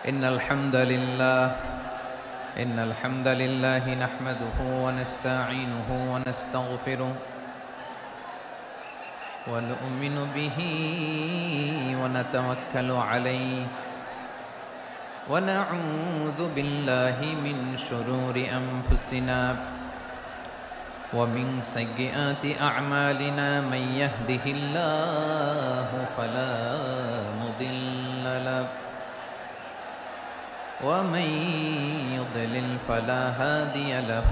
إن الحمد لله نحمده ونستعينه ونستغفره ونؤمن به ونتوكل عليه ونعوذ بالله من شرور أنفسنا ومن سيئات أعمالنا من يهده الله فلا مضل له ومن يضلل فلا هادي له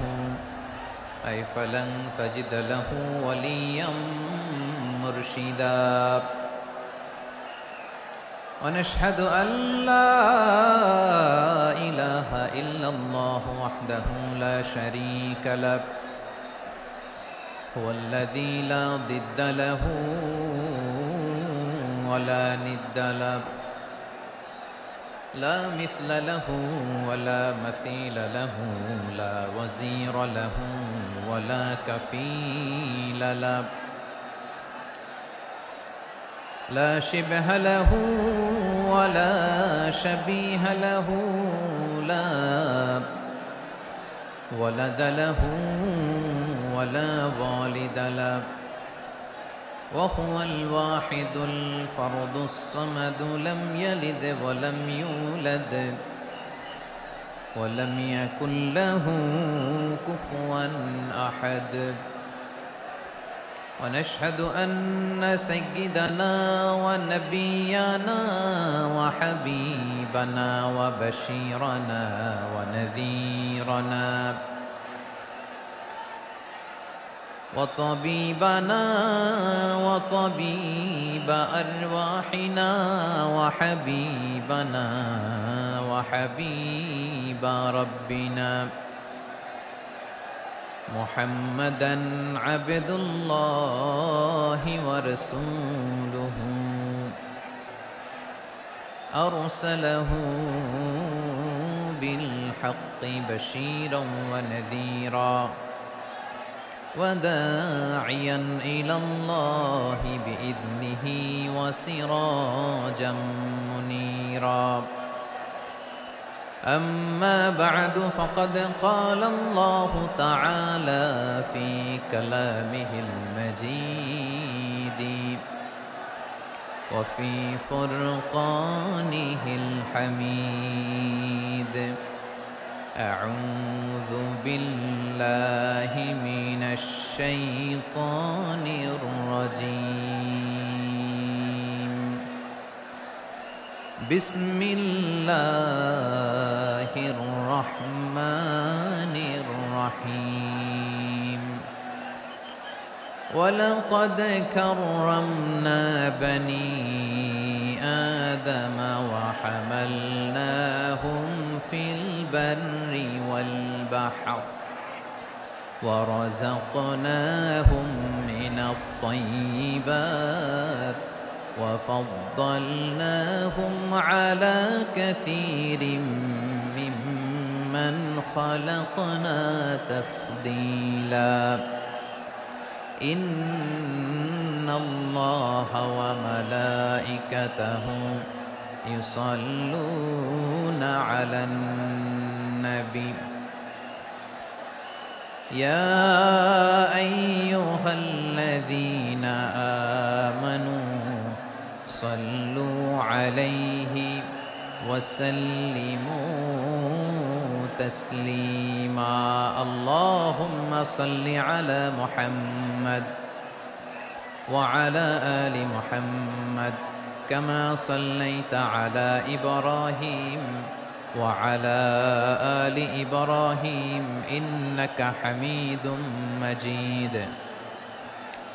أي فلن تجد له وليا مرشدا ونشهد أن لا إله إلا الله وحده لا شريك له هو الذي لا ضد له ولا ند له لا مثل له ولا مثيل له لا وزير له ولا كفيل له لا شبه له ولا شبيه له لا ولد له ولا والد له وهو الواحد الفرد الصمد لم يلد ولم يولد ولم يكن له كفوا أحد ونشهد أن سيدنا ونبينا وحبيبنا وبشيرنا ونذيرنا وطبيبنا وطبيب أرواحنا وحبيبنا وحبيب ربنا محمدا عبد الله ورسوله أرسله بالحق بشيرا ونذيرا وداعيا إلى الله بإذنه وسراجا منيرا أما بعد فقد قال الله تعالى في كلامه المجيد وفي فرقانه الحميد أعوذ بالله من الشيطان الرجيم بسم الله الرحمن الرحيم ولقد كرمنا بني آدم وحملناهم في البر والبحر ورزقناهم من الطيبات وفضلناهم على كثير ممن خلقنا تفضيلا إن الله وملائكته يصلون على النبي يا أيها الذين آمنوا صلوا عليه وسلموا تسليما اللهم صل على محمد وعلى آل محمد كما صليت على إبراهيم وعلى آل إبراهيم إنك حميد مجيد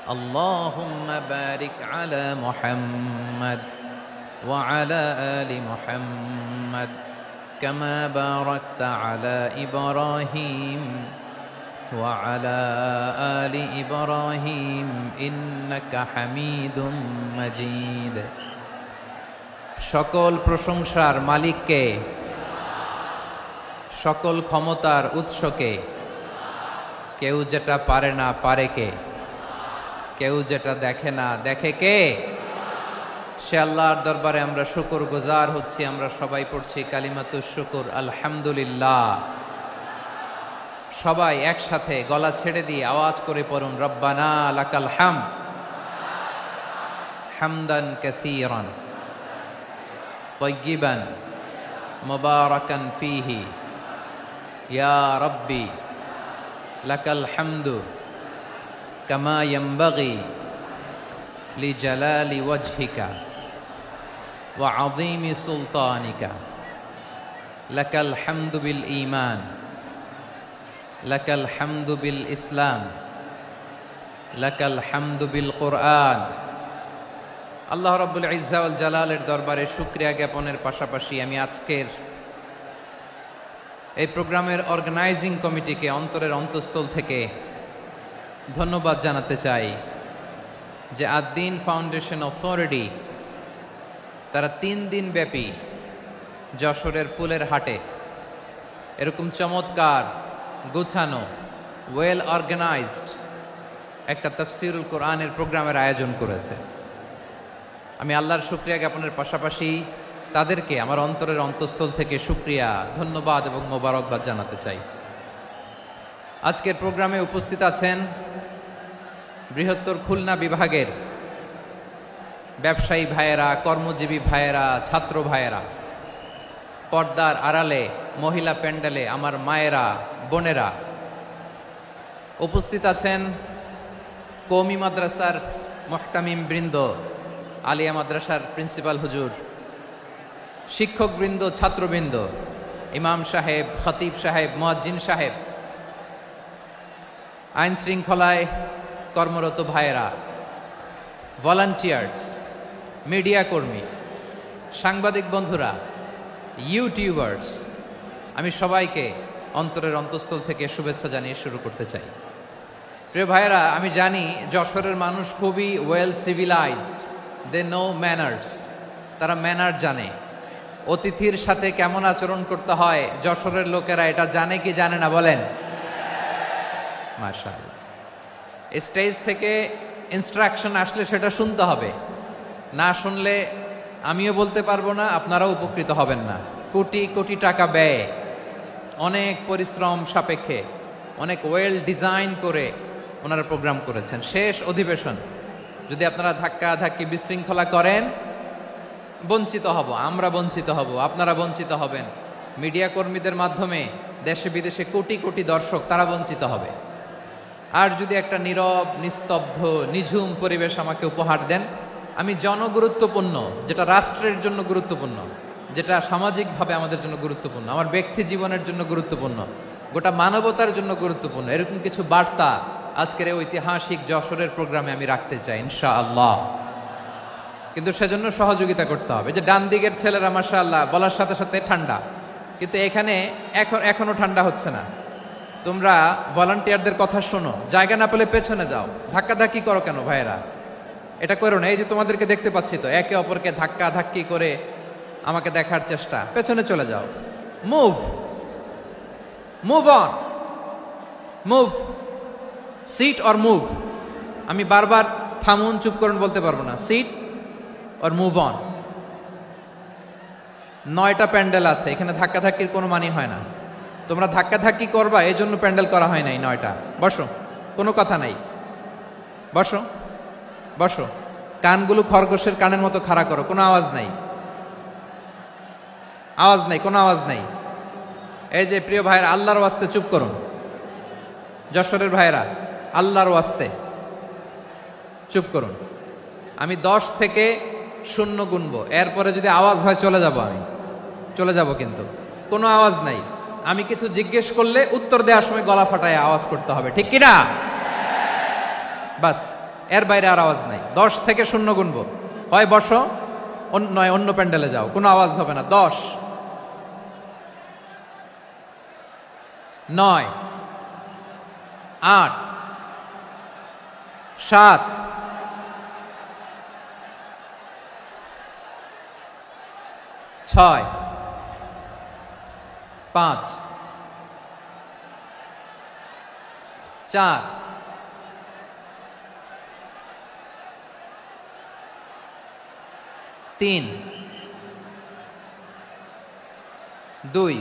اللهم بارك على محمد وعلى آل محمد كما باركت على إبراهيم وعلى آل إبراهيم إنك حميد مجيد সকল প্রশংসার মালিককে সকল ক্ষমতার উৎসকে কেউ যেটা পারে না পারে কে কেউ যেটা দেখে না দেখে কে সে আল্লাহর দরবারে আমরা শুকর গুজার হচ্ছি। আমরা সবাই পড়ছি কালিমাতুশ শুকর, আলহামদুলিল্লাহ। সবাই একসাথে গলা ছেড়ে দিয়ে আওয়াজ করে পড়ুন, রব্বানা লাকাল হামদ হামদান কাসীরান তাইয়্যিবান মুবারাকান ফীহি ইয়া রাব্বি লাকাল হামদু কামা ইয়ানবাগি লিজালালি ওয়াজহিকা ওয়া আযীমি সুলতানিকা লাকাল হামদু বিল ঈমান লাকাল হামদু বিল ইসলাম লাকাল হামদু বিল কুরআন। আল্লাহ রাব্বুল ইজ্জা ওয়াল জালালের দরবারে শুকরিয়া জ্ঞাপনের পাশাপাশি আমি আজকের এই প্রোগ্রামের অর্গানাইজিং কমিটিকে অন্তরের অন্তঃস্থল থেকে ধন্যবাদ জানাতে চাই যে আদ-দ্বীন ফাউন্ডেশন অথরিটি তারা 3 দিন ব্যাপী যশোরের ফুলের হাটে এরকম চমৎকার গোছানো ওয়েল অর্গানাইজড একটা তাফসীরুল কোরআনের প্রোগ্রামের আয়োজন করেছে। আমি আল্লাহর শুকরিয়া জ্ঞাপনের পাশাপাশি তাদেরকে আমার অন্তরের অন্তঃস্থল থেকে শুকরিয়া, ধন্যবাদ এবং মোবারকবাদ জানাতে চাই। আজকের প্রোগ্রামে উপস্থিত আছেন বৃহত্তর খুলনা বিভাগের ব্যবসায়ী ভাইয়েরা, কর্মজীবী ভাইয়েরা, ছাত্র ভাইয়েরা, পর্দার আড়ালে মহিলা প্যান্ডেলে আমার মায়েরা, বোনেরা উপস্থিত আছেন। কওমি মাদ্রাসার মুহতামিম বৃন্দ, আলিয়া মাদ্রাসার প্রিন্সিপাল হুজুর, শিক্ষকবৃন্দ, ছাত্রবৃন্দ, ইমাম সাহেব, খতিব সাহেব, মুয়াজ্জিন সাহেব, আইন শৃঙ্খলায় কর্মরত ভাইয়েরা, ভলান্টিয়ার্স, মিডিয়া কর্মী, সাংবাদিক বন্ধুরা, ইউটিউবার্স, আমি সবাইকে অন্তরের অন্তঃস্থল থেকে শুভেচ্ছা জানিয়ে শুরু করতে চাই। প্রিয় ভাইয়েরা, আমি জানি যশোরের মানুষ খুবই well civilised, they know manners, তারা ম্যানার জানে। অতিথির সাথে কেমন আচরণ করতে হয় যশোরের লোকেরা এটা জানে কি জানে না বলেন? মাশাআল্লাহ। স্টেজ থেকে ইনস্ট্রাকশন আসলে সেটা শুনতে হবে, না শুনলে আমিও বলতে পারবো না, আপনারাও উপকৃত হবেন না। কোটি কোটি টাকা ব্যয়, অনেক পরিশ্রম সাপেক্ষে, অনেক ওয়েল ডিজাইন করে ওনারা প্রোগ্রাম করেছেন। শেষ অধিবেশন যদি আপনারা ধাক্কা ধাক্কি বিশৃঙ্খলা করেন, বঞ্চিত হব, আমরা বঞ্চিত হব, আপনারা বঞ্চিত হবেন, মিডিয়া কর্মীদের মাধ্যমে দেশে বিদেশে কোটি কোটি দর্শক তারা বঞ্চিত হবে। আর যদি একটা নীরব, নিস্তব্ধ, নিঝুম পরিবেশ আমাকে উপহার দেন, আমি জনগুরুত্বপূর্ণ, যেটা রাষ্ট্রের জন্য গুরুত্বপূর্ণ, যেটা সামাজিকভাবে আমাদের জন্য গুরুত্বপূর্ণ, আমার ব্যক্তি জীবনের জন্য গুরুত্বপূর্ণ, গোটা মানবতার জন্য গুরুত্বপূর্ণ, এরকম কিছু বার্তা আজকের এই ঐতিহাসিক যশোরের প্রোগ্রামে আমি রাখতে চাই ইনশাআল্লাহ। কিন্তু সেজন্য সহযোগিতা করতে হবে। যে ডান দিকের ছেলেরা মাশাআল্লাহ বলার সাথে সাথে ঠান্ডা, কিন্তু এখানে এখনো ঠান্ডা হচ্ছে না। তোমরা ভলান্টিয়ারদের কথা শোনো, জায়গা না পেলে পেছনে যাও, ধাক্কাধাক্কি করো কেন ভাইয়েরা? এটা করো না। এই যে তোমাদেরকে দেখতে পাচ্ছি তো, একে অপরকে ধাক্কা ধাক্কি করে আমাকে দেখার চেষ্টা, পেছনে চলে যাও। Move move on, move, sit or move. আমি বারবার থামুন, চুপ করুন বলতে পারবো না। Sit or move on. 9টা প্যান্ডেল আছে, এখানে ধাক্কাধাক্কির কোনো মানে হয় না। তোমরা ধাক্কাধাক্কি করবা, এই জন্য প্যান্ডেল করা হয় নাই 9টা। বসো, কোনো কথা নাই, বসো বসো। কানগুলো খরগোশের কানের মতো খাড়া করো, কোনো আওয়াজ নাই, আওয়াজ নাই, কোনো আওয়াজ নাই। এই যে প্রিয় ভাইয়েরা, আল্লাহর ওয়াস্তে চুপ করুন। যশোরের ভাইয়েরা, আল্লাহর ওয়াস্তে চুপ করুন। আমি 10 থেকে 0 গুনবো, এরপরে যদি আওয়াজ হয় চলে যাব, আমি চলে যাব, কিন্তু কোনো আওয়াজ নাই। আমি কিছু জিজ্ঞেস করলে উত্তর দেওয়ার সময় গলা ফাটায় আওয়াজ করতে হবে, ঠিক কিনা? বাস, এর বাইরে আর আওয়াজ নাই। 10 থেকে 0 গুনবো, হয় বসো, নয় অন্য প্যান্ডেলে যাও, কোনো আওয়াজ হবে না। 10, 9, 8, 7, 6, 5, 4, 3, 3 2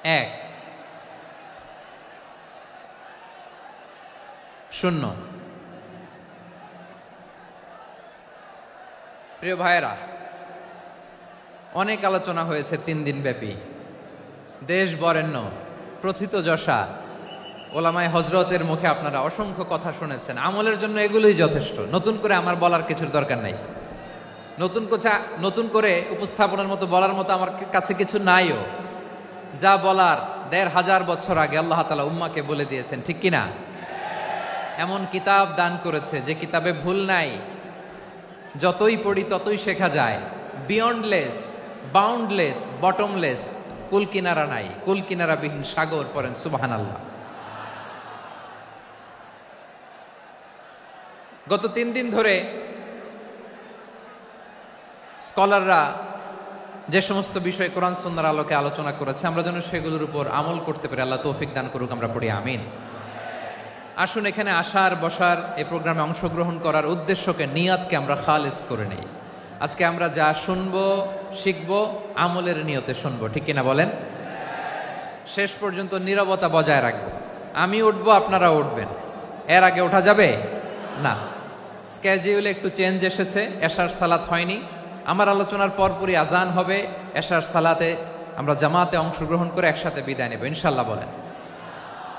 1 0। প্রিয় ভাইয়েরা, অনেক আলোচনা হয়েছে 3 দিন ব্যাপী। দেশ বরেণ্য প্রথিতযশা ওলামায়ে হযরতের মুখে আপনারা অসংখ্য কথা শুনেছেন। আমলের জন্য এগুলোই যথেষ্ট, নতুন করে আমার বলার কিছুর দরকার নাই। নতুন করে উপস্থাপনের মতো বলার মতো আমার কাছে কিছু নাইও। যা বলার 1500 বছর আগে আল্লাহ তাআলা উম্মাকে বলে দিয়েছেন, ঠিক কিনা? এমন কিতাব দান করেছে যে কিতাবে ভুল নাই, যতই পড়ি ততই শেখা যায়। বিয়ন্ডলেস, বাউন্ডলেস, বটমলেস, কুল কিনারা নাই, কুল কিনারা বিহীন সাগর। পড়েন সুবহানাল্লাহ। গত 3 দিন ধরে স্কলাররা যে সমস্ত বিষয় কোরআন সুন্নাহর আলোকে আলোচনা করেছে, আমরা যেন সেগুলোর উপর আমল করতে পারি। আল্লাহ তৌফিক দান করুক, আমরা পড়ি আমিন। আসুন এখানে আসার বসার, এই প্রোগ্রামে অংশগ্রহণ করার উদ্দেশ্যকে, নিয়াতকে আমরা খালিস করে নেই। আজকে আমরা যা শুনবো শিখবো আমলের নিয়তে শুনবো, ঠিক কিনা বলেন? শেষ পর্যন্ত নীরবতা বজায় রাখবো। আমি উঠবো, আপনারা উঠবেন। এর আগে ওঠা যাবে না। স্কেডিউলে একটু চেঞ্জ এসেছে, এশার সালাত হয়নি। আমার আলোচনার পরপরই আজান হবে। এশার সালাতে আমরা জামাতে অংশগ্রহণ করে একসাথে বিদায় নেব ইনশাল্লাহ। বলেন।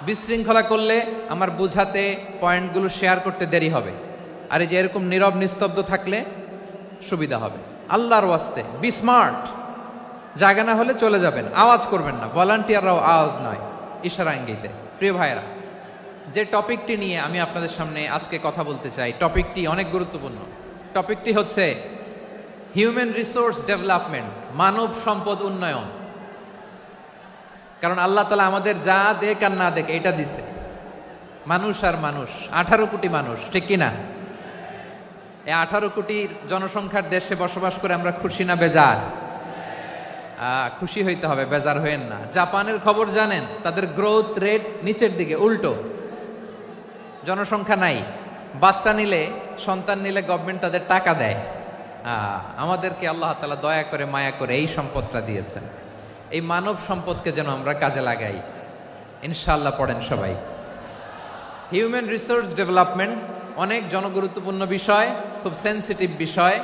বিশৃঙ্খলা করলে আমার বুঝাতে, পয়েন্টগুলো শেয়ার করতে দেরি হবে। আর এই যে এরকম নীরব নিস্তব্ধ থাকলে সুবিধা হবে। আল্লাহর ওয়াস্তে বি স্মার্ট। জায়গা না হলে চলে যাবেন, আওয়াজ করবেন না। ভলান্টিয়াররাও আওয়াজ নয়, ইশারা ইঙ্গিতে। প্রিয় ভাইয়েরা, যে টপিকটি নিয়ে আমি আপনাদের সামনে আজকে কথা বলতে চাই, টপিকটি অনেক গুরুত্বপূর্ণ। টপিকটি হচ্ছে হিউম্যান রিসোর্স ডেভেলপমেন্ট, মানব সম্পদ উন্নয়ন। কারণ আল্লাহ তাআলা আমাদের যা দেখ আর না দেখ এটা দিছে। মানুষ আর মানুষ, 18 কোটি মানুষ, ঠিক কিনা? এই 18 কোটির জনসংখ্যার দেশে বসবাস করে আমরা খুশি না বেজার? খুশি হইতে হবে, বেজার হইেন না। জাপানের খবর জানেন? তাদের গ্রোথ রেট নিচের দিকে, উল্টো। জনসংখ্যা নাই, বাচ্চা নিলে, সন্তান নিলে গভর্নমেন্ট তাদের টাকা দেয়। আমাদেরকে আল্লাহ তাআলা দয়া করে, মায়া করে এই সম্পদটা দিয়েছেন। এই মানব সম্পদকে যেন আমরা কাজে লাগাই ইনশাআল্লাহ। পড়েন সবাই। হিউম্যান রিসোর্স ডেভেলপমেন্ট অনেক জনগুরুত্বপূর্ণ বিষয়, খুব সেনসিটিভ বিষয়।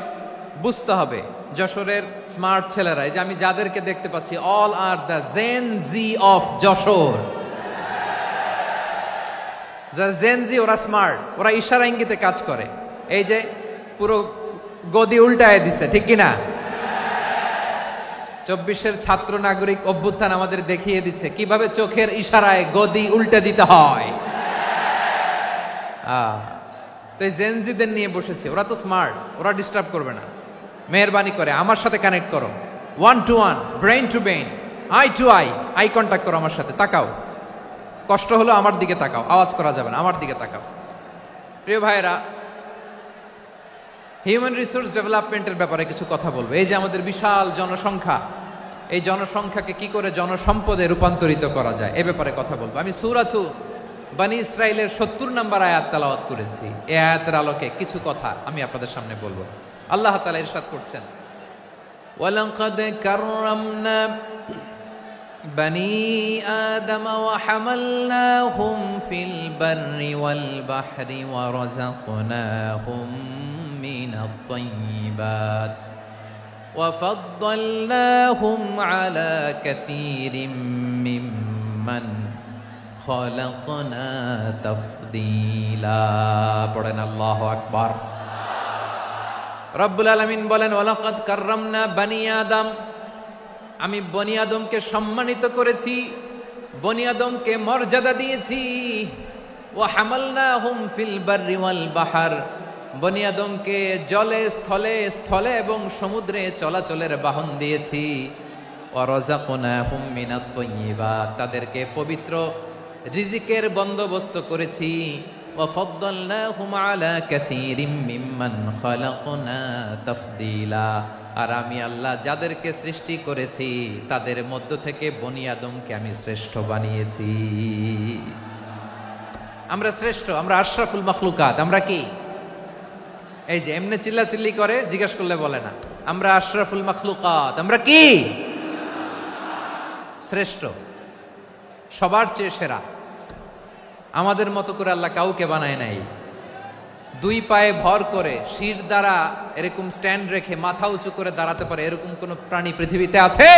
বুঝতে হবে যশোরের স্মার্ট ছেলেরা, এই যে আমি যাদেরকে দেখতে পাচ্ছি, all are the Gen Z of Jessore. যারা জেন জি, ওরা স্মার্ট, ওরা ইশারা ইঙ্গিতে কাজ করে। এই যে পুরো গদি উল্টায় দিছে, ঠিক কিনা? 24-এর ছাত্র নাগরিক অভ্যুত্থান আমাদের দেখিয়ে দিচ্ছে কিভাবে চোখের ইশারায় গদি উল্টে দিতে হয়। তো এই জেনজিদের নিয়ে বসেছে, ওরা তো স্মার্ট, ওরা ডিস্টার্ব করবে না। মেহরবানি করে আমার সাথে কানেক্ট করো, 1 to 1, brain to brain, eye to eye contact করো আমার সাথে। তাকাও, কষ্ট হলো আমার দিকে তাকাও, আওয়াজ করা যাবে না, আমার দিকে তাকাও। প্রিয় ভাইয়েরা, হিউম্যান রিসোর্স ডেভেলপমেন্টের ব্যাপারে কিছু কথা বলবো। এই যে আমাদের বিশাল জনসংখ্যা, এই জনসংখ্যাকে কি করে জনসম্পদে রূপান্তরিত করা যায় এ ব্যাপারে কথা বলবো। আমি সূরাতু বনী ইসরাইলের 70 নম্বর আয়াত তেলাওয়াত করেছি। এই আয়াতের আলোকে কিছু কথা আমি আপনাদের সামনে বলবো। আল্লাহ তাআলা ইরশাদ করছেন, ওয়ালাকাদ কাররামনা বনী আদম ওয়া হামালনাহুম ফিল বাররি ওয়াল বাহরি ওয়া রাযাকনাহুম মিনাত তাইয়্যিবাত ওয়া ফাদ্দালনাহুম আলা কাসীরিম মিম্মান খালাকনা তাফদীলা। পড়েন আল্লাহু আকবার। রব্বুল আলামিন বলেন, ওয়ালাকাদ কাররামনা বনী আদম, আমি বনী আদমকে সম্মানিত করেছি, বনী আদমকে মর্যাদা দিয়েছি। ওয়া হামালনাহুম ফিল বাররি ওয়াল বাহর, বনী আদমকে জলে স্থলে, স্থলে এবং সমুদ্রে চলাচলের বাহন দিয়েছি। ওয়া রাযাকনাহুম মিনাত তাইয়্যিবাত, তাদেরকে পবিত্র রিজিকের বন্দোবস্ত করেছি। ওয়া ফাদ্দালনাহুম আলা কাসীরিম মিম্মান খালাকনা তাফদীলা, আর আমি আল্লাহ যাদেরকে সৃষ্টি করেছি তাদের মধ্য থেকে বনী আদমকে আমি শ্রেষ্ঠ বানিয়েছি। আমরা শ্রেষ্ঠ, আমরা আশরাফুল মাখলুকাত। আমরা কি? এই যে এমনি চিল্লাচিল্লি করে, জিজ্ঞেস করলে বলে না আমরা আশরাফুল মাখলুকাত, আমরা কি শ্রেষ্ঠ, সবার চেয়ে সেরা। আমাদের মতো করে আল্লাহ কাউকে বানায় নাই। দুই পায়ে ভর করে শির দ্বারা এরকম স্ট্যান্ড রেখে মাথা উঁচু করে দাঁড়াতে পারে এরকম কোন প্রাণী পৃথিবীতে আছে?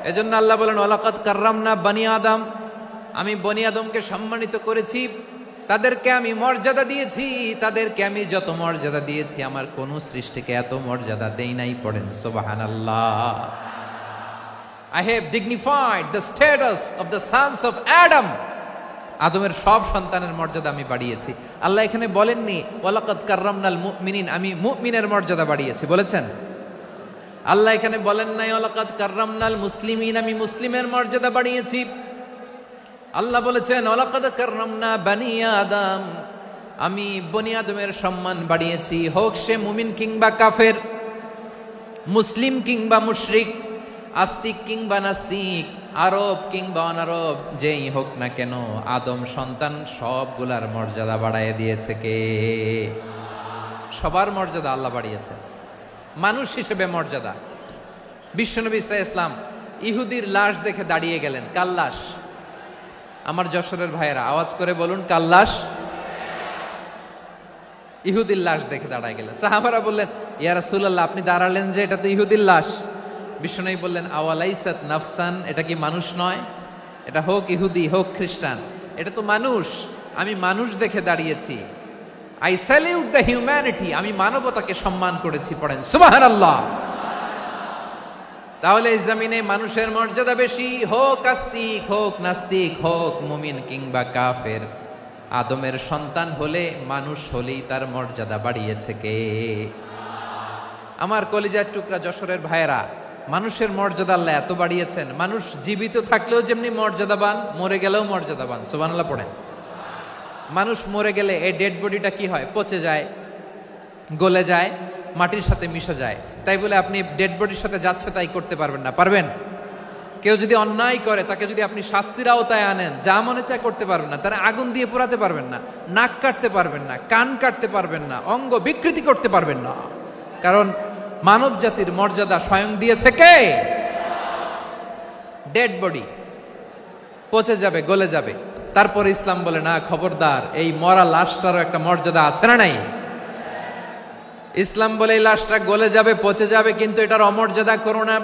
এজন্য আল্লাহ বলেন ওয়ালাকাদ কাররামনা বানি আদম, আমি বনি আদমকে সম্মানিত করেছি, তাদেরকে আমি মর্যাদা দিয়েছি। তাদেরকে আমি যত মর্যাদা দিয়েছি আমার কোন সৃষ্টিকে এত মর্যাদা দেই নাই। পড়েন সুবহানাল্লাহ। I have dignified the status of the sons of Adam. আদমের সব সন্তানের মর্যাদা আমি বাড়িয়েছি। আল্লাহ এখানে বলেননি ওয়ালাকাদ কাররামনাল মুমিনিন, আমি মুমিনের মর্যাদা বাড়িয়েছি, বলেছেন? আল্লাহ এখানে বলেন নাই ওয়ালাকাদ কাররামনাল মুসলিমিন, আমি মুসলিমের মর্যাদা বাড়িয়েছি। আল্লাহ বলেছেন ওয়ালাকাদ কাররামনা বানি আদম, আমি বনি আদমের সম্মান বাড়িয়েছি। হোক সে মুমিন কিংবা কাফের, মুসলিম কিংবা মুশরিক, আস্তিক কিংবা নাস্তিক, আরব কিংবা অনারব, যেই হোক না কেন আদম সন্তান সবগুলার মর্যাদা বাড়ায় দিয়েছে কে? সবার মর্যাদা আল্লাহ বাড়িয়েছে। মানুষ হিসেবে মর্যাদা। বিশ্বনবী সাল্লাল্লাহু আলাইহি ওয়াসাল্লাম ইহুদির লাশ দেখে দাঁড়িয়ে গেলেন। কার লাশ? আমার যশোরের ভাইয়েরা আওয়াজ করে বলুন, কার লাশ? ইহুদির লাশ দেখে দাঁড়ায় গেলেন। সাহাবারা বললেন ইয়া রাসূলুল্লাহ, আপনি দাঁড়ালেন যে, এটা তো ইহুদির লাশ। বিশ্বনবী বললেন আওয়ালাইসাত নাফসান, এটা কি মানুষ নয়? এটা হোক ইহুদি হোক খ্রিস্টান, এটা তো মানুষ। আমি মানুষ দেখে দাঁড়িয়েছি। আই স্যালিউট দ্য হিউম্যানিটি, আমি মানবতাকে সম্মান করেছি। পড়েন সুবহানাল্লাহ। তাহলে এই জমিনে মানুষের মর্যাদা বেশি, হোক আস্তিক হোক নাস্তিক, হোক মুমিন কিংবা কাফের। আদমের সন্তান হলে, মানুষ হলেই তার মর্যাদা বাড়িয়েছে কে? আমার কলিজার টুকরা যশোরের ভাইয়েরা, মানুষের মর্যাদা আল্লাহ এত বাড়িয়েছেন, মানুষ জীবিত থাকলেও যেমনি মর্যাদাবান, মরে গেলেও মর্যাদাবান। সুবহানাল্লাহ পড়েন। মানুষ মরে গেলে এই ডেড বডিটা কি হয়? পচে যায়, গলে যায়, মাটির সাথে মিশে যায়। তাই বলে আপনি ডেড বডির সাথে যাচ্ছে তাই করতে পারবেন না। পারবেন? কেউ যদি অন্যায় করে তাকে যদি আপনি শাস্তির আওতায় আনেন, যা মনে চায় করতে পারবেন না। তারা আগুন দিয়ে পোড়াতে পারবেন না, নাক কাটতে পারবেন না, কান কাটতে পারবেন না, অঙ্গ বিকৃতি করতে পারবেন না। কারণ মানব জাতির মর্যাদা স্বয়ং দিয়েছে কে? ডেড বডি পচে যাবে, গলে যাবে। তারপরে ইসলাম বলে না, খবরদার, এই মরা লাশটারও একটা মর্যাদা আছে না নাই? ইসলাম বলে এই লাশটা গলে যাবে, পচে যাবে, কিন্তু এটার অমর্যাদা করো না।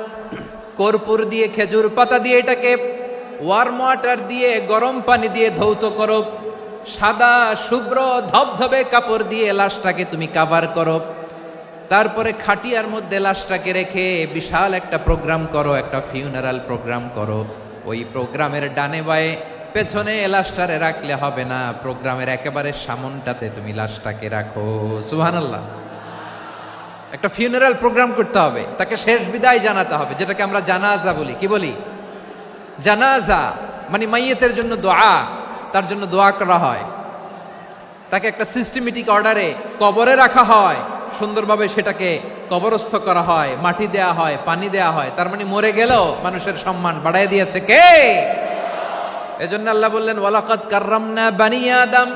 কর্পূর দিয়ে, খেজুর পাতা দিয়ে এটাকে ওয়ার্ম ওয়াটার দিয়ে, গরম পানি দিয়ে ধৌত করো। সাদা শুভ্র ধবধবে কাপড় দিয়ে লাশটাকে তুমি কাভার করো। তারপরে খাটিয়ার মধ্যে লাশটাকে রেখে বিশাল একটা প্রোগ্রাম করো, একটা ফিউনারাল প্রোগ্রাম করো। ওই প্রোগ্রামের ডানে বায়ে পেছনে লাশটারে রাখলে হবে না, প্রোগ্রামের একেবারে সামনটাতে তুমি লাশটাকে রাখো। সুবহানাল্লাহ। একটা ফিউনারাল প্রোগ্রাম করতে হবে, তাকে শেষ বিদায় জানাতে হবে, যেটাকে আমরা জানাজা বলি। কি বলি? জানাজা মানে মাইয়েতের জন্য দোয়া, তার জন্য দোয়া করা হয়। তাকে একটা সিস্টেমেটিক অর্ডারে কবরে রাখা হয়, সুন্দরভাবে সেটাকে কবরস্থ করা হয়, মাটি দেয়া হয়, পানি দেয়া হয়। তার মানে মরে গেলেও মানুষের সম্মান বাড়ায় দিয়েছে কে? এজন্য আল্লাহ বললেন ওয়ালাকাদ কাররামনা বানি আদম,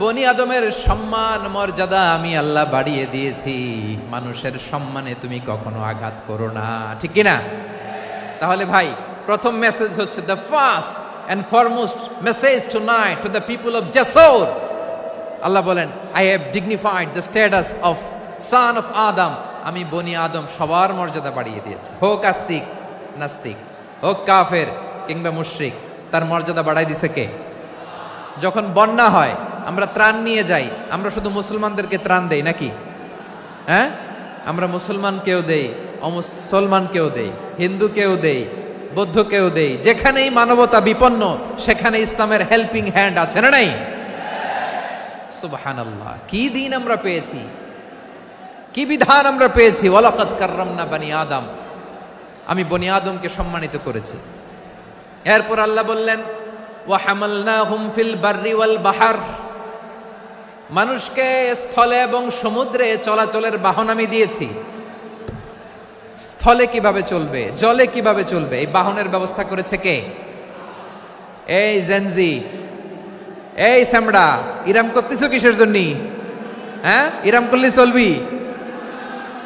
বনি আদমের সম্মান মর্যাদা আমি আল্লাহ বাড়িয়ে দিয়েছি। মানুষের সম্মানে তুমি কখনো আঘাত করো না, ঠিক কিনা? তাহলে ভাই, প্রথম মেসেজ হচ্ছে, the first and foremost message tonight to the people of Jessore. Allah বলেন I have dignified the status of son of Adam, আমি বনি আদম সবার মর্যাদা বাড়িয়ে দিয়েছি। হোক আস্তিক নাস্তিক, হোক কাফের কিংবা মুশরিক, তার মর্যাদা বাড়াই দিছে কে? যখন বন্যা হয় আমরা ত্রাণ নিয়ে যাই, আমরা শুধু মুসলমানদেরকে ত্রাণ দেই নাকি? হ্যাঁ, আমরা মুসলমানকেও দেই, অমুসলমানকেও দেই, হিন্দুকেও দেই, বৌদ্ধকেও দেই। যেখানেই মানবতা বিপন্ন সেখানে ইসলামের হেল্পিং হ্যান্ড আছে না নাই? সুবহানাল্লাহ। কি দিন আমরা পেয়েছি, কি বিধান আমরা পেয়েছি। ওয়ালাকাদ কাররামনা বানি আদম, আমি বনি আদমকে সম্মানিত করেছি। এরপর আল্লাহ বললেন ওয়া হামালনাহুম ফিল বাররি ওয়াল বাহর, মানুষকে স্থলে এবং সমুদ্রে চলাচলের বাহন আমি দিয়েছি। স্থলে কিভাবে চলবে, জলে কিভাবে চলবে, এই বাহনের ব্যবস্থা করেছে কে? এই জেনজি, এই স্যামড়া, ইরাম করতেছো কিসের জন্য? হ্যাঁ, এরম করলে চলবি?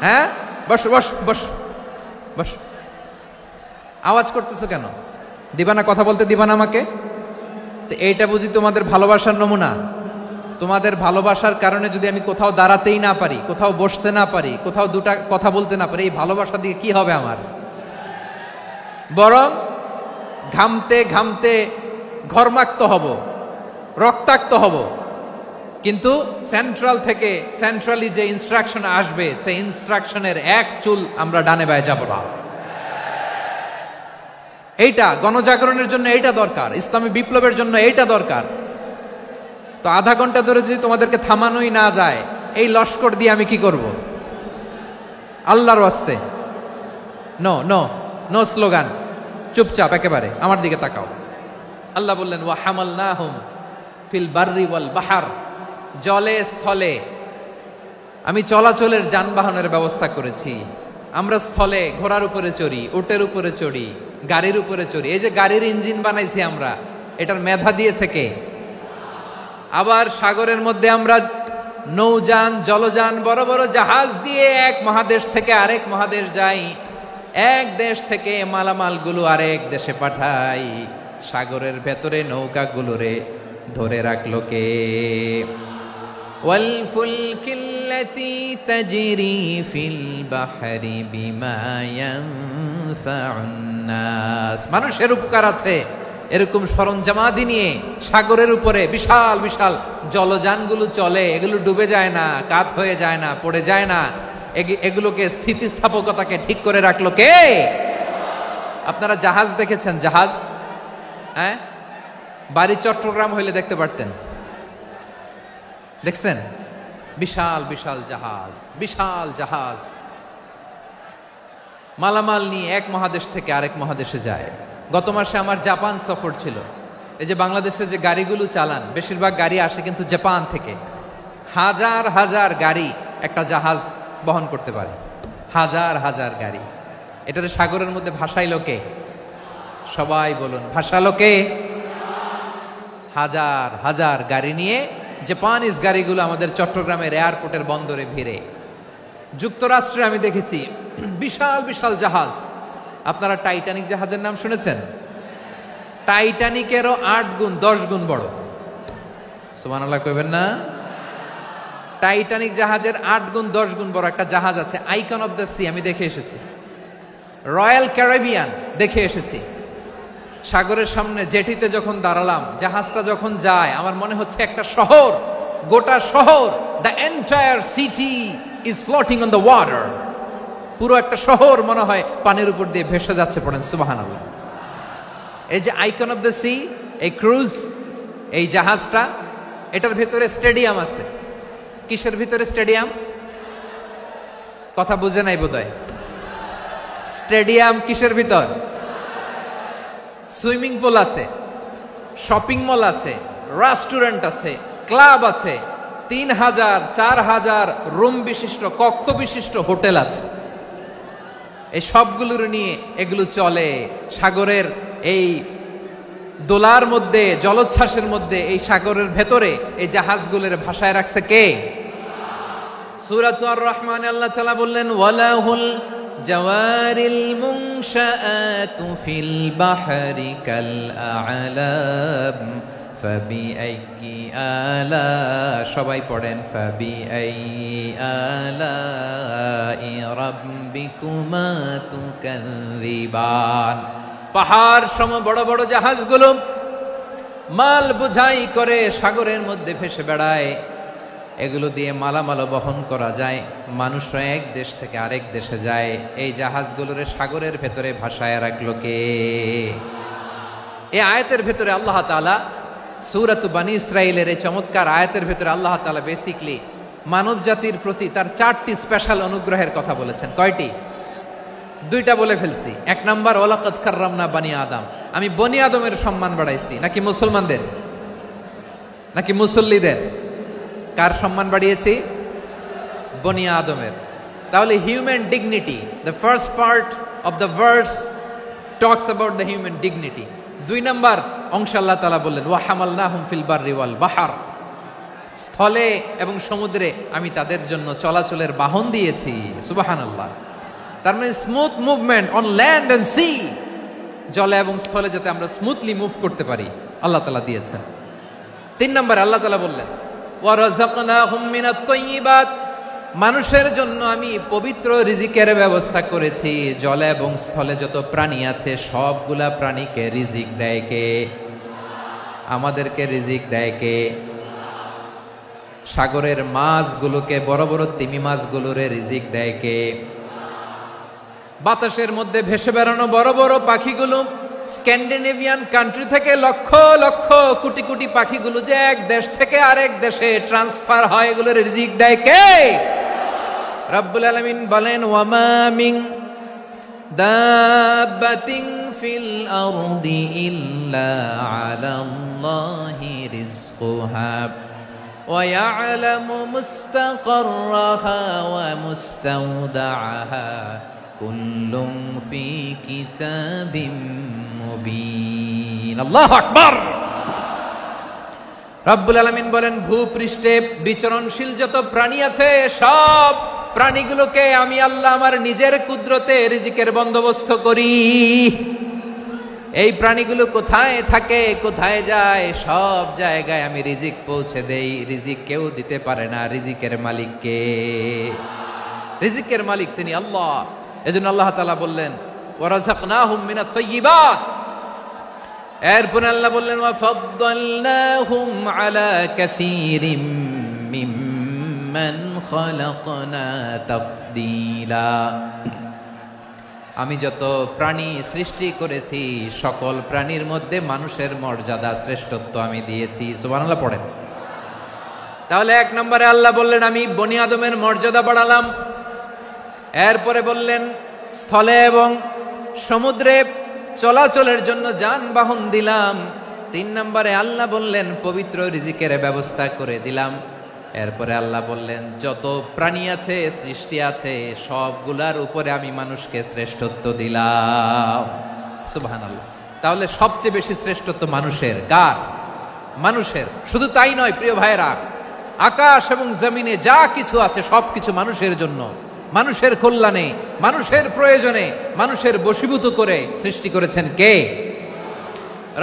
হ্যাঁ, বস বস বস বস। আওয়াজ করতেছো কেন? দিবা না, কথা বলতে দিবা না আমাকে? তো এইটা বুঝি তোমাদের ভালোবাসার নমুনা? তোমাদের ভালোবাসার কারণে যদি আমি কোথাও দাঁড়াতেই না পারি, কোথাও বসতে না পারি, কোথাও দুটা কথা বলতে না পারি, এই ভালোবাসা দিয়ে কি হবে আমার? বরং ঘামতে ঘামতে ঘর্মাক্ত হব, রক্তাক্ত হব। কিন্তু সেন্ট্রাল থেকে, সেন্ট্রালি যে ইনস্ট্রাকশন আসবে, সেই ইনস্ট্রাকশনের এক চুল আমরা ডানে বায়ে যাব না। এইটা গণজাগরণের জন্য এইটা দরকার, ইসলামী বিপ্লবের জন্য এইটা দরকার। তো আধা ঘন্টা ধরে যদি তোমাদেরকে থামানোই না যায়, এই লস্কর দিয়ে আমি কি করব? আল্লাহর ওয়াস্তে নো নো নো স্লোগান, চুপচাপ একেবারে আমার দিকে তাকাও। আল্লাহ বললেন ওয়া হামালনাহুম ফিল বাররি ওয়াল বাহার, জলে স্থলে আমি চলাচলের যানবাহনের ব্যবস্থা করেছি। আমরা স্থলে ঘোড়ার উপরে চড়ি, উটের উপরে চড়ি, গাড়ির উপরে চড়ি। এই যে গাড়ির ইঞ্জিন বানাইছি আমরা, এটার মেধা দিয়েছে কে? আবার সাগরের মধ্যে আমরা নৌযান, জলযান, বড় বড় জাহাজ দিয়ে এক মহাদেশ থেকে আরেক মহাদেশ যাই, এক দেশ থেকে মালামালগুলো আরেক দেশে পাঠাই। সাগরের ভেতরে নৌকাগুলোরে ধরে রাখলো কে? ওয়াল ফুলকিল্লাতী তাজরি ফিল বাহরি বিমা ইয়ানফাউন নাস। মানুষের উপকার আছে এরকম সরঞ্জামাদি নিয়ে সাগরের উপরে বিশাল বিশাল জলযানগুলো চলে। এগুলো ডুবে যায় না, কাত হয়ে যায় না, পড়ে যায় না। এগুলোকে স্থিতিস্থাপকতাকে ঠিক করে রাখলো কে? আপনারা জাহাজ দেখেছেন? জাহাজ, হ্যাঁ, বাড়ি চট্টগ্রাম হইলে দেখতে পারতেন। দেখছেন? বিশাল বিশাল জাহাজ, বিশাল জাহাজ মালামাল নিয়ে এক মহাদেশ থেকে আরেক মহাদেশে যায়। গত মাসে আমার জাপান সফর ছিল। এই যে বাংলাদেশে যে গাড়িগুলো চালান, বেশিরভাগ গাড়ি আসে কিন্তু জাপান থেকে। হাজার হাজার গাড়ি একটা জাহাজ বহন করতে পারে, হাজার হাজার গাড়ি। এটাতে সাগরের মধ্যে ভাসাইলো কে? সবাই বলুন, ভাসালো কে? হাজার হাজার গাড়ি নিয়ে জাপানিজ গাড়িগুলো আমাদের চট্টগ্রামের এয়ারপোর্টের বন্দরে ভিড়ে। যুক্তরাষ্ট্রে আমি দেখেছি বিশাল বিশাল জাহাজ। আপনারা টাইটানিক জাহাজের নাম শুনেছেন? টাইটানিকেরও 8 গুণ 10 গুণ বড়। সুবহানাল্লাহ কইবেন না? টাইটানিক জাহাজের 8 গুণ 10 গুণ বড় একটা জাহাজ আছে, আইকন অফ দ্য সি। আমি দেখে এসেছি। রয়্যাল ক্যারিবিয়ান দেখে এসেছি। সাগরের সামনে জেটিতে যখন দাঁড়ালাম, জাহাজটা যখন যায়, আমার মনে হচ্ছে একটা শহর, গোটা শহর, the entire city is floating on the water. পুরো একটা শহর মনে হয় পানির উপর দিয়ে ভেসে যাচ্ছে। পড়েন সুবহানাল্লাহ। এই যে আইকন অফ দ্য সি, এই ক্রুজ, এই জাহাজটা, এটার ভিতরে স্টেডিয়াম আছে। কিসের ভিতরে স্টেডিয়াম? কথা বুঝে নাই বোধহয়। স্টেডিয়াম কিসের ভিতর? সুইমিং পুল আছে, শপিং মল আছে, রেস্টুরেন্ট আছে, ক্লাব আছে, 3000 4000 রুম বিশিষ্ট, কক্ষ বিশিষ্ট হোটেল আছে। এই সবগুলোর নিয়ে এগুলো চলে সাগরের এই দোলার মধ্যে, জলোচ্ছ্বাসের মধ্যে। এই সাগরের ভেতরে এই জাহাজগুলোর ভাষায় রাখছে কে? সূরাতুর আর রহমানে আল্লাহ তাআলা বললেন ওয়ালাহুল জাওয়ারিল মুনশাআতু ফিল বাহরি কাল আ'লাম ফাবিআইয়ি আলা, সবাই পড়েন, ফাবিআইয়ি আলাই রাব্বিকুমা তুকাযযিবান। পাহাড় সম বড় বড় জাহাজগুলো মাল বোঝাই করে সাগরের মধ্যে ভেসে বেড়ায়। এগুলো দিয়ে মালামাল বহন করা যায়। মানুষরা এক দেশ থেকে আরেক দেশে যায়। এই জাহাজগুলোর সাগরের ভেতরে ভাসায় রাখলো কে? এই আয়াতের ভেতরে আল্লাহ তাআলা সূরাত বানী ইসরাঈলের এই চমৎকার আয়াতের ভেতরে আল্লাহ তাআলা বেসিক্যালি মানব জাতির প্রতি তার 4টি স্পেশাল অনুগ্রহের কথা বলেছেন। কয়টি? 2টা বলে ফেলছি। 1 নাম্বার, ওয়ালাকাদ কাররামনা বানি আদম, আমি বনি আদমের সম্মান বাড়াইছি। নাকি মুসলমানদের? নাকি মুসল্লিদের? কার সম্মান বাড়িয়েছি? বনি আদমের। তাহলে human dignity, the first part of the verse talks about the human dignity. 2 number অংশ আল্লাহ তাআলা বললেন ওয়া হামালনাহুম ফিল বাররি ওয়াল বাহর, স্থলে এবং সমুদ্রে আমি তাদের জন্য চলাচলের বাহন দিয়েছি। সুবহানাল্লাহ। তার মানে smooth movement on land and sea, জলে এবং স্থলে যাতে আমরা স্মুথলি মুভ করতে পারি আল্লাহ তাআলা দিয়েছেন। 3 নম্বরে আল্লাহ তাআলা বললেন ওয়া রাযাকনাহুম মিনাত তাইয়্যিবাত, মানুষের জন্য আমি পবিত্র রিজিকের ব্যবস্থা করেছি। জলে এবং স্থলে যত প্রাণী আছে সবগুলা প্রাণীকে রিজিক দেয় কে? আমাদেরকে রিজিক দেয় কে? সাগরের মাছগুলোকে, বড় বড় তিমি মাছগুলোরে রিজিক দেয় কে? বাতাসের মধ্যে ভেসে বেড়ানো বড় বড় পাখিগুলো, স্ক্যান্ডিনেভিয়ান কান্ট্রি থেকে লক্ষ লক্ষ কোটি কোটি পাখিগুলো যে এক দেশ থেকে আরেক দেশে ট্রান্সফার হয়, এগুলোর রিজিক দেয় কে? রব্বুল আলামিন বলেন ওয়ামা মিন দাব্বাতিন ফিল আরদি ইল্লা আলাল্লাহি রিজকুহা ওয়া ইয়ালামু মুস্তাকাররাহা ওয়া মুস্তাওদাআহা কুল্লুম ফি কিতাবিম মুবিন। আল্লাহু আকবার। রব্বুল আলামিন বলেন ভূপৃষ্ঠে বিচরণশীল যত প্রাণী আছে সব প্রাণীগুলোকে আমি আল্লাহ আমার নিজের কুদরতে রিজিকের বন্দোবস্ত করি। এই প্রাণীগুলো কোথায় থাকে, কোথায় যায়, সব জায়গায় আমি রিজিক পৌঁছে দেই। রিজিক কেউ দিতে পারে না, রিজিকের মালিক কে? রিজিকের মালিক তিনি আল্লাহ। এজন্য আল্লাহ তাআলা বললেন ওয়া রাযাকনাহুম মিনাত তাইয়্যিবাত। এরপর আল্লাহ বললেন ওয়া ফাদ্দালনাহুম আলা কাসীরিম মিম্মান খালাকনা তাফদীলা। আমি যত প্রাণী সৃষ্টি করেছি সকল প্রাণীর মধ্যে মানুষের মর্যাদা শ্রেষ্ঠত্ব আমি দিয়েছি। সুবহানাল্লাহ পড়েন। তাহলে 1 নম্বরে আল্লাহ বললেন আমি বনি আদমের মর্যাদা বাড়ালাম। এরপরে বললেন স্থলে এবং সমুদ্রে চলাচলের জন্য যানবাহন দিলাম। 3 নম্বরে আল্লাহ বললেন পবিত্র রিজিকের ব্যবস্থা করে দিলাম। এরপরে আল্লাহ বললেন যত প্রাণী আছে, সৃষ্টি আছে, সবগুলার উপরে আমি মানুষকে শ্রেষ্ঠত্ব দিলাম। সুবহানাল্লাহ। তাহলে সবচেয়ে বেশি শ্রেষ্ঠত্ব মানুষের। কার? মানুষের। শুধু তাই নয় প্রিয় ভাইরা, আকাশ এবং জমিনে যা কিছু আছে সবকিছু মানুষের জন্য, মানুষের কল্যাণে, মানুষের প্রয়োজনে, মানুষের বশীভূত করে সৃষ্টি করেছেন কে?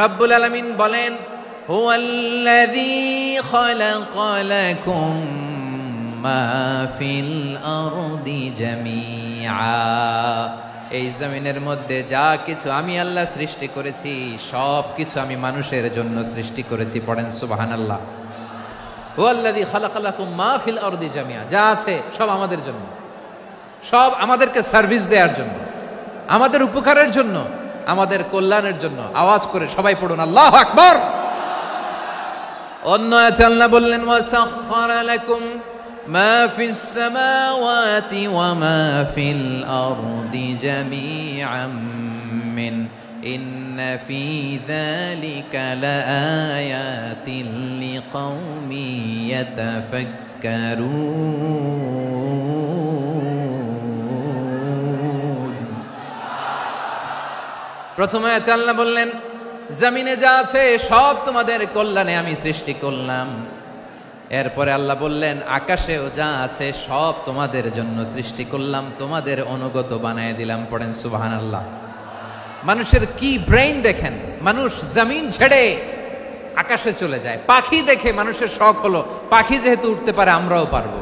রব্বুল আলামিন বলেন হুয়াল্লাযী খালাকা লাকুম মা ফিল আরদি জামিআ। এই জমিনের মধ্যে যা কিছু আমি আল্লাহ সৃষ্টি করেছি সব কিছু আমি মানুষের জন্য সৃষ্টি করেছি। পড়েন সুবহানাল্লাহ। হুয়াল্লাযী খালাকা লাকুম মা ফিল আরদি জামিআ, যা আছে সব আমাদের জন্য, সব আমাদেরকে সার্ভিস দেওয়ার জন্য, আমাদের উপকারের জন্য, আমাদের কল্যাণের জন্য। আওয়াজ করে সবাই পড়ুন আল্লাহু আকবার। অন্য আয়াতে আল্লাহ বললেন ওয়াসাখখারা লাকুম মা ফিস সামাওয়াতি ওয়া মা ফিল আরদি জামিআম মিন ইন্না ফি যালিকা লাআয়াতিন লিকাউমি ইয়াতাফাক্কারুন। প্রথমে আয়াতে আল্লাহ বললেন জমিনে যা আছে সব তোমাদের কল্যাণে আমি সৃষ্টি করলাম। এরপরে আল্লাহ বললেন আকাশেও যা আছে সব তোমাদের জন্য সৃষ্টি করলাম, তোমাদের অনুগত বানায় দিলাম। পড়েন সুবহানাল্লাহ। মানুষের কি ব্রেইন দেখেন, মানুষ জমিন ছেড়ে আকাশে চলে যায়। পাখি দেখে মানুষের শখ হলো পাখি যেহেতু উঠতে পারে আমরাও পারবো।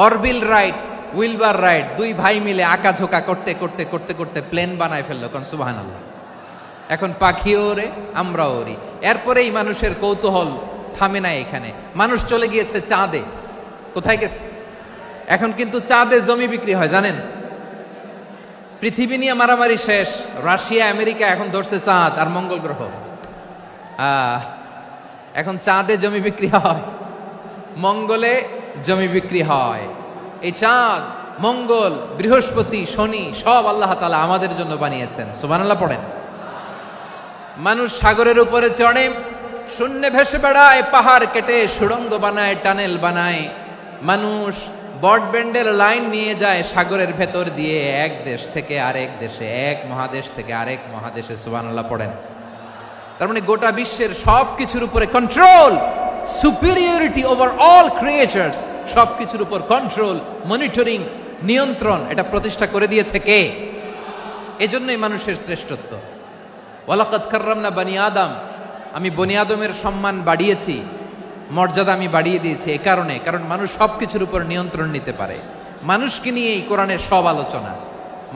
অরবিল রাইট, উইলবার রাইট, 2 ভাই মিলে আঁকাঝোঁকা করতে করতে করতে করতে প্লেন বানায় ফেললো। কোন সুবহানাল্লাহ। এখন পাখিও ওরে, আমরাও ওরি। এরপরেই মানুষের কৌতূহল থামে না এখানে। মানুষ চলে গিয়েছে চাঁদে। কোথায় গেছে? এখন কিন্তু চাঁদে জমি বিক্রি হয় জানেন। পৃথিবী নিয়ে মারামারি শেষ। রাশিয়া আমেরিকা এখন ধরছে চাঁদ আর মঙ্গল গ্রহ। এখন চাঁদে জমি বিক্রি হয়, মঙ্গলে জমি বিক্রি হয়। এই চাঁদ, মঙ্গল, বৃহস্পতি, শনি সব আল্লাহ তাআলা আমাদের জন্য বানিয়েছেন। সুবহানাল্লাহ পড়েন। মানুষ সাগরের উপরে চড়ে, শূন্যে ভেসে বেড়ায়, পাহাড় কেটে সুড়ঙ্গ বানায়, টানেল বানায়। মানুষ ব্রডব্যান্ডের লাইন নিয়ে যায় সাগরের ভেতর দিয়ে, এক দেশ থেকে আরেক দেশে, এক মহাদেশ থেকে আরেক মহাদেশে। সুবহানাল্লাহ পড়েন। তার মানে গোটা বিশ্বের সব কিছুর উপরে control superiority over all creatures, সবকিছুর উপর কন্ট্রোল, মনিটরিং, নিয়ন্ত্রণ, এটা প্রতিষ্ঠা করে দিয়েছে কে? এজন্যই মানুষের শ্রেষ্ঠত্ব। ওয়ালাকাদ কাররামনা বানি আদম, আমি বনি আদমের সম্মান বাড়িয়েছি, মর্যাদা আমি বাড়িয়ে দিয়েছি এই কারণে, কারণ মানুষ সবকিছুর উপর নিয়ন্ত্রণ নিতে পারে। মানুষকে নিয়ে এই কোরআনের সব আলোচনা,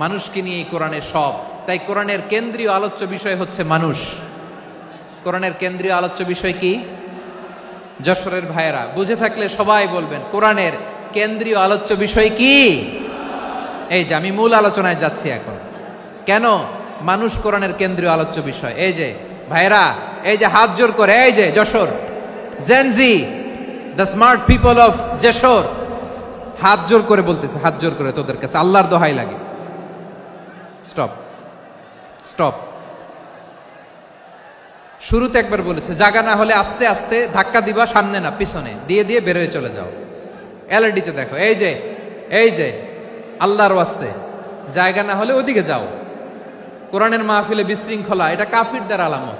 মানুষকে নিয়ে এই কোরআনের সব। তাই কোরআনের কেন্দ্রীয় আলোচ্য বিষয় হচ্ছে মানুষ। কোরআনের কেন্দ্রীয় আলোচ্য বিষয় কি? যশোরের ভাইয়েরা বুঝে থাকলে সবাই বলবেন, কোরআনের কেন্দ্রীয় আলোচ্য বিষয় কি? এই যে আমি মূল আলোচনায় যাচ্ছি এখন। কেন মানুষ কোরআনের কেন্দ্রীয় আলোচ্য বিষয়? এই যে ভাইয়েরা, এই যে হাত জোর করে, এই যে Jessore Gen Z, the smart people of Jessore, হাত জোর করে বলতেছে, হাত জোর করে তোদের কাছে আল্লাহর দোহাই লাগে, স্টপ স্টপ। শুরুতে একবার বলেছে জায়গা না হলে আস্তে আস্তে ধাক্কা দিবা, সামনে না পিছনে, দিয়ে দিয়ে বেরোয় চলে যাও। এলইডিতে দেখো, এই যে আল্লাহর ওয়াস্তে জায়গা না হলে ওদিকে যাও। কোরআনের মাহফিলে বিশৃঙ্খলা, এটা কাফিরদের আলামত।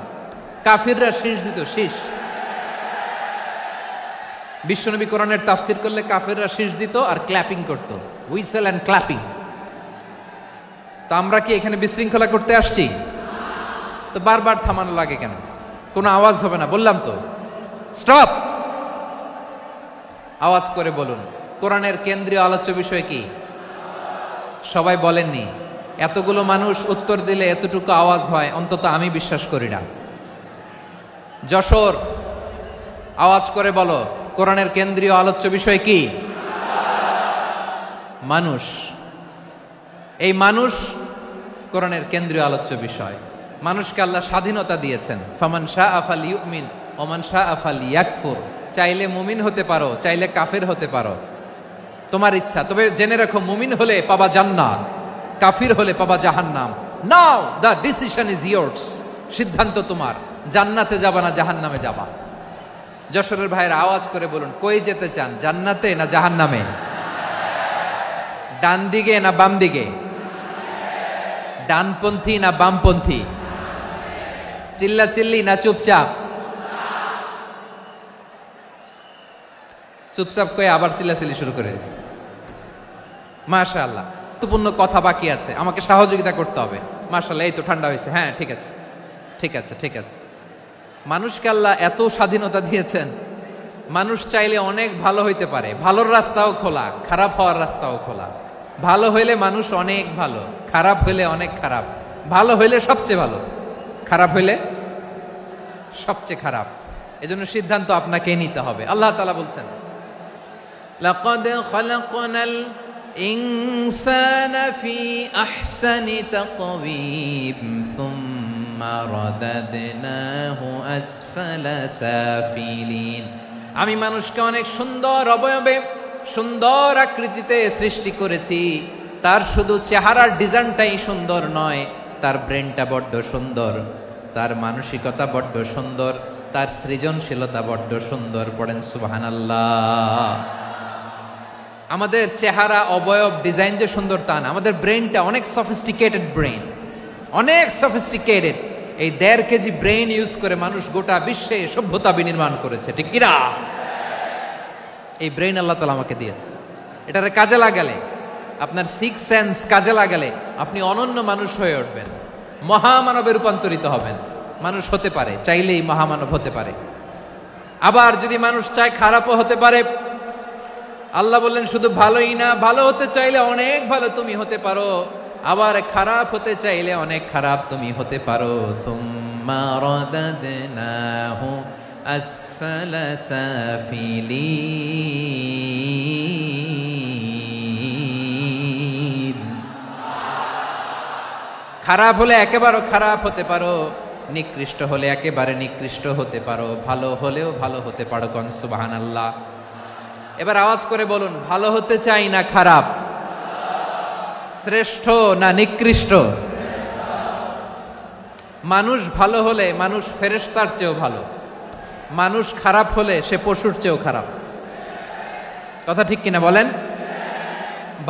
কাফিররা শীষ দিত, শীষ। বিশ্বনবী কোরআনের তাফসির করলে কাফিররা শীষ দিত আর ক্ল্যাপিং করত, হুইসেল এন্ড ক্ল্যাপিং। তো আমরা কি এখানে বিশৃঙ্খলা করতে আসছি? তো বারবার থামানো লাগে কেন? কোনো আওয়াজ হবে না, বললাম তো, স্টপ। আওয়াজ করে বলুন, কোরআনের কেন্দ্রীয় আলোচ্য বিষয় কি? সবাই বলেননি? এতগুলো মানুষ উত্তর দিলে এতটুকু আওয়াজ হয়, অন্তত আমি বিশ্বাস করি না। যশোর, আওয়াজ করে বলো, কোরআনের কেন্দ্রীয় আলোচ্য বিষয় কি? মানুষ। এই মানুষ কোরআনের কেন্দ্রীয় আলোচ্য বিষয়। মানুষকে আল্লাহ স্বাধীনতা দিয়েছেন, ফামান শাআ ফালইউমিন ওয়া মান শাআ ফালইয়াকফুর। চাইলে মুমিন হতে পারো, চাইলে কাফের হতে পারো, তোমার ইচ্ছা। তবে জেনে রাখো, মুমিন হলে পাবা জান্নাত, কাফির হলে পাবা জাহান্নাম। নাও দ্য ডিসিশন ইজ ইয়ার্স, সিদ্ধান্ত তোমার, জান্নাতে যাবা না জাহান্নামে যাবা। যশোরের ভাইয়ের আওয়াজ করে বলুন, কই যেতে চান, জান্নাতে না জাহান্নামে? ডান দিকে না বাম দিকে? ডানপন্থী না বামপন্থী? চিল্লা চিল্লি না চুপচাপ? চুপচাপ কয়ে আবার চিল্লাচিল্লি শুরু করেছে। মাশাআল্লাহ, গুরুত্বপূর্ণ কথা বাকি আছে, আমাকে সহযোগিতা করতে হবে। মাশাআল্লাহ, এই তো ঠান্ডা হয়েছে। হ্যাঁ, ঠিক আছে ঠিক আছে ঠিক আছে। মানুষকে আল্লাহ এত স্বাধীনতা দিয়েছেন, মানুষ চাইলে অনেক ভালো হইতে পারে। ভালোর রাস্তাও খোলা, খারাপ হওয়ার রাস্তাও খোলা। ভালো হইলে মানুষ অনেক ভালো, খারাপ হইলে অনেক খারাপ। ভালো হইলে সবচেয়ে ভালো, খারাপ হইলে সবচেয়ে খারাপ। এজন্য সিদ্ধান্ত আপনাকে নিতে হবে। আল্লাহ তাআলা বলছেন, লাকাদ খালাকনাল ইনসানা ফি আহসানি তাকওয়িম সুম্মা রাদাদনাহু আসফালা সাফিলিন। আমি মানুষকে অনেক সুন্দর অবয়বে, সুন্দর আকৃতিতে সৃষ্টি করেছি। তার শুধু চেহারার ডিজাইনটাই সুন্দর নয়, তার ব্রেনটা বড্ড সুন্দর, তার মানসিকতা বড্ড সুন্দর, তার সৃজনশীলতা বড্ড সুন্দর। পড়েন সুবহানাল্লাহ। আমাদের চেহারা, অবয়ব, ডিজাইন যে সুন্দর তা না, আমাদের ব্রেনটা অনেক সফিস্টিকেটেড ব্রেন, অনেক সফিস্টিকেটেড। এই 1.5 কেজি ব্রেন ইউজ করে মানুষ গোটা বিশ্বে সভ্যতা বিনির্মাণ করেছে, ঠিক কিনা? এই ব্রেন আল্লাহ তাআলা আমাকে দিয়েছে। এটারে কাজে লাগালে, আপনার 6 সেন্স কাজে লাগালে আপনি অনন্য মানুষ হয়ে উঠবেন, মহামানবে রূপান্তরিত হবেন। মানুষ হতে পারে, চাইলেই মহামানব হতে পারে। আবার যদি মানুষ চায়, খারাপও হতে পারে। আল্লাহ বললেন শুধু ভালোই না, ভালো হতে চাইলে অনেক ভালো তুমি হতে পারো, আবার খারাপ হতে চাইলে অনেক খারাপ তুমি হতে পারো। সুম্মা রাদাদনাহু আসফালা সাফিলিন। খারাপ হলে একেবারে খারাপ হতে পারো, নিকৃষ্ট হলে একেবারে নিকৃষ্ট হতে পারো, ভালো হলেও ভালো হতে পারো। কোন সুবহানাল্লাহ। এবার আওয়াজ করে বলুন, ভালো হতে চাই না খারাপ? শ্রেষ্ঠ না নিকৃষ্ট? মানুষ ভালো হলে মানুষ ফেরেশতার চেয়েও ভালো, মানুষ খারাপ হলে সে পশুর চেয়েও খারাপ। কথা ঠিক কিনা বলেন?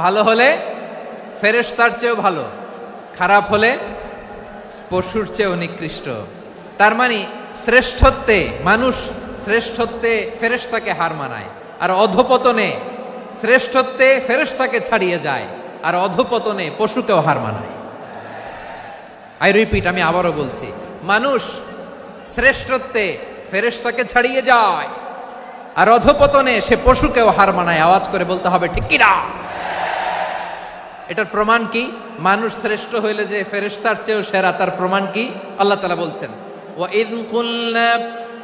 ভালো হলে ফেরেশতার চেয়েও ভালো, খারাপ হলে পশুর চেয়েও নিকৃষ্ট। তার মানে শ্রেষ্ঠত্বে মানুষ শ্রেষ্ঠত্বে ফেরেশতাকে হার মানায়, আর অধপতনে শ্রেষ্ঠত্বে ফেরেশতাকে ছাড়িয়ে যায়, আর অধপতনে পশুকেও হার মানায়। আই রিপিট, আমি আবারও বলছি, মানুষ শ্রেষ্ঠত্বে ফেরেশতাকে ছাড়িয়ে যায়, আর অধপতনে সে পশুকেও হার মানায়। আওয়াজ করে বলতে হবে ঠিক কি না? এটার প্রমাণ কি? মানুষ শ্রেষ্ঠ হইলে যে ফেরেশতার চেয়েও সেরা, তার প্রমাণ কি? আল্লাহ তাআলা বলছেন, ওয়া ইয কুলনা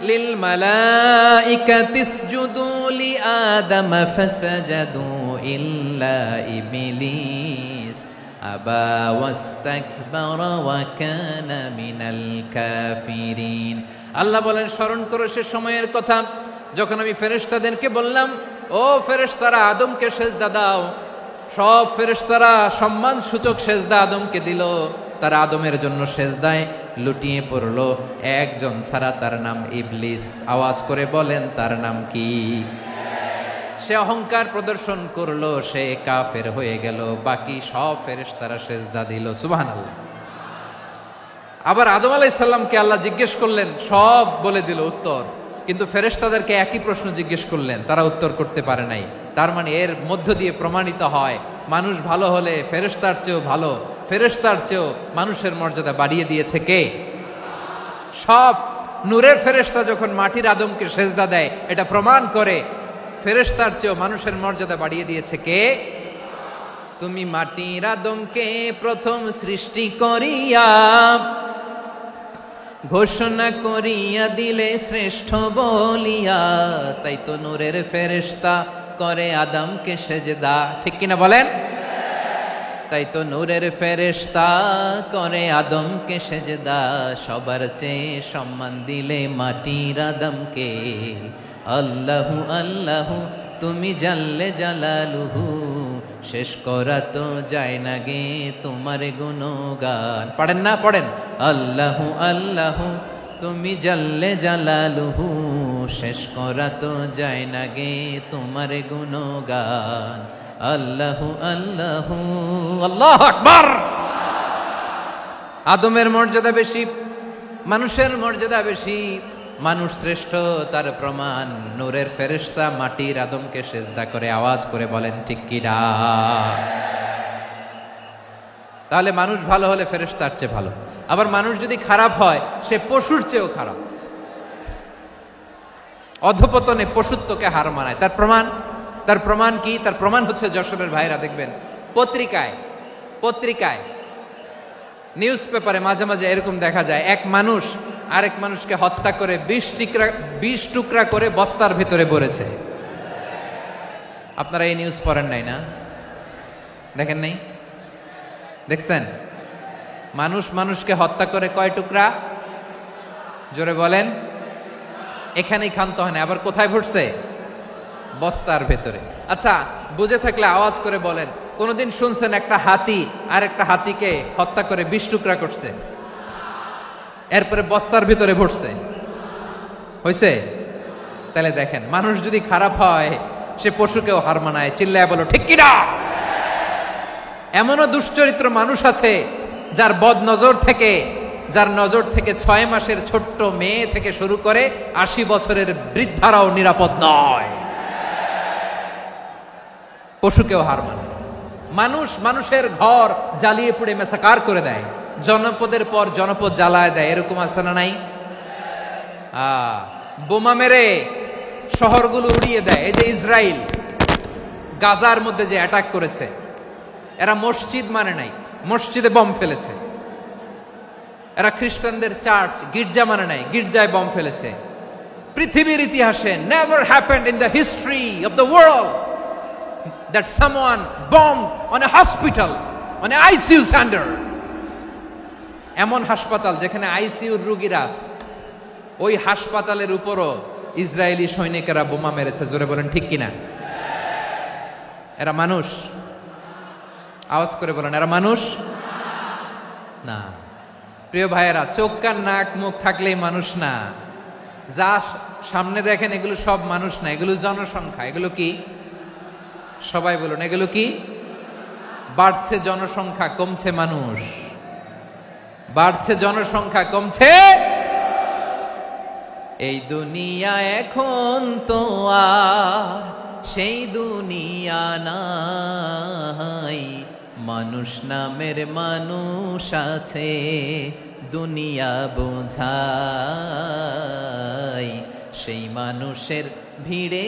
লিল মালাইকাতি ইসজুদু লি আদম ফাসাজাদু ইল্লা ইবলিস আবা ওয়াস্তাকবারা ওয়া কানা মিনাল কাফিরিন। আল্লাহ বলেন, স্মরণ করো সে সময়ের কথা যখন আমি ফেরেশতাদেরকে বললাম, ও ফেরেশতারা আদমকে সেজদা দাও। সব ফেরেশতারা সম্মান সূচক সেজদা আদমকে দিল, তারা আদমের জন্য সেজদায় লুটিয়ে পড়লো, একজন ছাড়া, তার নাম ইবলিস। আওয়াজ করে বলেন, তার নাম কি? সে অহংকার প্রদর্শন করলো, সে কাফের হয়ে গেল, বাকি সব ফেরেশতারা সেজদা দিল। সুবহানাল্লাহ। আবার আদম আলাইহিস সালামকে আল্লাহ জিজ্ঞেস করলেন, সব বলে দিল উত্তর, কিন্তু ফেরেশতাদেরকে একই প্রশ্ন জিজ্ঞেস করলেন, তারা উত্তর করতে পারে নাই। তার মানে এর মধ্য দিয়ে প্রমাণিত হয়, মানুষ ভালো হলে ফেরেশতার চেয়েও ভালো, ফেরেশতার চেয়েও মানুষের মর্যাদা বাড়িয়ে দিয়েছে কে? সব নূরের ফেরেশতা যখন মাটির আদমকে সেজদা দেয়, এটা প্রমাণ করে ফেরেশতার চেয়েও মানুষের মর্যাদা বাড়িয়ে দিয়েছে কে? তুমি মাটির আদমকে প্রথম সৃষ্টি করিয়া ঘোষণা করিয়া দিলে শ্রেষ্ঠ বলিয়া, তাই তো নূরের ফেরেশতা করে আদমকে সেজদা। ঠিক কিনা বলেন? তাই তো নূরের ফেরেশতা করে আদমকে সেজদা, সবার চেয়ে সম্মান দিলে মাটির আদমকে। আল্লাহু আল্লাহু তুমি জাল্লে জালালুহু, শেষ করা তো যায় না গে তোমার গুণগান। পড়েন না? পড়েন। আল্লাহু আল্লাহু তুমি জাল্লে জালালুহু, শেষ করা তো যায় না গে তোমার গুণগান। আল্লাহু আল্লাহু, আল্লাহু আকবার। আদমের মর্যাদা বেশি, মানুষের মর্যাদা বেশি, মানুষ শ্রেষ্ঠ, তার প্রমাণ নূরের ফেরেশতা মাটির আদমকে সেজদা করে। আওয়াজ করে বলেন ঠিক কি না? তাহলে মানুষ ভালো হলে ফেরেশতার চেয়ে ভালো, আবার মানুষ যদি খারাপ হয় সে পশুর চেয়েও খারাপ। অধপতনে পশুত্বকে হার মানায়। তার প্রমাণ কি? তার প্রমাণ হচ্ছে, যশোরের ভাইরা দেখবেন পত্রিকায় নিউজ পেপারে মাঝে মাঝে এরকম দেখা যায়, এক মানুষ আরেক মানুষকে হত্যা করে 20 টুকরা করে বস্তার ভিতরে ভরেছে। আপনারা এই নিউজ পড়েন নাই না? দেখেন নাই? দেখছেন? মানুষ মানুষকে হত্যা করে কয় টুকরা? জোরে বলেন। এখানেই ক্ষান্ত হয় না, আবার কোথায় ভরছে? বস্তার ভেতরে। আচ্ছা, বুঝে থাকলে আওয়াজ করে বলেন, কোনদিন শুনছেন একটা হাতি আর একটা হাতিকে হত্যা করে 20 টুকরা করছে, এরপরে বস্তার ভিতরে ভরছে? হইছে? তাহলে দেখেন, মানুষ যদি খারাপ হয় সে পশুকেও হার মানায়। চিল্লায় বলো ঠিক কি না? এমনও দুশ্চরিত্র মানুষ আছে যার নজর থেকে 6 মাসের ছোট্ট মেয়ে থেকে শুরু করে 80 বছরের বৃদ্ধারাও নিরাপদ নয়। পশুকেও হার মানে। মানুষের ঘর জ্বালিয়ে পুড়ে মেসাকার করে দেয়, জনপদের পর জনপদ জ্বালায় দেয়, এরকম আছে না নাই? বোমা মেরে শহরগুলো উড়িয়ে দেয়। এই যে ইসরায়েল গাজার মধ্যে যে অ্যাটাক করেছে, এরা মসজিদ মানে নাই, মসজিদে বম ফেলেছে। এরা খ্রিস্টানদের চার্চ গির্জা মানে নাই, গির্জায় বম ফেলেছে। পৃথিবীর ইতিহাসে never happened in the history of the world that someone bombed on a hospital, on an ICU center. এমন হাসপাতাল যেখানে আইসিইউর রোগীরা আছে, ওই হাসপাতালের উপরও ইসরায়েলি সৈনিকেরা বোমা মেরেছে। জোরে বলেন ঠিক কিনা? এরা মানুষ? আওয়াজ করে বলেন, এরা মানুষ না। প্রিয় ভাইয়েরা, চোখ কান নাক মুখ থাকলেই মানুষ না। যা সামনে দেখেন এগুলো সব মানুষ না, এগুলো জনসংখ্যা। এগুলো কি? সবাই বলুন, এগুলো কি? বাড়ছে জনসংখ্যা, কমছে মানুষ। বাড়ছে জনসংখ্যা, কমছে এই দুনিয়া এখন তো আর সেই দুনিয়া নাই, মানুষ নামের মানুষ আছে দুনিয়া বোঝাই, সেই মানুষের ভিড়ে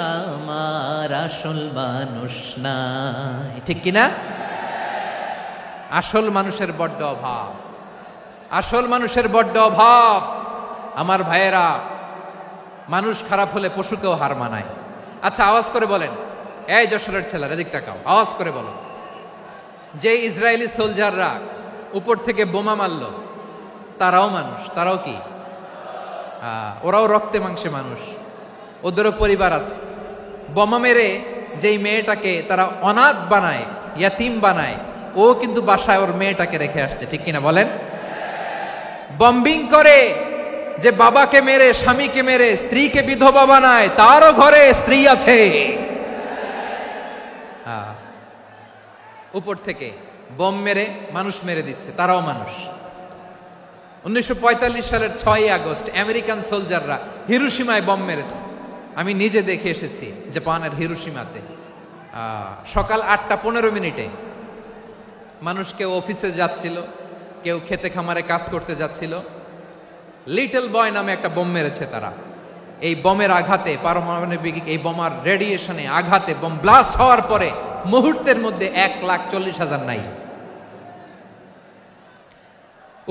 আমার আসল মানুষ নাই। ঠিক কিনা? আসল মানুষের বড্ড অভাব, আসল মানুষের বড্ড অভাব। আমার ভাইয়েরা, মানুষ খারাপ হলে পশুকেও হার মানায়। আচ্ছা, আওয়াজ করে বলেন, এই যশোরের ছেলেরা এদিক তাকাও, আওয়াজ করে বলো, যে ইসরায়েলি সোলজাররা উপর থেকে বোমা মারল, তারাও মানুষ, তারাও কি? ওরাও রক্তে মাংসে মানুষ, ওদেরও পরিবার আছে। বোমা মেরে যেই মেয়েটাকে তারা অনাথ বানায়, ইয়াতিম বানায়, ও কিন্তু বাসায় ওর মেয়েটাকে রেখে আসছে। ঠিক কিনা বলেন? বম্বিং করে যে বাবাকে মেরে, স্বামীকে মেরে স্ত্রীকে বিধবা বানায়, তারও ঘরে স্ত্রী আছে। উপর থেকে বোম মেরে মানুষ মেরে দিচ্ছে, তারাও মানুষ। 1945 সালের 6ই আগস্ট আমেরিকান সোলজাররা হিরোশিমায় বোম মেরেছে। আমি নিজে দেখে এসেছি জাপানের হিরোশিমাতে। সকাল 8:15 মানুষ কেউ অফিসে যাচ্ছিল, কেউ খেতে খামারে কাজ করতে যাচ্ছিল। লিটল বয় নামে একটা বোম মেরেছে তারা। এই বোমের আঘাতে, পারমাণবিক এই বোমার রেডিয়েশনে আঘাতে বোম ব্লাস্ট হওয়ার পরে মুহূর্তের মধ্যে 1,40,000 নাই।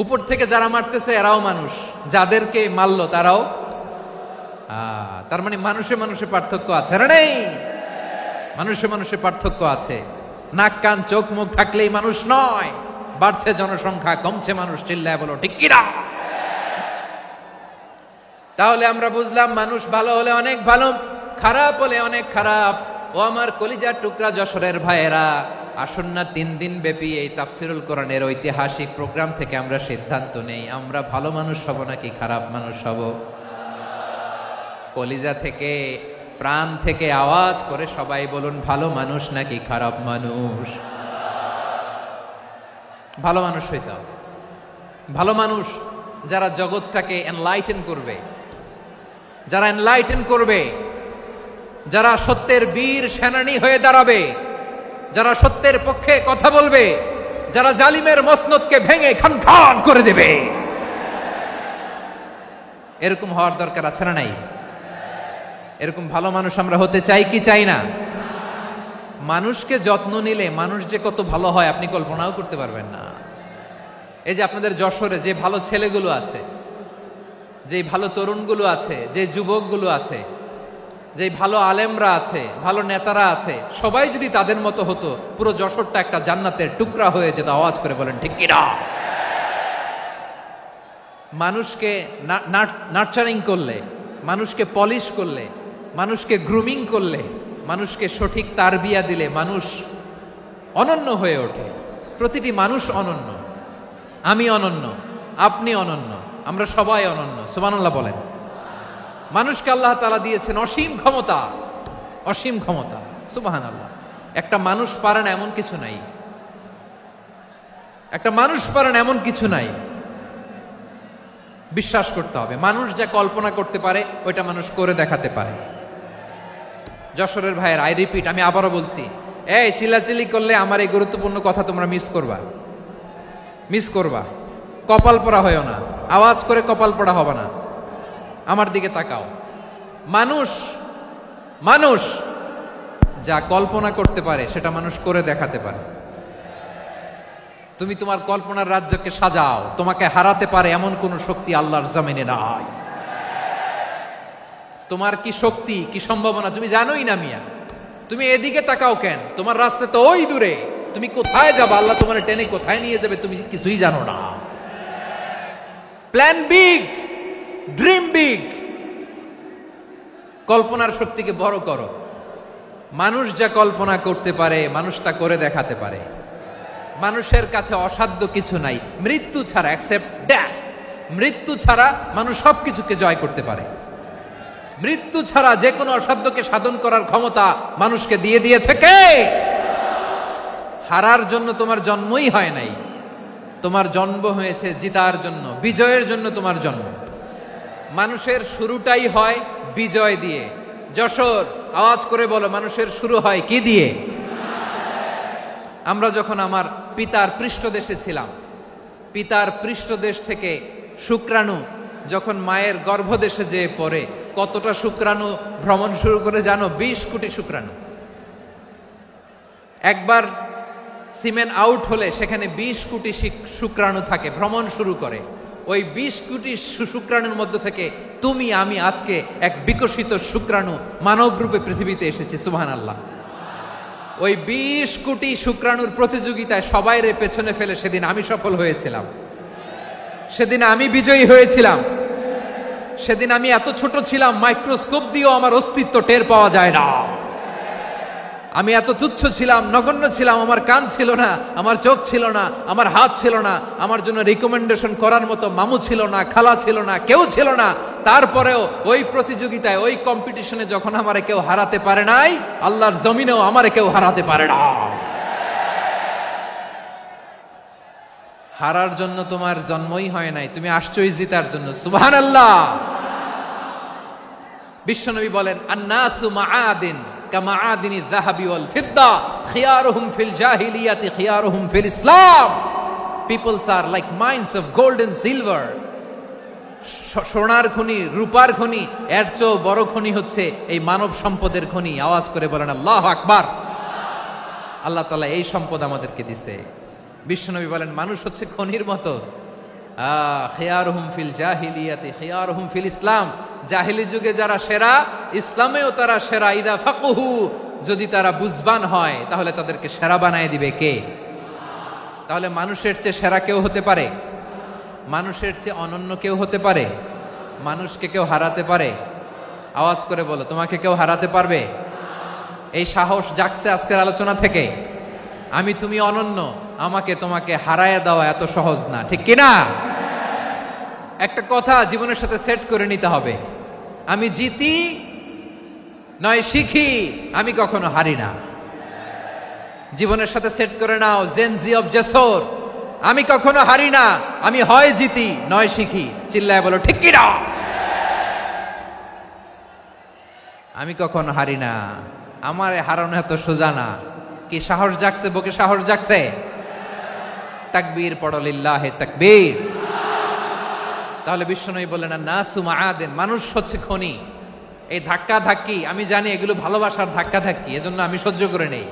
উপর থেকে যারা মারতেছে এরাও মানুষ, যাদেরকে মারলো তারাও। তার মানে মানুষে মানুষে পার্থক্য আছে না? নেই? মানুষে মানুষে পার্থক্য আছে। নাক কান চোখ মুখ থাকলেই মানুষ নয়। বাড়ছে জনসংখ্যা, কমছে মানুষ। চিল্লায় বলো ঠিক কিনা? তাহলে আমরা বুঝলাম মানুষ ভালো হলে অনেক ভালো, খারাপ হলে অনেক খারাপ। ও আমার কলিজার টুকরা যশোরের ভাইয়েরা, আসুন না 3 দিন ব্যাপী এই তাফসিরুল কোরআনের ঐতিহাসিক প্রোগ্রাম থেকে আমরা সিদ্ধান্ত নেই, আমরা ভালো মানুষ হব নাকি খারাপ মানুষ হব। কলিজা থেকে, প্রাণ থেকে আওয়াজ করে সবাই বলুন, ভালো মানুষ নাকি খারাপ মানুষ? ভালো মানুষ হইতে হবে। ভালো মানুষ যারা জগৎটাকে এনলাইটেন করবে, যারা এনলাইটেন করবে, যারা সত্যের বীর সেনানী হয়ে দাঁড়াবে, যারা সত্যের পক্ষে কথা বলবে, যারা জালিমের মসনদকে ভেঙে খান খান করে দেবে, এরকম হওয়ার দরকার আছে না নাই? এরকম ভালো মানুষ আমরা হতে চাই কি চাই না? মানুষকে যত্ন নিলে মানুষ যে কত ভালো হয় আপনি কল্পনাও করতে পারবেন না। এই যে আপনাদের যশোরে যে ভালো ছেলেগুলো আছে, যে ভালো তরুণগুলো আছে, যে যুবকগুলো আছে, যে ভালো আলেমরা আছে, ভালো নেতারা আছে, সবাই যদি তাদের মতো হতো, পুরো যশোরটা একটা জান্নাতের টুকরা হয়ে যেত। আওয়াজ করে বলেন ঠিক কিনা? মানুষকে নার্চারিং করলে, মানুষকে পলিশ করলে, মানুষকে গ্রুমিং করলে, মানুষকে সঠিক তারবিয়া দিলে মানুষ অনন্য হয়ে ওঠে। প্রতিটি মানুষ অনন্য। আমি অনন্য, আপনি অনন্য, আমরা সবাই অনন্য। সুবহানাল্লাহ বলেন। মানুষকে আল্লাহ তাআলা দিয়েছেন অসীম ক্ষমতা, অসীম ক্ষমতা। সুবহানাল্লাহ। একটা মানুষ পারে না এমন কিছু নাই, একটা মানুষ পারে না এমন কিছু নাই। বিশ্বাস করতে হবে, মানুষ যা কল্পনা করতে পারে ওইটা মানুষ করে দেখাতে পারে। যশোরের ভাইয়ের, আই রিপিট, আমি আবারও বলছি, এই চিল্লাচিল্লি করলে আমার এই গুরুত্বপূর্ণ কথা তোমরা মিস করবা, মিস করবা। কপাল পোড়া হয়েও না, আওয়াজ করে কপাল পোড়া হবে না। আমার দিকে তাকাও। মানুষ, মানুষ যা কল্পনা করতে পারে সেটা মানুষ করে দেখাতে পারে। তুমি তোমার কল্পনার রাজ্যকে সাজাও, তোমাকে হারাতে পারে এমন কোন শক্তি আল্লাহর জমিনে নাই। তোমার কি শক্তি, কি সম্ভাবনা তুমি জানোই না মিয়া। তুমি এদিকে তাকাও কেন? তোমার রাস্তা তো ওই দূরে। তুমি কোথায় যাবে, আল্লাহ তোমার টেনে কোথায় নিয়ে যাবে তুমি কিছুই জানো না। Plan big, dream big. কল্পনার শক্তিকে বড় করো। মানুষ যা কল্পনা করতে পারে মানুষ তা করে দেখাতে পারে। মানুষের কাছে অসাধ্য কিছু নাই মৃত্যু ছাড়া, এক্সেপ্ট ডেথ। মৃত্যু ছাড়া মানুষ সবকিছুকে জয় করতে পারে। মৃত্যু ছাড়া যে কোনো অসাধ্যকে সাধন করার ক্ষমতা মানুষকে দিয়ে দিয়েছে কে? হারার জন্য তোমার জন্মই হয় নাই, তোমার জন্ম হয়েছে জিতার জন্য, বিজয়ের জন্য তোমার জন্ম। মানুষের শুরুটাই হয় বিজয় দিয়ে। যশোর, আওয়াজ করে বলো, মানুষের শুরু হয় কি দিয়ে? আমরা যখন আমার পিতার পৃষ্ঠদেশে ছিলাম, পিতার পৃষ্ঠদেশ থেকে শুক্রাণু যখন মায়ের গর্ভদেশে যেয়ে পড়ে, কতটা শুক্রাণু ভ্রমণ শুরু করে জানো? 20 কোটি শুক্রাণু। একবার সিমেন আউট হলে সেখানে 20 কোটি শুক্রাণু থাকে, ভ্রমণ শুরু করে। ওই 20 কোটি শুক্রাণুর মধ্যে থেকে তুমি আমি আজকে এক বিকশিত শুক্রাণু মানব রূপে পৃথিবীতে এসেছি। সুবহানাল্লাহ। ওই 20 কোটি শুক্রাণুর প্রতিযোগিতায় সবাইরে পেছনে ফেলে সেদিন আমি সফল হয়েছিলাম, সেদিন আমি বিজয়ী হয়েছিলাম। সেদিন আমি এত ছোট ছিলাম, মাইক্রোস্কোপ দিয়েও আমার অস্তিত্ব টের পাওয়া যায় না। আমি এত তুচ্ছ ছিলাম, নগণ্য ছিলাম। আমার কান ছিল না, আমার চোখ ছিল না, আমার হাত ছিল না, আমার জন্য রিকমেন্ডেশন করার মতো মামু ছিল না, খালা ছিল না, কেউ ছিল না। তারপরেও ওই প্রতিযোগিতায়, ওই কম্পিটিশনে যখন আমারে কেউ হারাতে পারে নাই, আল্লাহর জমিনেও আমারে কেউ হারাতে পারে না। হারার জন্য তোমার জন্মই হয় নাই, তুমি আসছোই জিতার জন্য। সুবহানাল্লাহ। বিশ্বনবী বলেন, আন্নাসু মাআদিন কামাআদিনিয যাহাবি ওয়াল ফিদ্দা খিয়ারুহুম ফিল জাহিলিয়াতি খিয়ারুহুম ফিল ইসলাম। Peoples are like mines of gold and silver. সোনার খনি, রূপার খনি, এর চেয়েও বড় খনি হচ্ছে এই মানব সম্পদের খনি। আওয়াজ করে বলেন আল্লাহু আকবার। আল্লাহ তাআলা এই সম্পদ আমাদেরকে দিয়েছে। বিশ্বনবী বলেন, মানুষ হচ্ছে খনির মতো। খিয়ারুহুম ফিল জাহিলিয়াতি খিয়ারুহুম ফিল ইসলাম। জাহিলি যুগে যারা সেরা, ইসলামেও তারা সেরা। ইদা ফাকুহু, যদি তারা বুঝবান হয় তাহলে তাদেরকে সেরা বানায় দিবে কে? তাহলে মানুষের চেয়ে সেরা কেউ হতে পারে? মানুষের চেয়ে অনন্য কেউ হতে পারে? মানুষকে কেউ হারাতে পারে? আওয়াজ করে বলো, তোমাকে কেউ হারাতে পারবে? এই সাহস জাগছে আজকের আলোচনা থেকে। আমি তুমি অনন্য, আমাকে তোমাকে হারায় দেওয়া এত সহজ না, ঠিক কিনা? একটা কথা জীবনের সাথে সেট করে নিতে হবে, আমি জিতি নয় শিখি, আমি কখনো হারি না। জীবনের সাথে সেট করে নাও, জেনজি অফ যশোর, আমি কখনো হারি না, আমি হয় জিতি নয় শিখি। চিল্লায় বলো ঠিক কিনা? আমি কখনো হারি না, আমার হারানো এত সোজা না। কি সাহস জাগছে? বুকে সাহস জাগছে? তাকবীর পড়ো, লিল্লাহে তাকবীর। তাহলে বিশ্বনবী বললেন, নাসু মাআদিন, মানুষ হচ্ছে খনি। এই ধাক্কা ধাক্কি আমি জানি এগুলো ভালোবাসার ধাক্কা ধাক্কি, এজন্য আমি সহ্য করে নেই।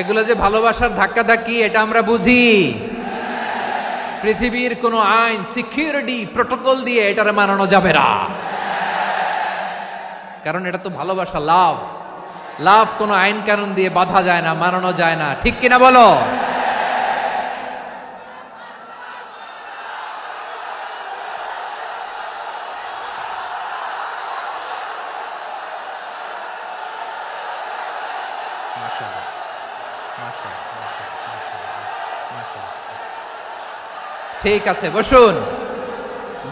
এগুলো যে ভালোবাসার ধাক্কা ধাক্কি এটা আমরা বুঝি। পৃথিবীর কোন আইন, সিকিউরিটি প্রটোকল দিয়ে এটারে মানানো যাবে না, কারণ এটা তো ভালোবাসা, লাভ। লাভ কোন আইন কানুন দিয়ে বাধা যায় না, মানানো যায় না, ঠিক কিনা বলো? ঠিক আছে, বসুন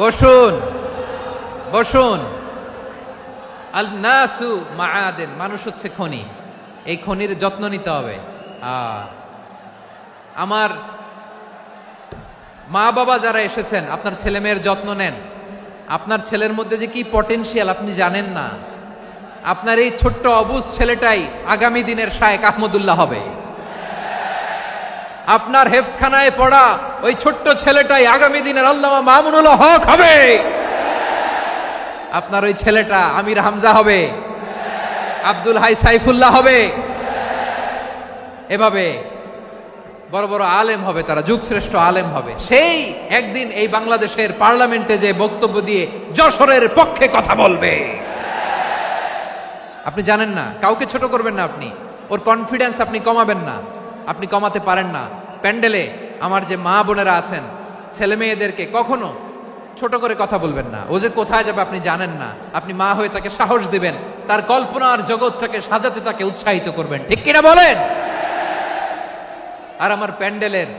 বসুন বসুন। আল নাসু মাআদিন, মানুষ হচ্ছে খনি। এই খনির যত্ন নিতে হবে। আমার মা বাবা যারা এসেছেন, আপনার ছেলে মেয়ের যত্ন নেন। আপনার ছেলের মধ্যে যে কি পটেনশিয়াল আপনি জানেন না। আপনার এই ছোট্ট অবুজ ছেলেটাই আগামী দিনের শায়েখ আহমদুল্লাহ হবে। আপনার হেফজখানায় পড়া ওই ছোট্ট ছেলেটাই আগামী দিনের আল্লামা মামুনুল হক হবে। আপনার ওই ছেলেটা আমির হামজা হবে, আব্দুল হাই সাইফুল্লাহ হবে। এভাবে বড় বড় আলেম হবে, তারা যুগশ্রেষ্ঠ আলেম হবে। সেই একদিন এই বাংলাদেশের পার্লামেন্টে যে বক্তব্য দিয়ে যশোরের পক্ষে কথা বলবে। আপনি জানেন না, কাউকে ছোট করবেন না আপনি। ওর কনফিডেন্স আপনি কমাবেন না, আপনি কমাতে পারেন না। প্যান্ডেলে আমার যে মা বোনেরা আছেন, ছেলে মেয়েদেরকে কখনো ছোট করে কথা বলবেন না। ও যে কোথায় যাবে আপনি জানেন না। আপনি মা হয়ে তাকে সাহস দিবেন, তার কল্পনার জগৎটাকে সাজাতে তাকে উৎসাহিত করবেন, ঠিক কিনা বলেন? আর আমার প্যান্ডেলের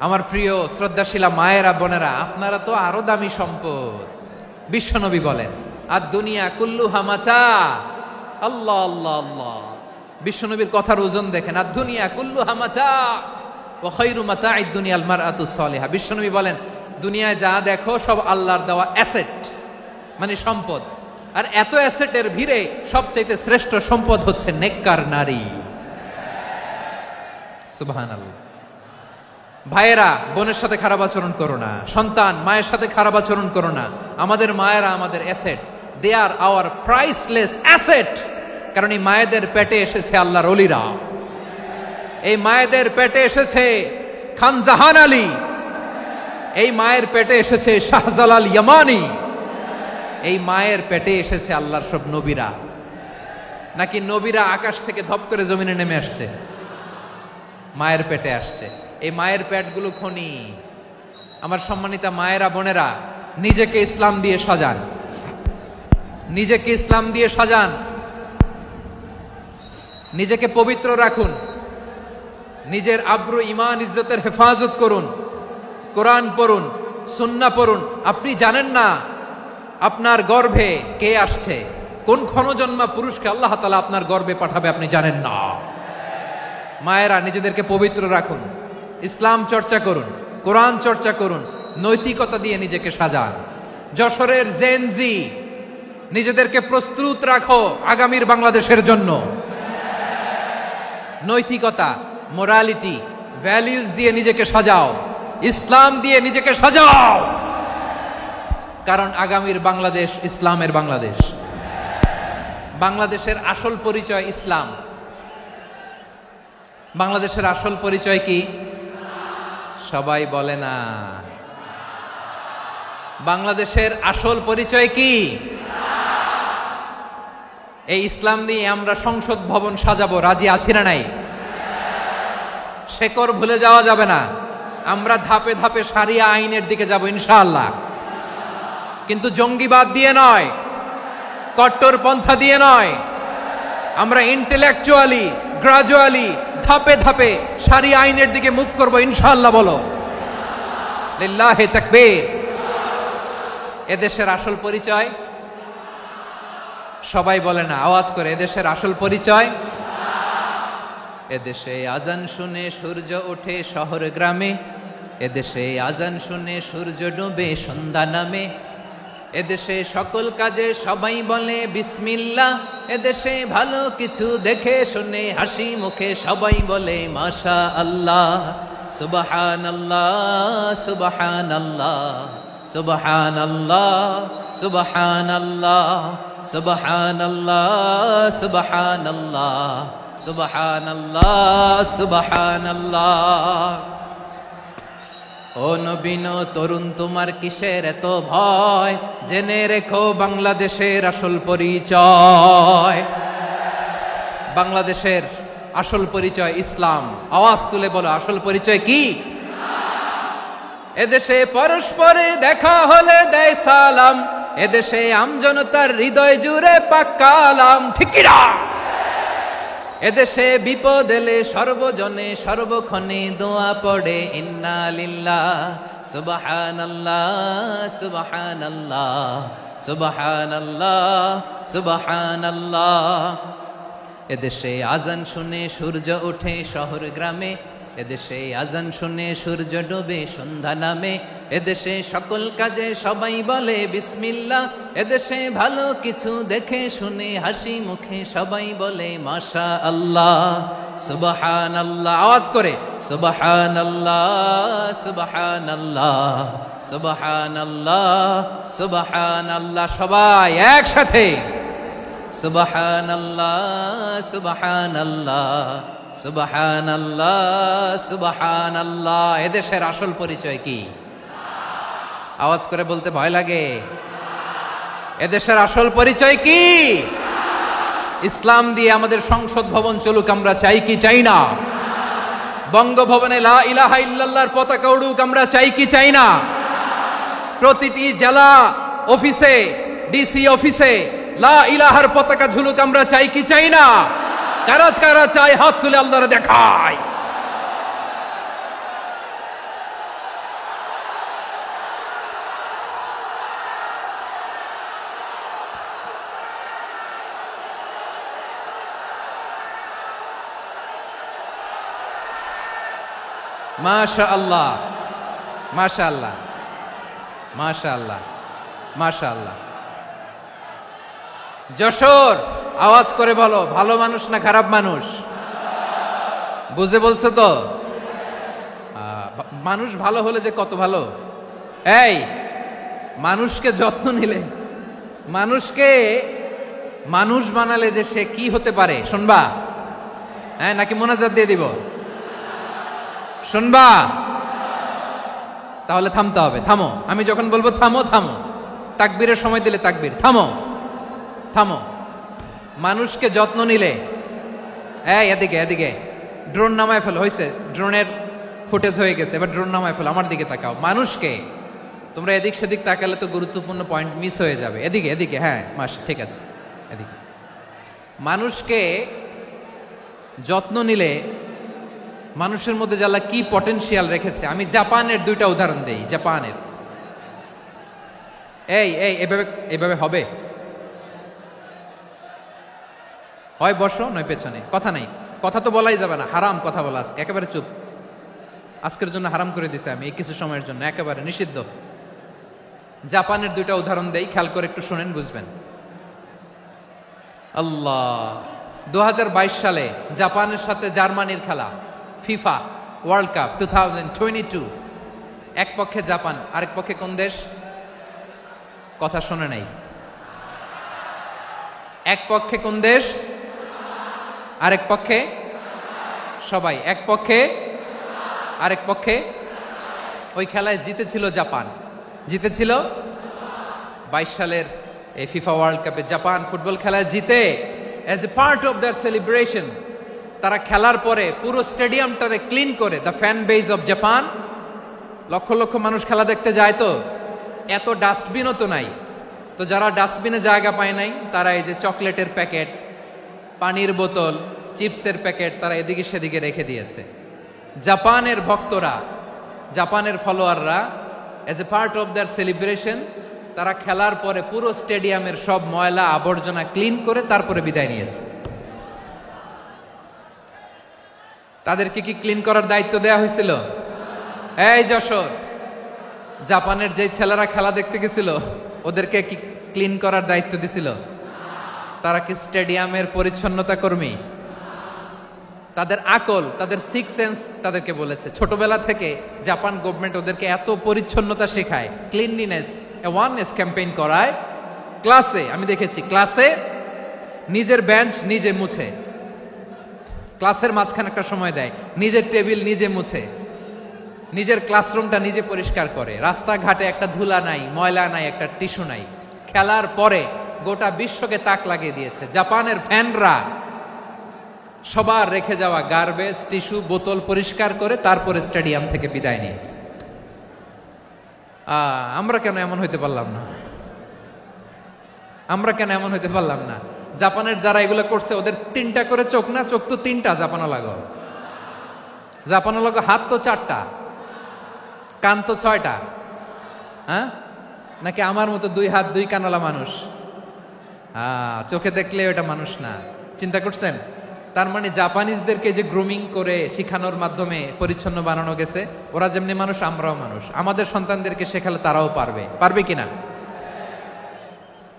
আমার প্রিয় শ্রদ্ধাশীলা মায়েরা বোনেরা, আপনারা তো আরো দামি সম্পদ। বিশ্বনবী বলেন, আর দুনিয়া কুল্লুহা মাতা। আল্লাহ আল্লাহ আল্লাহ। বিশ্বনবীর কথার ওজন দেখেন, আর দুনিয়া কুল্লুহা মাতা ওয়া খায়রু মাতা'আদ দুনিয়াল মারআতুস সালিহা। বিশ্বনবী বলেন, দুনিয়ায় যা দেখো সব আল্লাহর দেওয়া অ্যাসেট, মানে সম্পদ। আর এত অ্যাসেটের ভিড়ে সবচাইতে শ্রেষ্ঠ সম্পদ হচ্ছে নেককার নারী। সুবহানাল্লাহ। ভাইয়েরা বোনের সাথে খারাপ আচরণ করো না, সন্তান মায়ের সাথে খারাপ আচরণ করো না। আমাদের মায়েরা আমাদের asset, they are our priceless asset. কারণ এই মায়েদের পেটে এসেছে আল্লাহর ওলিরা, এই মায়েদের পেটে এসেছে খান জাহান আলী, এই মায়ের পেটে এসেছে শাহজালাল ইয়ামানি, এই মায়ের পেটে এসেছে আল্লাহর সব নবীরা। নাকি নবীরা আকাশ থেকে ধপ করে জমিনে নেমে আসছে? মায়ের পেটে আসছে। এই মায়ের পেটগুলো খনি। আমার সম্মানিতা মায়েরা বোনেরা, নিজেকে ইসলাম দিয়ে সাজান, নিজেকে ইসলাম দিয়ে সাজান, নিজেকে পবিত্র রাখুন, নিজের আব্রু ইমান ইজ্জতের হেফাজত করুন, কোরআন পড়ুন, সুন্নাহ পড়ুন। আপনি জানেন না আপনার গর্ভে কে আসছে, কোন ক্ষণজন্মা পুরুষকে আল্লাহ তাআলা আপনার গর্ভে পাঠাবে আপনি জানেন না। মায়েরা নিজেদেরকে পবিত্র রাখুন, ইসলাম চর্চা করুন, কোরআন চর্চা করুন, নৈতিকতা দিয়ে নিজেকে সাজান। যশোরের জেনজি, নিজেদেরকে প্রস্তুত রাখো আগামীর বাংলাদেশের জন্য। নৈতিকতা, মোরালিটি, ভ্যালিউজ দিয়ে নিজেকে সাজাও, ইসলাম দিয়ে নিজেকে সাজাও। কারণ আগামীর বাংলাদেশ ইসলামের বাংলাদেশ। বাংলাদেশের আসল পরিচয় ইসলাম। বাংলাদেশের আসল পরিচয় কি? সবাই বলে না। বাংলাদেশের আসল পরিচয় কি? এই ইসলাম নিয়ে আমরা সংসদ ভবন সাজাবো, রাজি আছি না নাই? শেকড় ভুলে যাওয়া যাবে না। আমরা ধাপে ধাপে শারিয়া আইনের দিকে যাব ইনশাআল্লাহ, কিন্তু জঙ্গিবাদ দিয়ে নয়, কট্টর পন্থা দিয়ে নয়। আমরা ইন্টেলেকচুয়ালি, গ্রাজুয়ালি, ধাপে ধাপে শারিয়া আইনের দিকে মুভ করব ইনশাআল্লাহ। বলো লিল্লাহি তাকবীর। এদেশের আসল পরিচয় সবাই বলে না, আওয়াজ করে, এদেশের আসল পরিচয়। এদেশে আজান শুনে সূর্য ওঠে শহর গ্রামে, এদেশে আজান শুনে সূর্য ডুবে সন্ধ্যা নামে, এদেশে সকল কাজে সবাই বলে বিসমিল্লাহ, এদেশে ভালো কিছু দেখে শুনে হাসি মুখে সবাই বলে মাশা আল্লাহ। সুবহানাল্লাহ, সুবহানাল্লাহ, সুবহানাল্লাহ, সুবহানাল্লাহ, সুবহানাল্লাহ, সুবহানাল্লাহ, সুবহানাল্লাহ, সুবহানাল্লাহ। ও নবীন তরুণ, তোমার কিসের এত ভয়? জেনে রেখো বাংলাদেশের আসল পরিচয়। বাংলাদেশের আসল পরিচয় ইসলাম। আওয়াজ তুলে বলো, আসল পরিচয় কি? এদেশে পরস্পরে দেখা হলে দেয় সালাম, এদেশে আমজনতার হৃদয় জুড়ে পাক্কালাম। ঠিক কি না? এদেশে বিপদ এলে সর্বজনে সর্বক্ষণে দোয়া পড়ে ইন্না লিল্লাহ, সুবহানাল্লাহ, সুবহানাল্লাহ, সুবহানাল্লাহ, সুবহানাল্লাহ। এদেশে আজান শুনে সূর্য ওঠে শহর গ্রামে, এদেশে আজান শুনে সূর্য ডুবে সন্ধ্যা নামে, এদেশে সকল কাজে সবাই বলে বিসমিল্লাহ, এদেশে ভালো কিছু দেখে শুনে হাসি মুখে সবাই বলে মাশা আল্লাহ। সুবহানাল্লাহ, আওয়াজ করে সুবহানাল্লাহ, সুবহানাল্লাহ, সুবহানাল্লাহ, সুবহানাল্লাহ। সবাই একসাথে সুবহানাল্লাহ, সুবহানাল্লাহ, সুবহানাল্লাহ, সুবহানাল্লাহ। এদেশের আসল পরিচয় কি? আওয়াজ করে বলতে ভয় লাগে। এদেশের আসল পরিচয় কি? ইসলাম দিয়ে আমাদের সংসদ ভবন চলুক, আমরা চাই কি চাই না? বঙ্গভবনে লা ইলাহা ইল্লাল্লাহর পতাকা উড়ুক, আমরা চাই কি চাই না? প্রতিটি জেলা অফিসে, ডিসি অফিসে লা ইলাহার পতাকা ঝুলুক, আমরা চাই কি চাই না? কারা কারা চাই হাত তুলে আল্লাহরে দেখায়। মাশাআল্লাহ, মাশাআল্লাহ। মাশাআল্লাহ, মাশাআল্লাহ। যশোর, আওয়াজ করে বলো, ভালো মানুষ না খারাপ মানুষ? বুঝে বলছো তো? মানুষ ভালো হলে যে কত ভালো। এই মানুষকে যত্ন নিলে, মানুষকে মানুষ বানালে যে সে কি হতে পারে শুনবা? হ্যাঁ, নাকি মোনাজাত দিয়ে দিব? শুনবা? তাহলে থামতে হবে। থামো, আমি যখন বলবো থামো থামো, তাকবীরের সময় দিলে তাকবীর, থামো থামো। মানুষকে যত্ন নিলে, এই এদিকে এদিকে, ড্রোন নামায় ফেলো। হয়েছে, ড্রোনের ফুটেজ হয়ে গেছে, এবার ড্রোন নামায় ফেলো। আমার দিকে তাকাও। মানুষকে, তোমরা এদিক সেদিক তাকালে তো গুরুত্বপূর্ণ পয়েন্ট মিস হয়ে যাবে। এদিকে এদিকে, হ্যাঁ মাস, ঠিক আছে, এদিকে। মানুষকে যত্ন নিলে মানুষের মধ্যে যারা কি পটেনশিয়াল রেখেছে। আমি জাপানের দুইটা উদাহরণ দেই। জাপানের, এই এই এভাবে এভাবে হবে, হয় বসো নয় পেছনে, কথা নাই, কথা তো বলাই যাবে না, হারাম কথা বলা। একেবারে চুপ, আজকের জন্য হারাম করে দিছে আমি, এই কিছু সময়ের জন্য একেবারে নিষিদ্ধ। জাপানের দুইটা উদাহরণ দেই, খেয়াল করে একটু শুনেন, বুঝবেন। আল্লাহ, 2022 সালে জাপানের সাথে জার্মানির খেলা, ফিফা ওয়ার্ল্ড কাপ 2022। এক পক্ষে জাপান, আরেক পক্ষে কোন দেশ? কথা শুনে নাই। এক পক্ষে কোন দেশ? আরেক পক্ষে সবাই। এক পক্ষে, আরেক পক্ষে। ওই খেলায় জিতেছিল জাপান, জিতেছিল 22 সালের এই ফিফা ওয়ার্ল্ড কাপে। জাপান ফুটবল খেলায় জিতে, as a part of their celebration, তারা খেলার পরে পুরো স্টেডিয়ামটারে ক্লিন করে, the fan base of Japan. লক্ষ লক্ষ মানুষ খেলা দেখতে যায়, তো এত ডাস্টবিনও তো নাই, তো যারা ডাস্টবিনে জায়গা পায় নাই তারা এই যে চকলেটের প্যাকেট, পানির বোতল, চিপসের প্যাকেট তারা এদিকে সেদিকে রেখে দিয়েছে। জাপানের ভক্তরা, জাপানের ফলোয়াররা, as a part of their celebration, তারা খেলার পরে পুরো স্টেডিয়ামের সব ময়লা আবর্জনা ক্লিন করে তারপরে বিদায় নিয়েছে। তাদেরকে কি ক্লিন করার দায়িত্ব দেয়া হয়েছিল? এই যশোর, জাপানের যে ছেলেরা খেলা দেখতে গেছিল ওদেরকে কি ক্লিন করার দায়িত্ব দিছিল? তারা কি স্টেডিয়ামের পরিচ্ছন্নতা কর্মী? তাদের আকল, তাদের সিক্স সেন্স তাদেরকে বলেছে। ছোটবেলা থেকে জাপান গভর্নমেন্ট ওদেরকে এত পরিচ্ছন্নতা শেখায়, ক্লিনলিনেস অ্যাওয়ারনেস ক্যাম্পেইন করায়। ক্লাসে আমি দেখেছি, ক্লাসে নিজের বেঞ্চ নিজে মুছে, ক্লাসের মাঝখানে একটা সময় দেয়, নিজের টেবিল নিজে মুছে, নিজের ক্লাসরুমটা নিজে পরিষ্কার করে। রাস্তাঘাটে একটা ধুলা নাই, ময়লা নাই, একটা টিস্যু নাই। খেলার পরে গোটা বিশ্বকে তাক লাগিয়ে দিয়েছে। জাপানের ফ্যানরা সবার রেখে যাওয়া গার্বেজ, টিস্যু, বোতল পরিষ্কার করে তারপরে স্টেডিয়াম থেকে বিদায় নিয়েছে। আমরা কেন এমন হইতে পারলাম না? আমরা কেন এমন হইতে পারলাম না? জাপানের যারা এগুলো করছে ওদের 3টা করে চোখ না? চোখ তো 3টা, জাপানো লাগো, জাপানো লাগো। হাত তো 4টা, কান তো 6টা। হ্যাঁ, নাকি আমার মতো 2 হাত 2 কানওয়ালা মানুষ? চোখে দেখলে ওটা মানুষ না। চিন্তা করছেন? তার মানে জাপানিজদেরকে যে গ্রুমিং করে শিখানোর মাধ্যমে পরিচ্ছন্ন বানানো গেছে। ওরা যেমনি মানুষ, আমরাও মানুষ। আমাদের সন্তানদেরকে শেখালে তারাও পারবে, পারবে কিনা?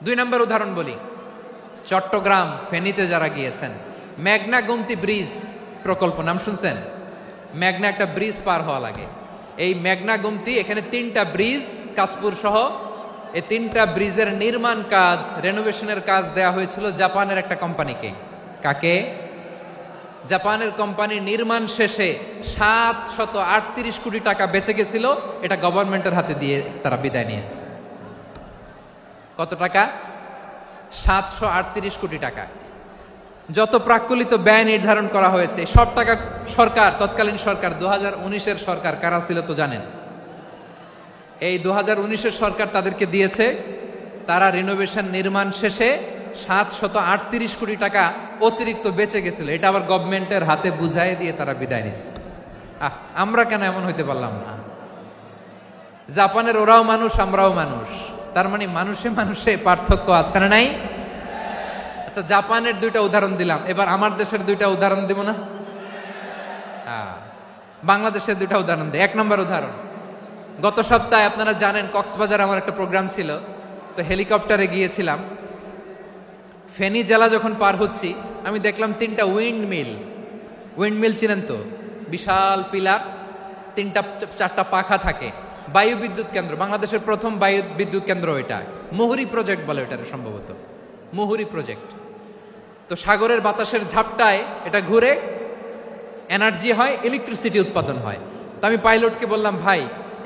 2 নম্বর উদাহরণ বলি। চট্টগ্রাম ফেনীতে যারা গিয়েছেন, মেঘনা গোমতী ব্রিজ প্রকল্প নাম শুনছেন? মেঘনা একটা ব্রিজ পার হওয়া লাগে। এই মেঘনা গোমতী, এখানে 3টা ব্রিজ, কাঁচপুর সহ এই 3টা ব্রিজের নির্মাণ কাজ, রেনোভেশনের কাজ দেয়া হয়েছিল জাপানের একটা কোম্পানিকে। কাকে? জাপানের কোম্পানি। নির্মাণ শেষে 738 কোটি টাকা বেঁচে গেছিল, এটা গভর্নমেন্টের হাতে দিয়ে তারা বিদায় নিয়েছে। কত টাকা? 738 কোটি টাকা। যত প্রাক্কলিত ব্যয় নির্ধারণ করা হয়েছে সব টাকা সরকার, তৎকালীন সরকার, 2019-এর সরকার, কারা ছিল তো জানেন? এই 2019-এর সরকার তাদেরকে দিয়েছে। তারা রিনোভেশন নির্মাণ শেষে 738 কোটি টাকা অতিরিক্ত বেঁচে গেছিল, এটা আবার গভর্নমেন্টের হাতে বুঝাই দিয়ে তারা বিদায় নিচ্ছে। আমরা কেন এমন হইতে পারলাম না? জাপানের ওরাও মানুষ, আমরাও মানুষ। তার মানে মানুষে মানুষে পার্থক্য আছে না নাই? আচ্ছা, জাপানের 2টা উদাহরণ দিলাম, এবার আমার দেশের 2টা উদাহরণ দিব না? বাংলাদেশের 2টা উদাহরণ দিই। 1 নম্বর উদাহরণ, গত সপ্তাহে আপনারা জানেন কক্সবাজার আমার একটা প্রোগ্রাম ছিল, তো হেলিকপ্টারে গিয়েছিলাম। ফেনী জেলা যখন পার হচ্ছি আমি দেখলাম 3টা উইন্ডমিল চিনেন তো, বিশাল পিলার, 3টা-4টা পাখা থাকে, বায়ু বিদ্যুৎ কেন্দ্র, বাংলাদেশের প্রথম বায়ু বিদ্যুৎ কেন্দ্র এটা, মুহুরী প্রজেক্ট বলে এটার, সম্ভবত মুহুরী প্রজেক্ট। তো সাগরের বাতাসের ঝাপটায় এটা ঘুরে এনার্জি হয়, ইলেকট্রিসিটি উৎপাদন হয়। তো আমি পাইলটকে বললাম, ভাই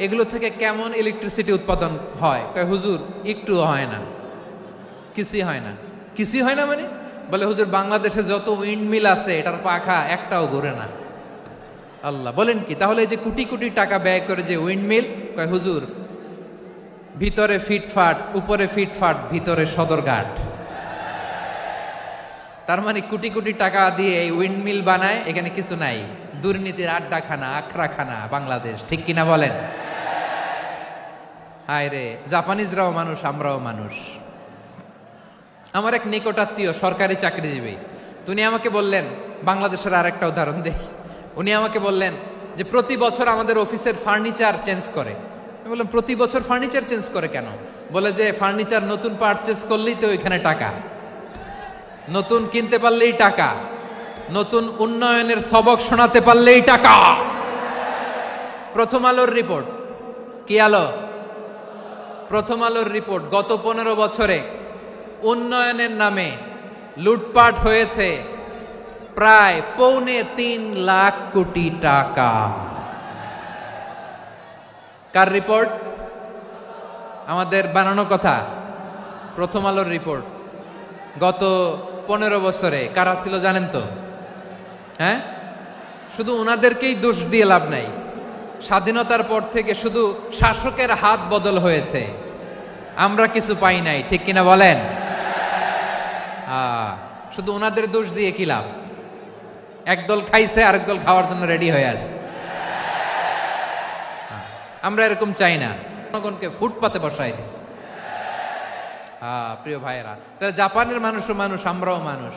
এগুলো থেকে কেমন ইলেকট্রিসিটি উৎপাদন হয়? কয় হুজুর একটুও হয় না, কিছুই হয় না। কিছুই হয় না মানে? বলে হুজুর বাংলাদেশে যত উইন্ডমিল আছে এটার পাখা একটাও ঘুরে না। আল্লাহ, বলেন কি? তাহলে এই যে কোটি কোটি টাকা ব্যয় করে যে উইন্ডমিল, কয় হুজুর ভিতরে ফিটফাট, উপরে ফিটফাট, ভিতরে সদরঘাট। তার মানে কোটি কোটি টাকা দিয়ে এই উইন্ডমিল বানায়, এখানে কিছু নাই। দুর্নীতির আড্ডাখানা, আখড়াখানা বাংলাদেশ, ঠিক কিনা বলেন? হায় রে, জাপানিজরাও মানুষ, আমরাও মানুষ। আমার এক নিকটাত্মীয় সরকারি চাকরিজীবী, উনি আমাকে বললেন, বাংলাদেশের আরেকটা উদাহরণ দেই। উনি আমাকে বললেন যে প্রতি বছর আমাদের অফিসের ফার্নিচার চেঞ্জ করে। আমি বললাম প্রতি বছর ফার্নিচার চেঞ্জ করে কেন? বলে যে ফার্নিচার নতুন পারচেজ করলেই তো ওইখানে টাকা, নতুন কিনতে পারলেই টাকা, নতুন উন্নয়নের সবক শোনাতে পারলেই টাকা। প্রথম আলোর রিপোর্ট, কি আলো? প্রথম আলোর রিপোর্ট, গত 15 বছরে উন্নয়নের নামে লুটপাট হয়েছে প্রায় 3.25 লাখ কোটি টাকা। কার রিপোর্ট? আমাদের বানানো কথা। প্রথম আলোর রিপোর্ট। গত 15 বছরে কারা ছিল জানেন তো? হ্যাঁ, শুধু ওনাদেরকেই দোষ দিয়ে লাভ নাই। স্বাধীনতার পর থেকে শুধু শাসকের হাত বদল হয়েছে, আমরা কিছু পাই নাই, ঠিক কিনা বলেন? শুধু ওনাদের দোষ দিয়ে কি লাভ? একদল খাইছে, আরেক দল খাওয়ার জন্য রেডি হয়ে আছে। আমরা এরকম চাই না, জনগণকে ফুটপাতে বসাই দিচ্ছে। প্রিয় ভাইয়েরা, তাহলে জাপানের মানুষও মানুষ, আমরাও মানুষ।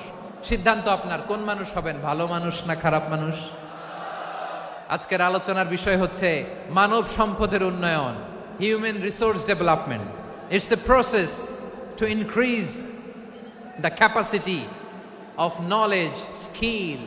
সিদ্ধান্ত আপনার, কোন মানুষ হবেন, ভালো মানুষ না খারাপ মানুষ? আজকের আলোচনার বিষয় হচ্ছে মানব সম্পদের উন্নয়ন, human resource development. It's a process to increase the capacity of knowledge, skill,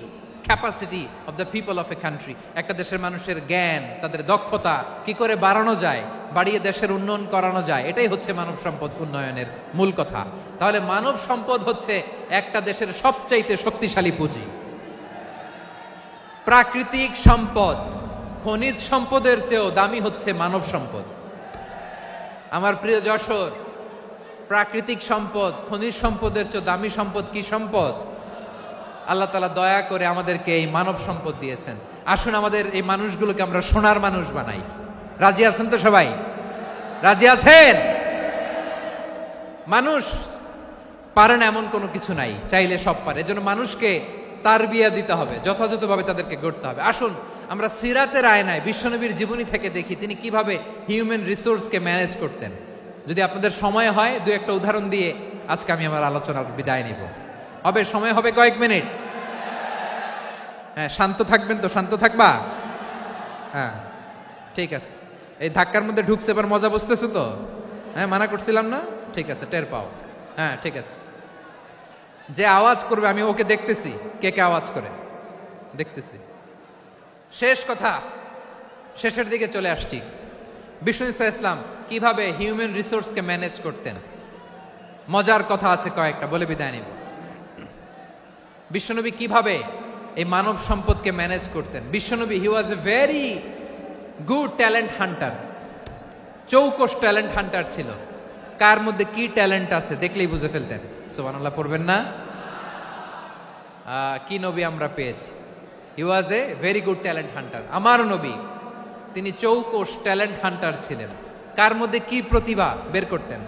capacity of the people of a country. একটা দেশের মানুষের জ্ঞান, তাদের দক্ষতা কি করে বাড়ানো যায়, বাড়িয়ে দেশের উন্নয়ন করানো যায়, এটাই হচ্ছে মানব সম্পদ উন্নয়নের মূল কথা। তাহলে মানব সম্পদ হচ্ছে একটা দেশের সবচাইতে শক্তিশালী পুঁজি। প্রাকৃতিক সম্পদ, খনিজ সম্পদের চেয়েও দামি হচ্ছে মানব সম্পদ। আমার প্রিয় যশোর, প্রাকৃতিক সম্পদ, খনিজ সম্পদের চেয়ে দামি সম্পদ কি সম্পদ? আল্লাহ তাআলা দয়া করে আমাদেরকে এই মানব সম্পদ দিয়েছেন। আসুন আমাদের এই মানুষগুলোকে আমরা সোনার মানুষ বানাই। রাজি আছেন তো সবাই? রাজি আছেন? মানুষ পারে না এমন কোনো কিছু নাই, চাইলে সব পারে। এজন্য মানুষকে তারবিয়া দিতে হবে, যথাযথভাবে তাদেরকে গড়তে হবে। আসুন আমরা সিরাতের আয়নায় বিশ্বনবীর জীবনী থেকে দেখি তিনি কিভাবে হিউম্যান রিসোর্সকে ম্যানেজ করতেন। যদি আপনাদের সময় হয়, দু একটা উদাহরণ দিয়ে আজকে আমি আমার আলোচনার বিদায় নিব। হবে সময় হবে কয়েক মিনিট? হ্যাঁ, শান্ত থাকবেন তো? শান্ত থাকবা? হ্যাঁ, ঠিক আছে। এই ধাক্কার মধ্যে ঢুকছে, এবার মজা বুঝতেছো তো? হ্যাঁ, মানা করছিলাম না? ঠিক আছে, টের পাও। হ্যাঁ, ঠিক আছে। যে আওয়াজ করবে আমি ওকে দেখতেছি, কে কে আওয়াজ করে দেখতেছি। শেষ কথা, শেষের দিকে চলে আসছি। বিষ্ণু ইসলাম কিভাবে হিউম্যান রিসোর্সকে ম্যানেজ করতেন, মজার কথা আছে কয়েকটা, বলে বিদায় নিব। বিশ্বনবী কিভাবে এই মানব সম্পদকে ম্যানেজ করতেন। বিশ্বনবী, he was a very good talent hunter, চৌকস ট্যালেন্ট হান্টার ছিল। কার মধ্যে কি ট্যালেন্ট আছে দেখলেই বুঝে ফেলতেন। সুবহানাল্লাহ পড়বেন না? কি নবী আমরা পেয়েছি! He was a very good talent hunter. আমার নবী, তিনি চৌকস ট্যালেন্ট হান্টার ছিলেন। কার মধ্যে কি প্রতিভা বের করতেন,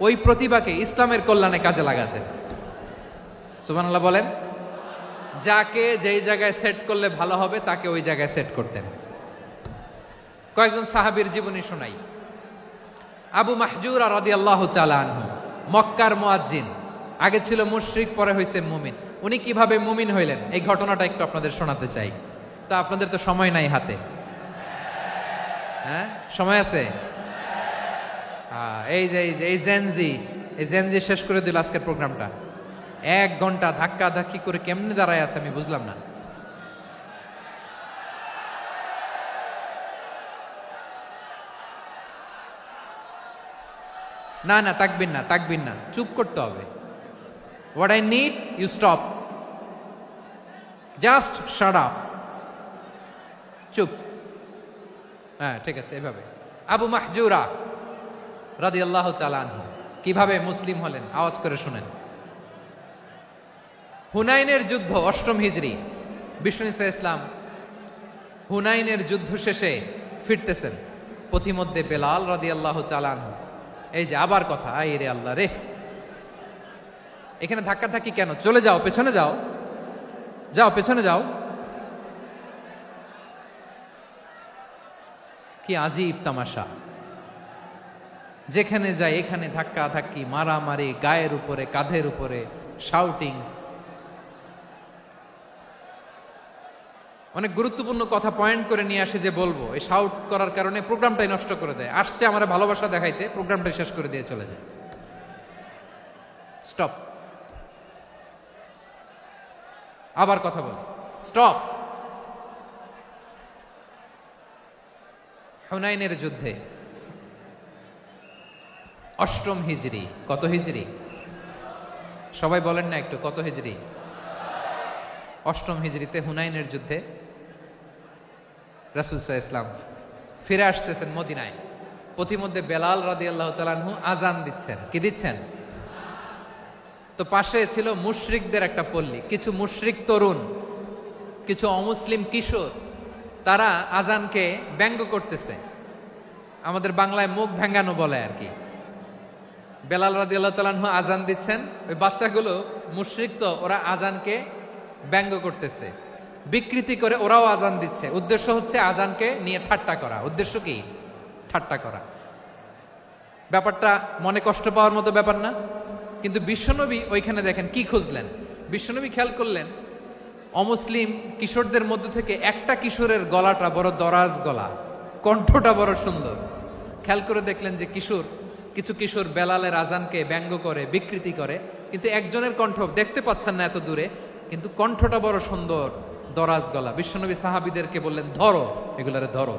ওই প্রতিভাকে ইসলামের কল্যাণে কাজে লাগাতেন। সুবহানাল্লাহ বলেন। যাকে যেই জায়গায় সেট করলে ভালো হবে তাকে ওই জায়গায় সেট করতেন। কয়েকজন সাহাবীর জীবনী শোনাই। আবু মাহজুরা রাদিয়াল্লাহু তাআলা আনহু, মক্কার মুয়াজ্জিন, আগে ছিল মুশরিক, পরে হইছেন মুমিন। উনি কিভাবে মুমিন হইলেন এই ঘটনাটা একটু আপনাদের শোনাতে চাই। তা আপনাদের তো সময় নাই হাতে। হ্যাঁ, সময় আছে। এই জেনজি শেষ করে দিল আজকের প্রোগ্রামটা। 1 ঘন্টা ধাক্কা ধাক্কি করে কেমনে দাঁড়ায় আছে আমি বুঝলাম না। না না, তাকবির না, চুপ করতে হবে। What I need you stop, just shut up, চুপ। হ্যাঁ ঠিক আছে, এভাবে। আবু মাহজুরা রাদিয়াল্লাহু তাআলা আনহু কিভাবে মুসলিম হলেন আওয়াজ করে শুনেন। হুনাইনের যুদ্ধ 8ম হিজরি, বিষ্ণু ঈসা ইসলাম হুনাইনের যুদ্ধ শেষে ফিরতেছেন, পথিমধ্যে বেলাল রাদিয়াল্লাহু তাআলা আনহু। এই যে আবার কথা, আই রে আল্লাহ রে, এখানে ধাক্কা ধাক্কি কেন? চলে যাও, পেছনে যাও, পেছনে যাও। কি আজীব তামাশা, যেখানে যায় এখানে ধাক্কা ধাক্কি, মারামারি, গায়ের উপরে কাঁধের উপরে শাউটিং। অনেক গুরুত্বপূর্ণ কথা পয়েন্ট করে নিয়ে আসে যে বলবো, এই শাউট করার কারণে প্রোগ্রামটাই নষ্ট করে দেয়। আসছে আমার ভালোবাসা দেখাইতে, প্রোগ্রামটাই শেষ করে দিয়ে চলে যায়। স্টপ, আবার কথা বল, স্টপ। হুনাইনের যুদ্ধে 8ম হিজরি, কত হিজরি সবাই বলেন না একটু, কত হিজরি? 8ম হিজরিতে হুনাইনের যুদ্ধে রাসূল সাল্লাল্লাহু আলাইহি ওয়াসাল্লাম ফিরে আসতেছেন মদিনায়। পথিমধ্যে বেলাল রাদিয়াল্লাহু তাআলা আনহু আজান দিচ্ছেন। কি দিচ্ছেন? তো পাশে ছিল মুশরিকদের একটা পল্লী, কিছু মুশরিক তরুণ, কিছু অমুসলিম কিশোর, তারা আজানকে ব্যঙ্গ করতেছে। আমাদের বাংলায় মুখ ভেঙ্গানো বলে আর কি। বেলাল রাদিয়াল্লাহু তাআলা আনহু আজান দিচ্ছেন, ওই বাচ্চাগুলো মুশরিক, তো ওরা আজানকে ব্যঙ্গ করতেছে, বিকৃতি করে ওরাও আজান দিচ্ছে। উদ্দেশ্য হচ্ছে আজানকে নিয়ে ঠাট্টা করা। উদ্দেশ্য কি? ঠাট্টা করা। ব্যাপারটা মনে কষ্ট পাওয়ার মতো ব্যাপার না? কিন্তু বিশ্বনবী ওইখানে দেখেন কি খুঁজলেন। বিশ্বনবী খেয়াল করলেন অমুসলিম কিশোরদের মধ্য থেকে একটা কিশোরের গলাটা বড় দরাজ গলা, কণ্ঠটা বড় সুন্দর। খেয়াল করে দেখলেন যে কিছু কিশোর বেলালের আজানকে ব্যঙ্গ করে, বিকৃতি করে, কিন্তু একজনের কণ্ঠ দেখতে পাচ্ছেন না এত দূরে, কিন্তু কণ্ঠটা বড় সুন্দর, দরাজ গলা। বিশ্বনবী সাহাবীদেরকে বললেন, ধরো এগুলারে, ধরো।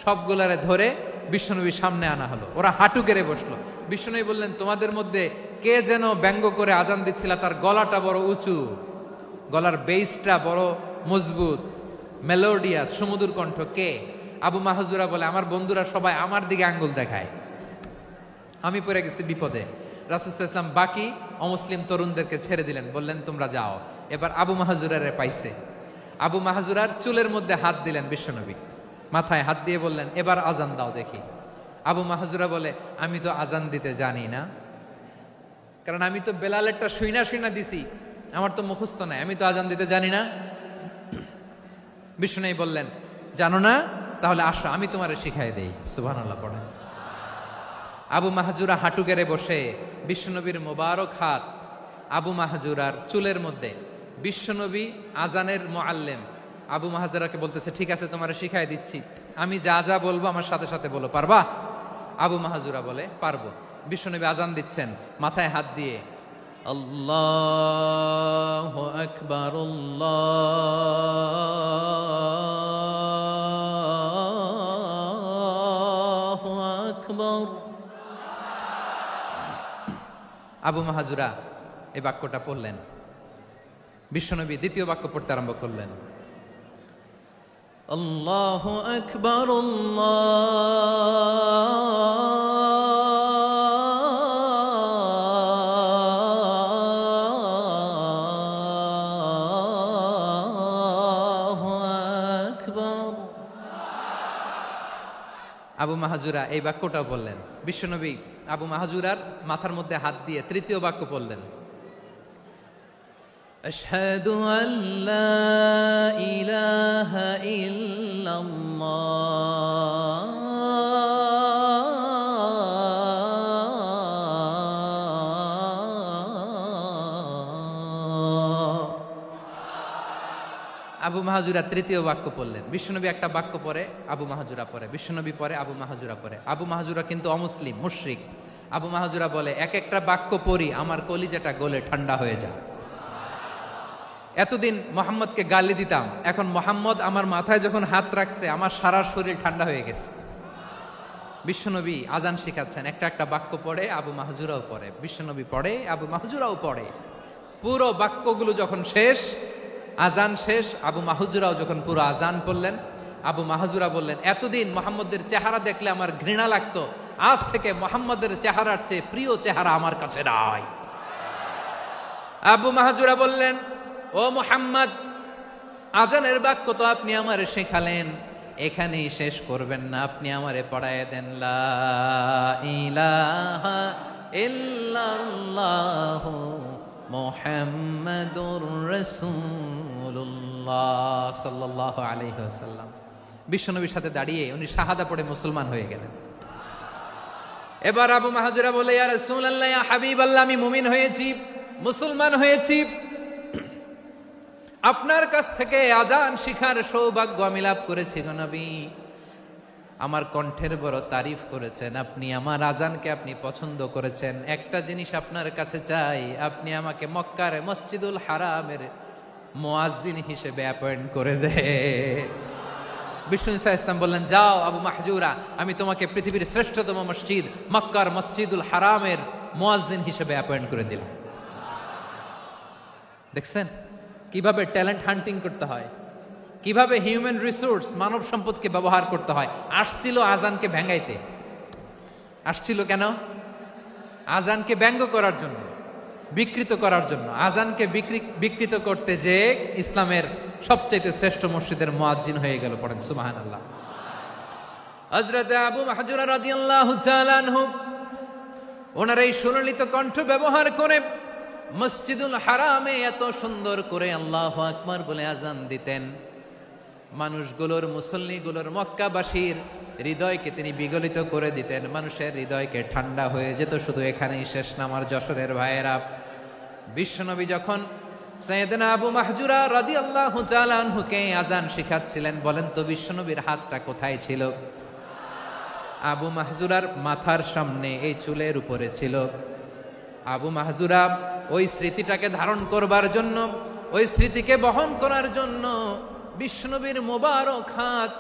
সবগুলারে ধরে বিশ্বনবী সামনে আনা হলো। ওরা হাঁটু গেড়ে বসলো। বিশ্বনবী বললেন, তোমাদের মধ্যে কে যেন ব্যঙ্গ করে আজান দিচ্ছিল, তার গলাটা বড় উঁচু, গলার বেসটা বড় মজবুত, মেলোডিয়াস, সুমধুর কণ্ঠ। কে? আবু মাহজুরা বলে, আমার বন্ধুরা সবাই আমার দিকে আঙ্গুল দেখায়, আমি পড়ে গেছি বিপদে। রাসূল সাল্লাল্লাহু আলাইহি ওয়াসাল্লাম বাকি অমুসলিম তরুণদেরকে ছেড়ে দিলেন, বললেন তোমরা যাও। এবার আবু মাহজুরারে পাইছে। আবু মাহজুরার চুলের মধ্যে হাত দিলেন বিশ্বনবী, মাথায় হাত দিয়ে বললেন, এবার আজান দাও দেখি। আবু মাহজুরা বলে, আমি তো আজান দিতে জানি না, কারণ আমি তো বেলালেরটা শুইনা দিছি, আমার তো মুখস্থ নাই, আমি তো আজান দিতে জানি না। বিশ্বনবী বললেন, জানো না? তাহলে আসো আমি তোমারে শিখাই দেই। সুবহানাল্লাহ পড়েন। আবু মাহজুরা হাঁটু গেড়ে বসে, বিশ্বনবীর মোবারক হাত আবু মাহজুরার চুলের মধ্যে। বিশ্বনবী আজানের মুআল্লিম আবু মাহজুরাকে বলতেছে, ঠিক আছে তোমারে শিখাই দিচ্ছি, আমি যা যা বলবো আমার সাথে সাথে বলো, পারবা? আবু মাহজুরা বলে, পারবো। বিশ্বনবী আজান দিচ্ছেন মাথায় হাত দিয়ে, আল্লাহু আকবার, আল্লাহু আকবার। আবু মাহজুরা এই বাক্যটা পড়লেন। বিশ্বনবী দ্বিতীয় বাক্য পড়তে আরম্ভ করলেন, আল্লাহু আকবার, আল্লাহু আকবার। আবু মাহজুরা এই বাক্যটাও বললেন। বিশ্বনবী আবু মাহজুরার মাথার মধ্যে হাত দিয়ে তৃতীয় বাক্য পড়লেন, আশহাদু আল্লা ইলাহা ইল্লাল্লাহ। আবু মাহাজুরা তৃতীয় বাক্য পড়লেন। বিশ্বনবী একটা বাক্য পরে আবু মাহাজুরা পরে, বিশ্বনবী পরে আবু মাহাজুরা পরে। আবু মাহাজুরা কিন্তু অমুসলিম, মুশরিক। আবু মাহাজুরা বলে, এক একটা বাক্য পড়ি আমার কলিজাটা গলে ঠান্ডা হয়ে যায়। এতদিন মোহাম্মদকে গালি দিতাম, এখন মোহাম্মদ আমার মাথায় যখন হাত রাখছে আমার সারা শরীর ঠান্ডা হয়ে গেছে। বিশ্বনবী আজান শিখাচ্ছেন, একটা একটা বাক্য পড়ে আবু মাহাজুরাও পড়ে, বিশ্বনবী পড়ে আবু মাহাজুরাও পড়ে। পুরো বাক্যগুলো যখন শেষ, আজান শেষ, আবু মাহাজুরাও যখন পুরো আজান পড়লেন, আবু মাহাজুরা বললেন, এতদিন মোহাম্মদের চেহারা দেখলে আমার ঘৃণা লাগতো, আজ থেকে মোহাম্মদের চেহারার চেয়ে প্রিয় চেহারা আমার কাছে নাই। আবু মাহাজুরা বললেন, ও মুহাম্মদ, আজানের বাক্য তো আপনি আমারে শেখালেন, এখানেই শেষ করবেন না, আপনি আমারে পড়ায় দেন লা ইলাহা ইল্লাল্লাহু মুহাম্মাদুর রাসূলুল্লাহ সাল্লাল্লাহু আলাইহি ওয়াসাল্লাম। বিশ্বনবীর সাথে দাঁড়িয়ে উনি শাহাদা পড়ে মুসলমান হয়ে গেলেন। এবার আবু মাহাজুরা বলে, ইয়া রাসূলুল্লাহ, ইয়া হাবিবাল্লাহ, আমি মুমিন হয়েছি, মুসলমান হয়েছি, আপনার কাছ থেকে আজান শিখার সৌভাগ্য আমি লাভ করেছি গো নবী। আমার কণ্ঠের বড় তারিফ করেছেন, আপনি আমার আজানকে আপনি পছন্দ করেছেন। একটা জিনিস আপনার কাছে চাই, আপনি আমাকে মক্কার মসজিদুল হারামের মুয়াজ্জিন হিসেবে অ্যাপয়েন্ট করে দেন। বিষ্ণু ইসা ইসলাম বললেন, যাও আবু মাহজুরা, আমি তোমাকে পৃথিবীর শ্রেষ্ঠতম মসজিদ মক্কার মসজিদুল হারামের মুয়াজ্জিন হিসেবে অ্যাপয়েন্ট করে দিলাম। দেখছেন কিভাবে ট্যালেন্ট হান্টিং করতে হয়, কিভাবে হিউম্যান রিসোর্স মানব সম্পদকে ব্যবহার করতে হয়। আসছিল আজানকে ভেঙ্গাইতে, আসছিল কেন? আজানকে ব্যঙ্গ করার জন্য, বিকৃত করার জন্য। আজানকে বিকৃত করতে যে ইসলামের সবচেয়ে শ্রেষ্ঠ মসজিদের মুয়াজ্জিন হয়ে গেল। পড়েন সুবহানাল্লাহ। হযরত আবু মাহজুরা রাদিয়াল্লাহু তাআলা আনহু ওনার এই সুললিত কণ্ঠ ব্যবহার করে মসজিদুল হারামে এত সুন্দর করে আল্লাহু আকবার বলে আজান দিতেন, মানুষগুলোর, মুসল্লিগুলোর, মক্কাবাসীর হৃদয়কে তিনি বিগলিত করে দিতেন, মানুষের হৃদয়কে ঠান্ডা হয়ে যেত। শুধু এখানেই শেষ না আমার যশোরের ভাইয়েরা, বিশ্বনবী যখন সাইয়েদনা আবু মাহজুরা রাদিয়াল্লাহু তাআলা আনহুকে আজান শিখাচ্ছিলেন, বলেন তো বিশ্বনবীর হাতটা কোথায় ছিল? আবু মাহজুরার মাথার সামনে, এই চুলের উপরে ছিল। আবু মাহজুরা ওই স্মৃতিটাকে ধারণ করবার জন্য, ওই স্মৃতিকে বহন করার জন্য বিশ্বনবীর মোবারক হাত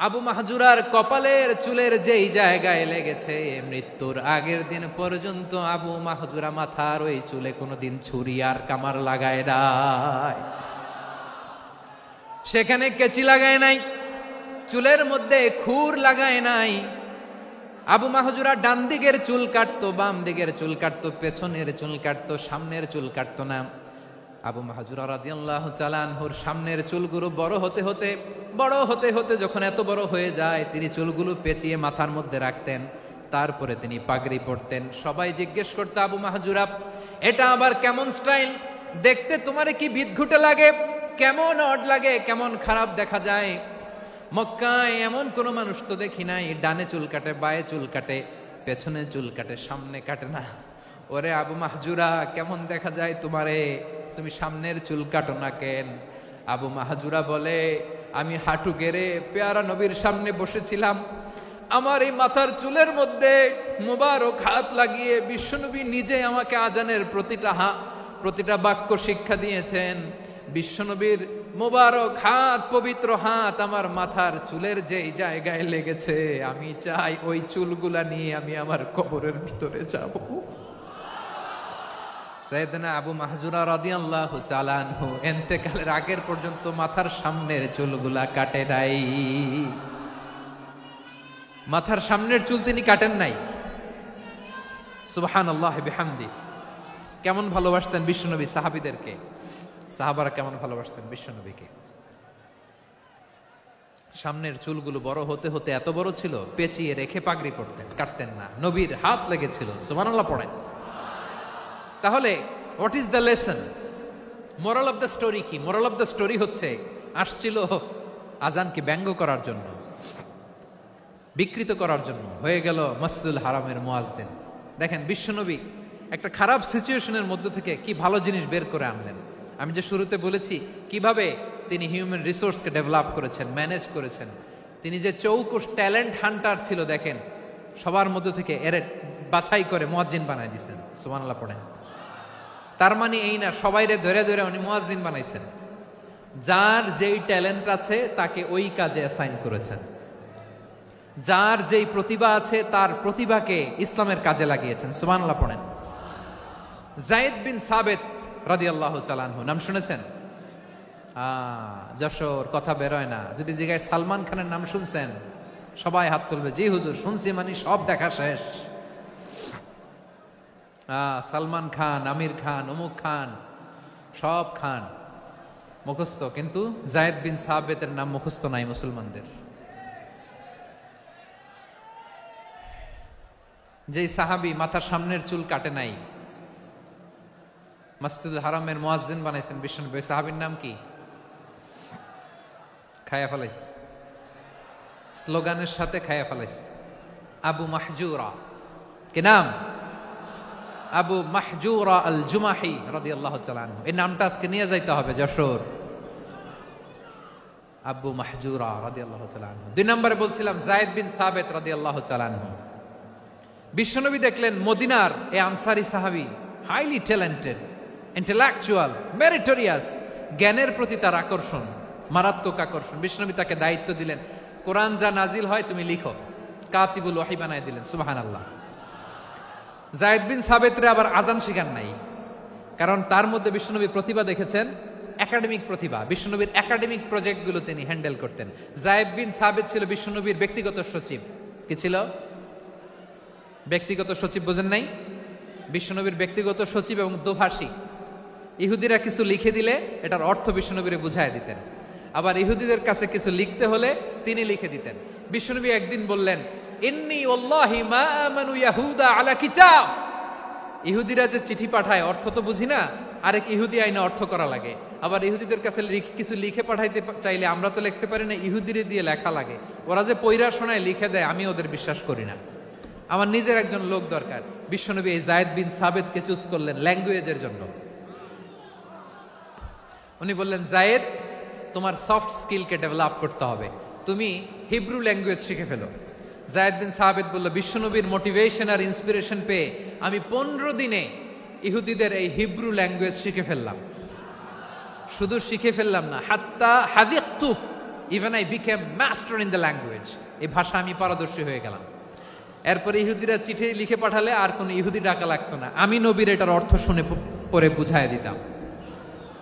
আবু মাহজুরার কপালের চুলের যেই জায়গায় লেগেছে, মৃত্যুর আগের দিন পর্যন্ত আবু মাহজুরা মাথার ওই চুলে কোনোদিন ছুরি আর কামার লাগায় নাই, সেখানে কেচি লাগায় নাই, চুলের মধ্যে খুর লাগায় নাই। আবু মাহজুরা ডান দিকের চুল কাটতো, বাম দিকের চুল কাটতো, পেছনের চুল কাটতো, সামনের চুল কাটতো না। আবু মাহজুরা রাদিয়াল্লাহু তাআলা আনহুর সামনের চুলগুলো বড় হতে হতে যখন এত বড় হয়ে যায়, তিনি চুলগুলো পেঁচিয়ে মাথার মধ্যে রাখতেন, তারপরে তিনি পাগড়ি পরতেন। সবাই জিজ্ঞেস করতো, আবু মাহজুরা, এটা আবার কেমন স্টাইল? দেখতে তোমারে কি বিদঘুটে লাগে? কেমন অড লাগে, কেমন খারাপ দেখা যায়। মক্কায় এমন কোন মানুষ তো দেখি নাই, ডানে চুল কাটে, বায়ে চুল কাটে, পেছনে চুল কাটে, সামনে কাটে না। ওরে আবু মাহজুরা, কেমন দেখা যায় তোমারে? তুমি সামনের চুল কাটো না কেন? আবু মাহজুরা বলে, আমি হাঁটু গেড়ে পেয়ারা নবীর সামনে বসেছিলাম, আমার এই মাথার চুলের মধ্যে মুবারক হাত লাগিয়ে বিশ্বনবী নিজে আমাকে আজানের প্রতিটা বাক্য শিক্ষা দিয়েছেন। বিশ্বনবীর মোবারক হাত, পবিত্র হাত আমার মাথার চুলের যেই জায়গায় লেগেছে, আমি চাই ওই চুলগুলা নিয়ে আমি আমার কবরের ভিতরে যাব। সাইয়েদনা আবু মাহজুরা রাদিয়াল্লাহু তাআলা আনহু ইন্তেকালের আগের পর্যন্ত মাথার সামনের চুলগুলা কাটে নাই। মাথার সামনের চুল তিনি কাটেন নাই। সুবহানাল্লাহ বিহামদি। কেমন ভালোবাসতেন বিশ্বনবী সাহাবীদেরকে, সাহাবারা কেমন ভালোবাসতেন বিশ্বনবীকে। সামনের চুলগুলো বড় হতে হতে এত বড় ছিল, পেঁচিয়ে রেখে পাগড়ি পরতেন, কাটতেন না। নবীর হাত লেগেছিল। সুবহানাল্লাহ পড়েন। তাহলে what is the lesson? Moral of the story কি? মোরাল অফ দ্য স্টোরি হচ্ছে, আসছিল আজানকে ব্যঙ্গ করার জন্য, বিকৃত করার জন্য, হয়ে গেল মসজিদুল হারামের মুয়াজ্জিন। দেখেন বিশ্বনবী একটা খারাপ সিচুয়েশনের মধ্যে থেকে কি ভালো জিনিস বের করে আনলেন। আমি যে শুরুতে বলেছি কিভাবে তিনি হিউম্যান রিসোর্সকে ডেভেলপ করেছেন, ম্যানেজ করেছেন। তিনি যে চৌকুশ ট্যালেন্ট হান্টার ছিল, দেখেন সবার মধ্যে থেকে এর বাছাই করে মুয়াজ্জিন বানাই দিয়েছেন। সুবহানাল্লাহ পড়েন। তার মানে এই না সবাইরে ধরে ধরে উনি মুয়াজ্জিন বানাইছেন। যার যেই ট্যালেন্ট আছে তাকে ওই কাজে অ্যাসাইন করেছেন। যার যেই প্রতিভা আছে তার প্রতিভাকে ইসলামের কাজে লাগিয়েছেন। সুবহানাল্লাহ পড়েন। যায়েদ বিন সাবিত রাদিয়াল্লাহু তাআলা আনহু নাম শুনেছেন? যশোর কথা বেরোয় না। যদি জিজ্ঞাসা সালমান খানের নাম শুনছেন, সবাই হাত তুলবে, জি হুজুর শুনছি, মানে সব দেখা শেষ। সালমান খান, আমির খান, অমুক খান, সব খান মুখস্থ, কিন্তু যায়েদ বিন সাবিতের নাম মুখস্থ নাই মুসলমানদের। যেই সাহাবী মাথার সামনের চুল কাটে নাই, মসজিদুল হারামের মুয়াজ্জিন বানাইছেন বিশ্বনবী, সাহাবীর নাম কি? খায়া ফেলাইস, স্লোগানের সাথে খায়া ফেলাইস। আবু মাহজুরা, কি নাম? আবু মাহজুরা আল জুমাহি রাদিয়াল্লাহু তাআলা আনহু। এই নামটা আজকে নিয়ে যাইতে হবে যশোর। আবু মাহজুরা রাদিয়াল্লাহু তাআলা আনহু। 2 নম্বরে বলছিলাম যায়েদ বিন সাবিত রাদিয়াল্লাহু তাআলা আনহু। বিশ্বনবী দেখলেন মদিনার এই আনসারী সাহাবী হাইলি ট্যালেন্টেড, ইন্টেলেকচুয়াল, মেরিটোরিয়াস, জ্ঞানের প্রতি তার আকর্ষণ, মারাত্মক আকর্ষণ। বিশ্বনবী তাকে দায়িত্ব দিলেন, কোরআন যা নাজিল হয় তুমি লিখো, কাতিবুল ওয়াহি বানায় দিলেন। সুবহানাল্লাহ। যায়েদ বিন সাবিতরে আবার আজান শিখান নাই, কারণ তার মধ্যে বিশ্বনবী প্রতিভা দেখেছেন, একাডেমিক প্রতিভা। বিশ্বনবীর একাডেমিক প্রজেক্টগুলো তিনি হ্যান্ডেল করতেন। যায়েদ বিন সাবিত ছিল বিশ্বনবীর ব্যক্তিগত সচিব। কি ছিল? ব্যক্তিগত সচিব। বোঝেন নাই? বিশ্বনবীর ব্যক্তিগত সচিব এবং দোভাষী। ইহুদিরা কিছু লিখে দিলে এটার অর্থ বিশ্বনবীরে বুঝায় দিতেন, আবার ইহুদিদের কাছে কিছু লিখতে হলে তিনি লিখে দিতেন। বিশ্বনবী একদিন বললেন, ইন্নী ওয়াল্লাহি মা আমানু ইয়াহুদা আলা কিতাব। ইহুদিরা যে চিঠি পাঠায় অর্থ তো বুঝি না, আরেক ইহুদি আইনে অর্থ করা লাগে। আবার ইহুদিদের কাছে কিছু লিখে পাঠাইতে চাইলে আমরা তো লিখতে পারি না, ইহুদিরে দিয়ে লেখা লাগে। ওরা যে পয়রা শোনায় লিখে দেয়, আমি ওদের বিশ্বাস করি না। আমার নিজের একজন লোক দরকার। বিশ্বনবী এই যায়েদ বিন সাবিতকে চুজ করলেন ল্যাঙ্গুয়েজের জন্য। উনি বললেন, যায়েদ তোমার সফট স্কিলকে ডেভেলপ করতে হবে, তুমি হিব্রু ল্যাঙ্গুয়েজ শিখে ফেলো। যায়েদ বিন সাবিত বলল, বিশ্বনবীর মোটিভেশন আর ইন্সপিরেশন পেয়ে আমি 15 দিনে ইহুদিদের এই হিব্রু ল্যাঙ্গুয়েজ শিখে ফেললাম। শুধু শিখে ফেললাম না, হাত্তা হাদিকতু, even I became master in the language. এই ভাষা আমি পারদর্শী হয়ে গেলাম। এরপরে ইহুদিরা চিঠি লিখে পাঠালে আর কোনো ইহুদি ডাকা লাগতো না, আমি নবীর এটার অর্থ শুনে পরে বুঝায় দিতাম।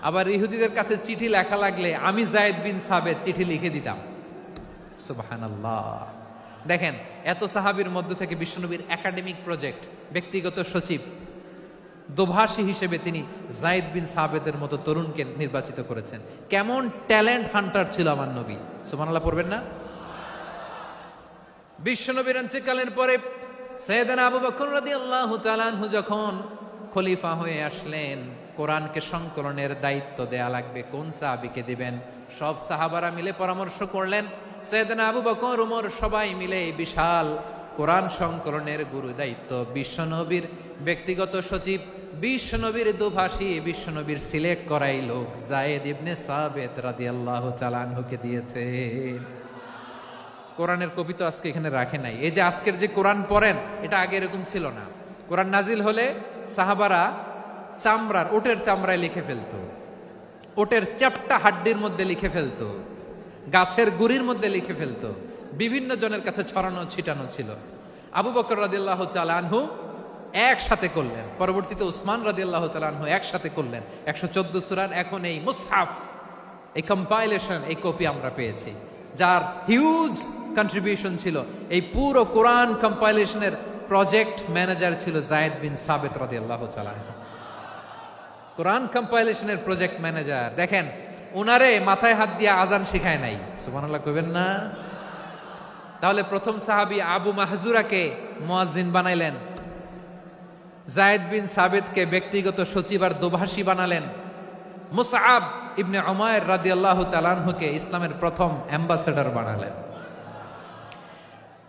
আবার ইহুদিদের কাছে চিঠি লেখা লাগলে আমি যায়েদ বিন সাবিত চিঠি লিখে দিতাম। সুবহানাল্লাহ। দেখেন, এত সাহাবীর মধ্য থেকে বিশ্বনবীর একাডেমিক প্রজেক্ট, ব্যক্তিগত সচিব, দোভাষী হিসেবে তিনি যায়েদ বিন সাবিতের মতো তরুণকে নির্বাচিত করেছেন। কেমন ট্যালেন্ট হান্টার ছিল আমার নবী। সুবহানাল্লাহ পড়বেন না? বিশ্বনবীর ইন্তেকালের পরে সাইয়েদনা আবু বকর রাদিয়াল্লাহু তাআলা আনহু যখন খলিফা হয়ে আসলেন, কোরআনকে সংকলনের দায়িত্ব দেয়া লাগবে, কোন সাহাবীকে দিবেন? সব সাহাবারা মিলে পরামর্শ করলেন। সাইয়েদনা আবু বকর, ওমর সবাই মিলে এই বিশাল কোরআন সংকলনের গুরু দায়িত্ব বিশ্বনবীর ব্যক্তিগত সচিব, বিশ্বনবীর দোভাষী, বিশ্বনবীর সিলেক্ট করাই লোক যায়েদ ইবনে সাবিত রাদিয়াল্লাহু তাআলা আনহুকে দিয়েছে। কোরআনের কবি তো আজকে এখানে রাখে নাই। এই যে আজকের যে কোরআন পড়েন, এটা আগে এরকম ছিল না। কোরআন নাজিল হলে সাহাবারা চামড়ার, ওটের চামড়ায় লিখে ফেলতো, ওটের চ্যাপ্টা হাড্ডির মধ্যে লিখে ফেলতো, গাছের গুড়ির মধ্যে লিখে ফেলতো। বিভিন্ন জনের কাছে ছড়ানো ছিটানো ছিল। আবু বকর রাদিয়াল্লাহু তাআলা আনহু একসাথে করলেন, পরবর্তীতে উসমান রাদিয়াল্লাহু তাআলা আনহু একসাথে করলেন। 114 সূরার এখন এই মুসহাফ, এই কম্পাইলেশন, এই কপি আমরা পেয়েছি, যার হিউজ কন্ট্রিবিউশন ছিল। এই পুরো কোরআন কম্পাইলেশনের প্রজেক্ট ম্যানেজার ছিল যায়েদ বিন সাবিত রাদিয়াল্লাহু তাআলা আনহু। কোরআন কম্পাইলেশনের প্রজেক্ট ম্যানেজার। দেখেন, উনারে মাথায় হাত দিয়ে আজান শিখায় নাই। সুবহানাল্লাহ কইবেন না? তাহলে প্রথম সাহাবী আবু মাহজুরাকে মুয়াজ্জিন বানাইলেন, যায়েদ বিন সাবিতকে ব্যক্তিগত সচিব আর দোভাষী বানালেন, মুসআব ইবনে উমাইর রাদিয়াল্লাহু তাআলা আনহুকে ইসলামের প্রথম অ্যাম্বাসেডর বানালেন।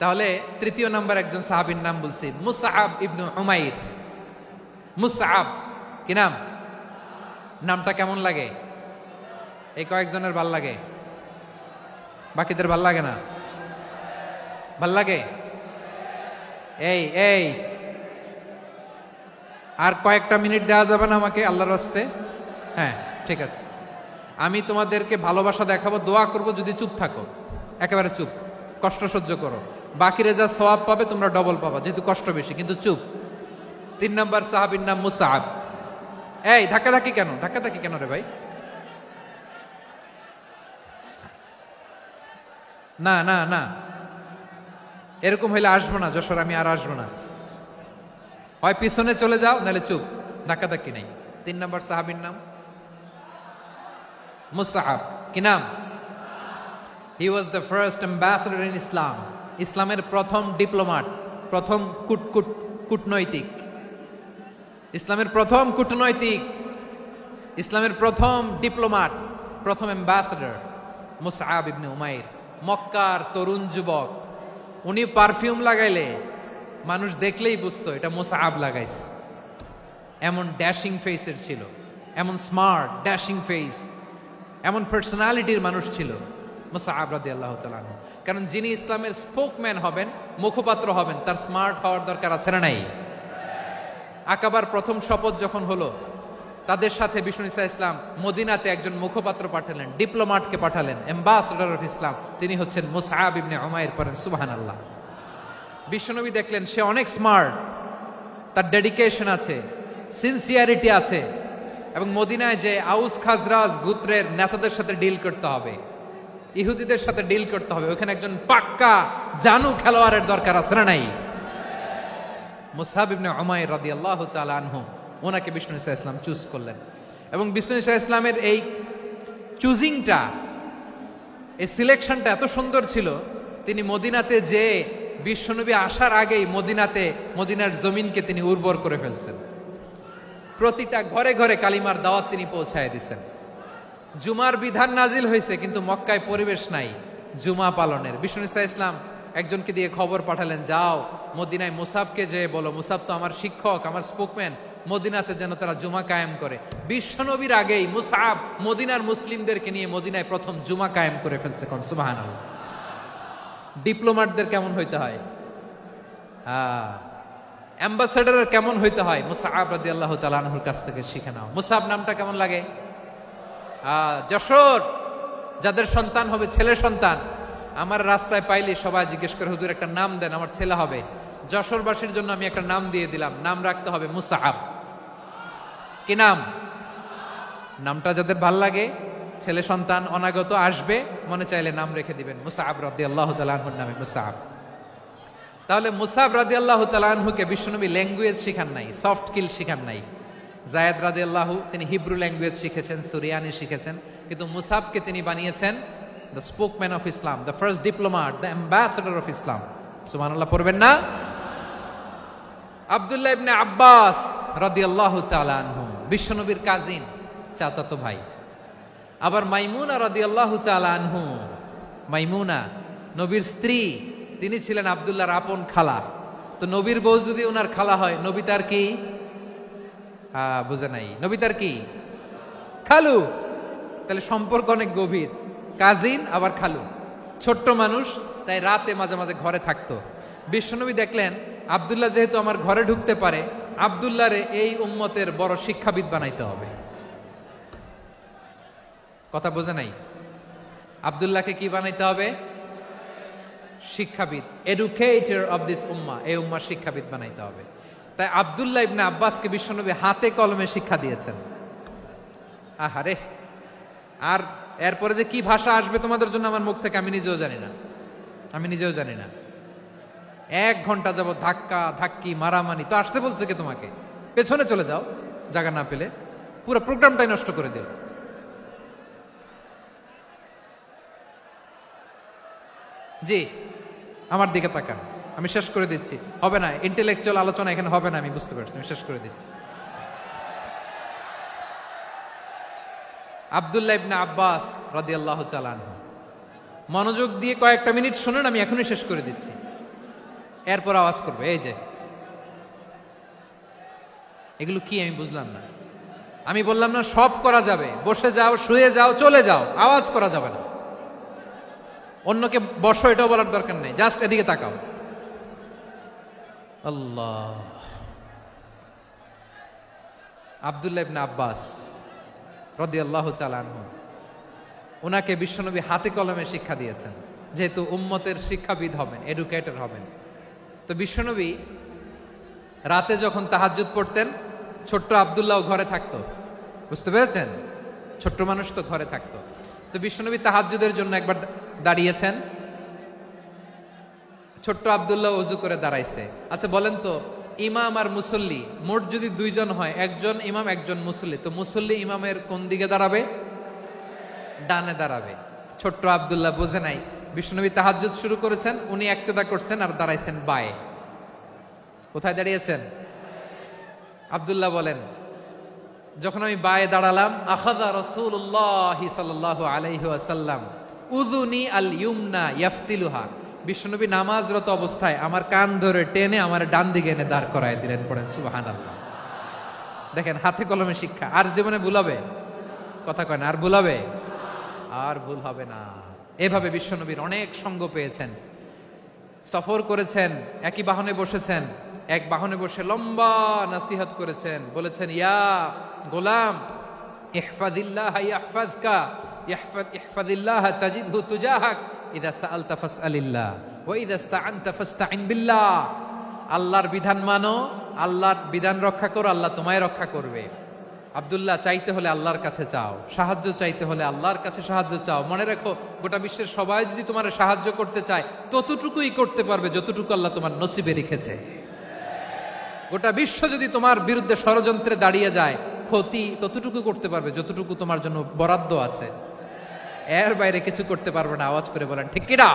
তাহলে তৃতীয় নাম্বার একজন সাহাবীর নাম বলছি, মুসআব ইবনে উমাইর। মুসআব কি নাম? নামটা কেমন লাগে? এই কয়েকজনের ভাল লাগে, বাকিদের ভাল লাগে না? ভাল লাগে? এই এই আর কয়েকটা মিনিট দেওয়া যাবে না আমাকে আল্লাহর রাস্তে? হ্যাঁ ঠিক আছে, আমি তোমাদেরকে ভালোবাসা দেখাবো, দোয়া করব যদি চুপ থাকো, একেবারে চুপ, কষ্ট সহ্য করো, বাকিরা যা সওয়াব পাবে তোমরা ডবল পাবা, যেহেতু কষ্ট বেশি, কিন্তু চুপ। 3 নম্বর সাহাবীর নাম মুসআব। এই ধাক্কাধাক্কি কেন, ধাক্কাধাক্কি কেন রে ভাই? না না না, এরকম হইলে আসবো না যশোর, আমি আর আসবো না। হয় পিছনে চলে যাও, নাহলে চুপ, ধাক্কাধাক্কি নেই। 3 নম্বর সাহাবীর নাম মুসআব। কি নাম? He was the first ambassador in Islam. ইসলামের প্রথম ডিপ্লোমাট, প্রথম কূটনৈতিক, ইসলামের প্রথম কূটনৈতিক, ইসলামের প্রথম ডিপ্লোমাট, প্রথম অ্যাম্বাসেডর মুসআব ইবনে উমাইর। মক্কার তরুণ যুবক, উনি পারফিউম লাগাইলে মানুষ দেখলেই বুঝতো এটা মুসআব লাগাইছে। এমন ড্যাশিং ফেসের ছিল, এমন স্মার্ট ড্যাশিং ফেস, এমন পার্সোনালিটির মানুষ ছিল মুসআব রাদিয়াল্লাহু তাআলা আনহু। কারণ যিনি ইসলামের স্পোকম্যান হবেন, মুখপাত্র হবেন, তার স্মার্ট হওয়ার দরকার আছে না নাই? আকাবার প্রথম শপথ যখন হলো, তাদের সাথে বিষ্ণু ঈসা ইসলাম মদিনাতে একজন মুখপাত্র পাঠালেন, ডিপ্লোমাটকে পাঠালেন, অ্যাম্বাসেডর অফ ইসলাম, তিনি হচ্ছেন মুসআব ইবনে উমাইর। পড়েন সুবহানাল্লাহ। বিশ্বনবী দেখলেন সে অনেক স্মার্ট, তার ডেডিকেশন আছে, সিনসিয়ারিটি আছে, এবং মদিনায় যে আউস খাজরাজ গোত্রের নেতাদের সাথে ডিল করতে হবে, ইহুদিদের সাথে ডিল করতে হবে, ওখানে একজন পাক্কা জানু খেলোয়াড়ের দরকার আছে না নাই? মুসআব ইবনে উমাইর রাদিয়াল্লাহু তাআলা আনহু, ওনাকে বিষ্ণু ঈসা ইসলাম চুজ করলেন। এবং বিষ্ণু ঈসা ইসলামের এই চুজিংটা, এই সিলেকশনটা এত সুন্দর ছিল, তিনি মদিনাতে যে বিশ্বনবী আসার আগেই মদিনার জমিনকে তিনি উর্বর করে ফেলছেন। প্রতিটা ঘরে ঘরে কালিমার দাওয়াত তিনি পৌঁছায় দিচ্ছেন। জুমার বিধান নাজিল হয়েছে, কিন্তু মক্কায় পরিবেশ নাই জুমা পালনের। বিষ্ণু ঈসা ইসলাম একজনকে দিয়ে খবর পাঠালেন, যাও মদিনায় মুসাবকে যে বলো, মুসাব তো আমার শিক্ষক, আমার স্পোকম্যান, মদিনাতে যেন তারা জুমা কায়েম করে। বিশ্বনবীর আগেই মুসআব মদিনার মুসলিমদেরকে নিয়ে মদিনায় প্রথম জুমা কায়েম করে ফেলছে। কোন সুবহানাল্লাহ। ডিপ্লোমাটদের কেমন হইতে হয়, অ্যাম্বাসেডারের কেমন হইতে হয়, মুসআব রাদিয়াল্লাহু তাআলা আনহুর কাছ থেকে শিখে নাও। মুসআব নামটা কেমন লাগে? যশোর যাদের সন্তান হবে, ছেলে সন্তান, আমার রাস্তায় পাইলে সবাই জিজ্ঞেস করে, হুজুর একটা নাম দেন, আমার ছেলে হবে। যশোরবাসীর জন্য আমি একটা নাম দিয়ে দিলাম, নাম রাখতে হবে মুসআব। কি নাম? নামটা যাদের ভাল লাগে, ছেলে সন্তান অনাগত আসবে, মনে চাইলে নাম রেখে দিবেন মুসআব রাদিয়াল্লাহু তাআলা আনহুর নামে মুসআব। তাহলে মুসআব রাদিয়াল্লাহু তাআলা আনহুকে বিশ্বনবী ল্যাঙ্গুয়েজ শিখান নাই, সফট স্কিল শিখান নাই। যায়েদ রাদিয়াল্লাহু তিনি হিব্রু ল্যাঙ্গুয়েজ শিখেছেন, সুরিয়ানি শিখেছেন, কিন্তু মুসআবকে তিনি বানিয়েছেন the spokesman of Islam, the first diplomat, the ambassador of Islam. সুবহানাল্লাহ পড়বেন না? আব্দুল্লাহ ইবনে আব্বাস রাদিয়াল্লাহু তাআলা আনহু বিশ্বনবীর কাজিন, চাচাতো ভাই। আবার মাইমুনা রাদিয়াল্লাহু তাআলা আনহু, মাইমুনা নবীর স্ত্রী, তিনি ছিলেন আব্দুল্লাহর আপন খালা। তো নবীর বউ যদি ওনার খালা হয়, নবী তার কি? বুঝে নাই, নবী তার কি? খালু। তাহলে সম্পর্ক অনেক গভীর, কাজিন আবার খালু। ছোট্ট মানুষ, তাই রাতে মাঝে মাঝে ঘরে থাকতো। বিশ্বনবী দেখলেন আব্দুল্লাহ যেহেতু আমার ঘরে ঢুকতে পারে, আব্দুল্লাহরে এই উম্মতের বড় শিক্ষাবিদ বানাইতে হবে। কথা বোঝে নাই? আব্দুল্লাহকে কি বানাইতে হবে? শিক্ষাবিদ, এডুকেটর অফ দিস উম্মাহ, এই উম্মার শিক্ষাবিদ বানাইতে হবে। তাই আব্দুল্লাহ ইবনে আব্বাসকে বিশ্বনবী হাতে কলমে শিক্ষা দিয়েছেন। আহারে, আর এরপরে যে কি ভাষা আসবে তোমাদের জন্য আমার মুখ থেকে আমি নিজেও জানি না, আমি নিজেও জানি না। 1 ঘন্টা যাবত ধাক্কা ধাক্কি মারামারি। তো আসতে বলছে কে তোমাকে? পেছনে চলে যাও, জায়গা না পেলে। পুরো প্রোগ্রামটাই নষ্ট করে দিল। জি, আমার দিকে তাকান, আমি শেষ করে দিচ্ছি। হবে না, ইন্টেলেকচুয়াল আলোচনা এখানে হবে না, আমি বুঝতে পারছি, আমি শেষ করে দিচ্ছি। আব্দুল্লাহ ইবনে আব্বাস রাদিয়াল্লাহু তাআলা আনহু, মনোযোগ দিয়ে কয়েকটা মিনিট শুনুন, আমি এখনই শেষ করে দিচ্ছি, এরপর আওয়াজ করবে। এই যে এগুলো কি আমি বুঝলাম না। আমি বললাম না সব করা যাবে, বসে যাও, শুয়ে যাও, চলে যাও, আওয়াজ করা যাবে না। অন্যকে বসো এটাও বলার দরকার নেই, জাস্ট এদিকে তাকাও। আল্লাহ। আব্দুল্লাহ ইবনে আব্বাস রাদিয়াল্লাহু তাআলা আনহু, ওনাকে বিশ্বনবী হাতে কলমে শিক্ষা দিয়েছেন, যেহেতু উম্মতের শিক্ষাবিদ হবেন, এডুকেটর হবেন। তো বিশ্বনবী রাতে যখন তাহাজ্জুদ পড়তেন, ছোট্ট আব্দুল্লাহ ঘরে থাকতো, বুঝতে পেরেছেন? ছোট্ট মানুষ তো ঘরে থাকতো। তো বিশ্বনবী তাহাজ্জুদের জন্য একবার দাঁড়িয়েছেন, ছোট্ট আব্দুল্লাহ ওযু করে দাঁড়াইছে। আচ্ছা বলেন তো, ইমাম আর মুসল্লি মোট যদি দুইজন হয়, একজন ইমাম একজন মুসল্লি, তো মুসল্লি ইমামের কোন দিকে দাঁড়াবে? ডানে দাঁড়াবে। ছোট্ট আব্দুল্লাহ বুঝে নাই, বিশ্বনবী তাহাজ্জুদ শুরু করেছেন, উনি ইক্তেদা করছেন আর দাঁড়াইছেন বায়ে। কোথায় দাঁড়িয়েছেন? আব্দুল্লাহ বলেন, যখন আমি বায়ে দাঁড়ালাম, আখাযা রাসূলুল্লাহ সাল্লাল্লাহু আলাইহি ওয়াসাল্লাম উযুনি আল ইউমনা ইয়াফতিলুহা, বিশ্বনবী নামাজরত অবস্থায় আমার কান ধরে টেনে আমার ডান দিকে এনে দাঁড় করায় দিলেন। পড়েন সুবহানাল্লাহ। দেখেন হাতে কলমে শিক্ষা। আর জীবনে ভুল হবে? কথা কয় না, আর ভুল হবে? আর ভুল হবে না। এভাবে বিশ্বনবীর অনেক সঙ্গ পেয়েছেন, সফর করেছেন, একই বাহনে বসেছেন, এক বাহনে বসে লম্বা নসিহত করেছেন, বলেছেন, ইয়া গোলাম ইহফাজিল্লাহ ইয়াহফাজকা, ইহফাজিল্লাহ তাজিদহু তুজাহাক, ইযা সাআলতা ফাসআলিল্লাহ ওয়া ইযা ইসতাআনতা ফাসতাইন বিল্লাহ। আল্লাহর বিধান মানো, আল্লাহর বিধান রক্ষা করো, আল্লাহ তোমায় রক্ষা করবে। আব্দুল্লাহ, চাইতে হলে আল্লাহর কাছে চাও, সাহায্য চাইতে হলে আল্লাহর কাছে সাহায্য চাও। মনে রাখো, গোটা বিশ্বের সবাই যদি তোমার সাহায্য করতে চায়, ততটুকুই করতে পারবে যতটুকু আল্লাহ তোমার নসিবে রেখেছে। গোটা বিশ্ব যদি তোমার বিরুদ্ধে ষড়যন্ত্রে দাঁড়িয়ে যায়, ক্ষতি ততটুকু করতে পারবে যতটুকু তোমার জন্য বরাদ্দ আছে, এর বাইরে কিছু করতে পারবে না। আওয়াজ করে বলেন ঠিক কিনা?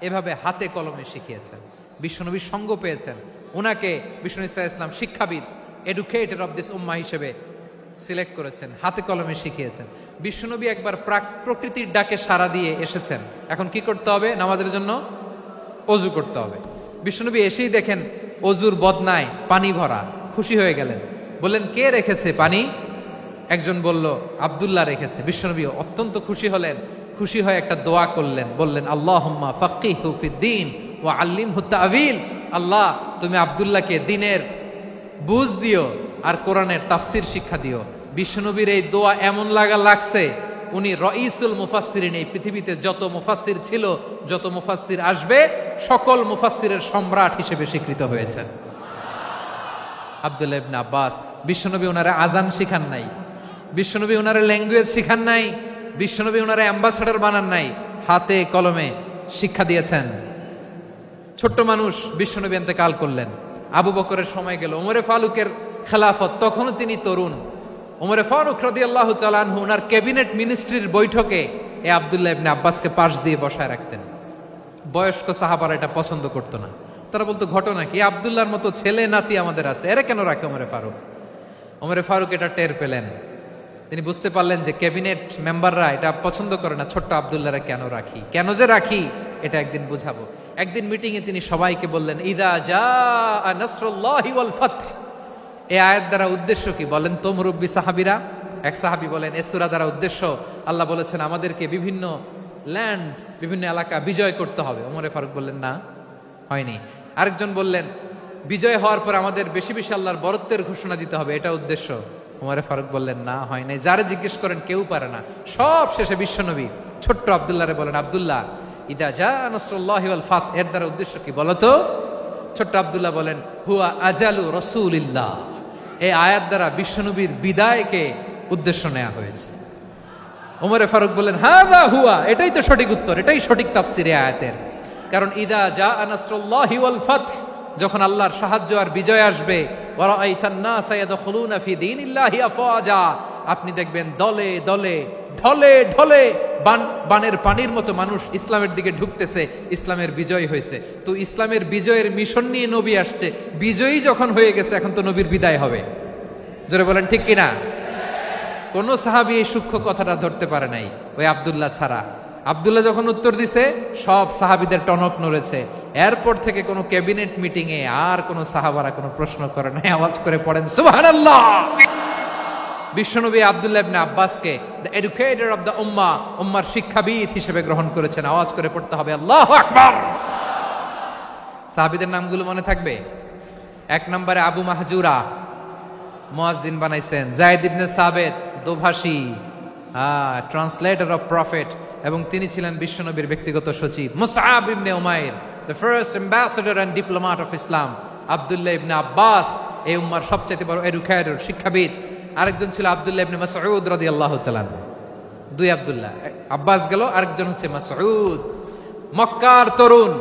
এভাবে হাতে কলমে শিখিয়েছেন, বিশ্বনবীর সঙ্গ পেয়েছেন। ওনাকে বিষ্ণু ইসলাম শিক্ষাবিদ, এডুকেটর অফ দিস উম্মাহ হিসেবে সিলেক্ট করেছেন, হাতে কলমে শিখিয়েছেন। বিশ্বনবী একবার প্রকৃতির ডাকে সাড়া দিয়ে এসেছেন। এখন কি করতে হবে? নামাজের জন্য অজু করতে হবে। বিশ্বনবী এসেই দেখেন অজুর বদনায় পানি ভরা, খুশি হয়ে গেলেন, বললেন, কে রেখেছে পানি? একজন বলল, আব্দুল্লাহ রেখেছে। বিশ্বনবী অত্যন্ত খুশি হলেন, খুশি হয়ে একটা দোয়া করলেন, বললেন, আল্লাহুম্মা ফাক্কিহু ফিদ্দীন ওয়া আল্লিমহু তা'ওয়ীল। আল্লাহ, তুমি আব্দুল্লাহকে দ্বীনের বুঝ দিও আর কোরআনের তাফসীর শিক্ষা দিও। বিশ্বনবীর এই দোয়া এমন লাগছে, উনি রাইসুল মুফাসসিরিন, এই পৃথিবীতে যত মুফাসসির ছিল, যত মুফাসসির আসবে, সকল মুফাসসিরের সম্রাট হিসেবে স্বীকৃত হয়েছেন আব্দুল্লাহ ইবনে আব্বাস। বিশ্বনবী ওনারে আজান শিখান নাই, বিশ্বনবী ওনারে ল্যাঙ্গুয়েজ শিখান নাই, বিশ্বনবী ওনারে অ্যাম্বাসাডর বানান নাই, হাতে কলমে শিক্ষা দিয়েছেন। ছোট্ট মানুষ, বিশ্বনবী ইন্তেকাল করলেন, আবু বকরের সময় গেল, ওমরে ফারুকের খেলাফত, তখনও তিনি তরুণ। ওমরে ফারুক রাদিয়াল্লাহু তাআলা আনহু ওনার ক্যাবিনেট মিনিস্ট্রির বৈঠকে এ আব্দুল্লাহ ইবনে আব্বাসকে পাশ দিয়ে বসায় রাখতেন। বয়স্ক সাহাবারা এটা পছন্দ করতো না, তারা বলতো, ঘটনা কি? আব্দুল্লাহর মতো ছেলে নাতি আমাদের আছে, এরা কেন রাখে ওমরে ফারুক? ওমরে ফারুক এটা টের পেলেন, তিনি বুঝতে পারলেন যে ক্যাবিনেট মেম্বাররা এটা পছন্দ করে না, ছোট্ট আব্দুল্লাহরা কেন রাখি, কেন যে রাখি, এটা একদিন বুঝাবো। একদিন মিটিং এ তিনি সবাইকে বললেন, ইদা জাআ নাসরুল্লাহি ওয়াল ফাতহ। এই আয়াত দ্বারা উদ্দেশ্য কি বলেন তো মুরব্বী সাহাবীরা? এক সাহাবী বলেন, এই সূরা দ্বারা উদ্দেশ্য, আল্লাহ বলেছেন আমাদেরকে বিভিন্ন ল্যান্ড, বিভিন্ন এলাকা বিজয় করতে হবে। ওমরে ফারুক বললেন, না, হয়নি। আরেকজন বললেন, বিজয় হওয়ার পর আমাদের বেশি বেশি আল্লাহর বরত্বের ঘোষণা দিতে হবে, এটা উদ্দেশ্য। ওমরে ফারুক বললেন, না, হয় নাই। যারে জিজ্ঞেস করেন কেউ পারে না। সব শেষে বিশ্বনবী ছোট্ট আব্দুল্লাহরে বলেন, আব্দুল্লাহ, ইদা জাআ নাসরুল্লাহি ওয়াল ফাতহ, এর দ্বারা উদ্দেশ্য কি বলো তো? ছোট্ট আব্দুল্লাহ বলেন, হুয়া আজালু রাসূলিল্লাহ। এই আয়াত দ্বারা বিশ্বনবীর বিদায়কে উদ্দেশ্য নেওয়া হয়েছে। ওমরে ফারুক বললেন, হাযা হুয়া, এটাই তো সঠিক উত্তর, এটাই সঠিক তাফসীর এই আয়াতের। কারণ ইদা জাআ নাসরুল্লাহি ওয়াল ফাতহ, যখন আল্লাহর সাহায্য আর বিজয় আসবে, ওয়া রাআইতান নাসা ইয়াদখুলুনা ফি দীনিল্লাহি আফওয়াজা, আপনি দেখবেন দলে দলে, ঢলে ঢলে, বানের পানির মতো মানুষ ইসলামের দিকে ঢুকতেছে, ইসলামের বিজয় হয়েছে। তো ইসলামের বিজয়ের মিশন নিয়ে নবী আসছে, বিজয়ী যখন হয়ে গেছে, এখন তো নবীর বিদায় হবে। জোরে বলেন ঠিক কিনা? কোন সাহাবী এই সূক্ষ্ম কথাটা ধরতে পারে নাই, ওই আব্দুল্লাহ ছাড়া। আব্দুল্লাহ যখন উত্তর দিছে, সব সাহাবীদের টনক নড়েছে। এরপর থেকে কোনো ক্যাবিনেট মিটিং এ আর কোনো সাহাবারা কোনো প্রশ্ন করে নাই। আওয়াজ করে পড়েন সুবহানাল্লাহ। বিশ্বনবী আব্দুল্লাহ ইবনে আব্বাসকে দ্য এডুকেটর অফ দ্য উম্মাহ, উম্মার শিক্ষাবিদ হিসেবে গ্রহণ করেছেন। আওয়াজ করে পড়তে হবে আল্লাহু আকবার। সাহাবীদের নামগুলো মনে থাকবে? 1 নম্বরে আবু মাহজুরা, মুয়াজ্জিন বানাইছেন। যায়েদ ইবনে সাবিত, দোভাষী, ট্রান্সলেটর অফ প্রফেট, এবং তিনি ছিলেন বিশ্বনবীর ব্যক্তিগত সচিব। Musab ibn Umair, the first ambassador and diplomat of Islam. Abdullah ibn Abbas, এই উম্মার সবচেয়ে বড় এডুকেটর, শিক্ষাবিদ। আরেকজন ছিল আব্দুল্লাহ ইবনে মাসউদ রাদিয়াল্লাহু তাআলা। 2 আব্দুল্লাহ, আব্বাস গেল, আরেকজন হচ্ছে মাসউদ। মক্কার তরুণ,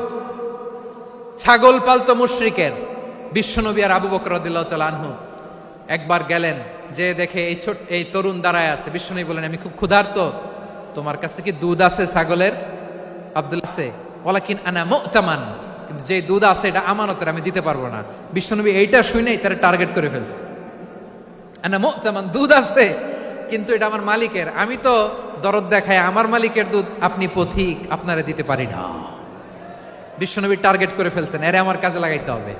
ছাগল পালতো মুশরিকের বিশ্বনবী আর আবু বকর রাদিয়াল্লাহু তাআলা আনহু একবার গেলেন, যে দেখে এই তরুণ দাঁড়ায় আছে। বিশ্বনবী বলেন, আমি খুব ক্ষুধার্ত, তোমার কাছে কি দুধ আছে ছাগলের? আব্দুল্লাহ আছে, ওয়ালাকিন আনা মুতামান, কিন্তু যে দুধ আছে এটা আমানতের, আমি দিতে পারবো না। বিশ্বনবী এইটা শুনেই তারা টার্গেট করে ফেলছে। আনা মুতামান, দুধ আছে কিন্তু এটা আমার মালিকের, আমি তো দরদ দেখাই, আমার মালিকের দুধ, আপনি পথিক, আপনারা দিতে পারি না। বিশ্বনবী টার্গেট করে ফেলছেন, এরে আমার কাজে লাগাইতে হবে।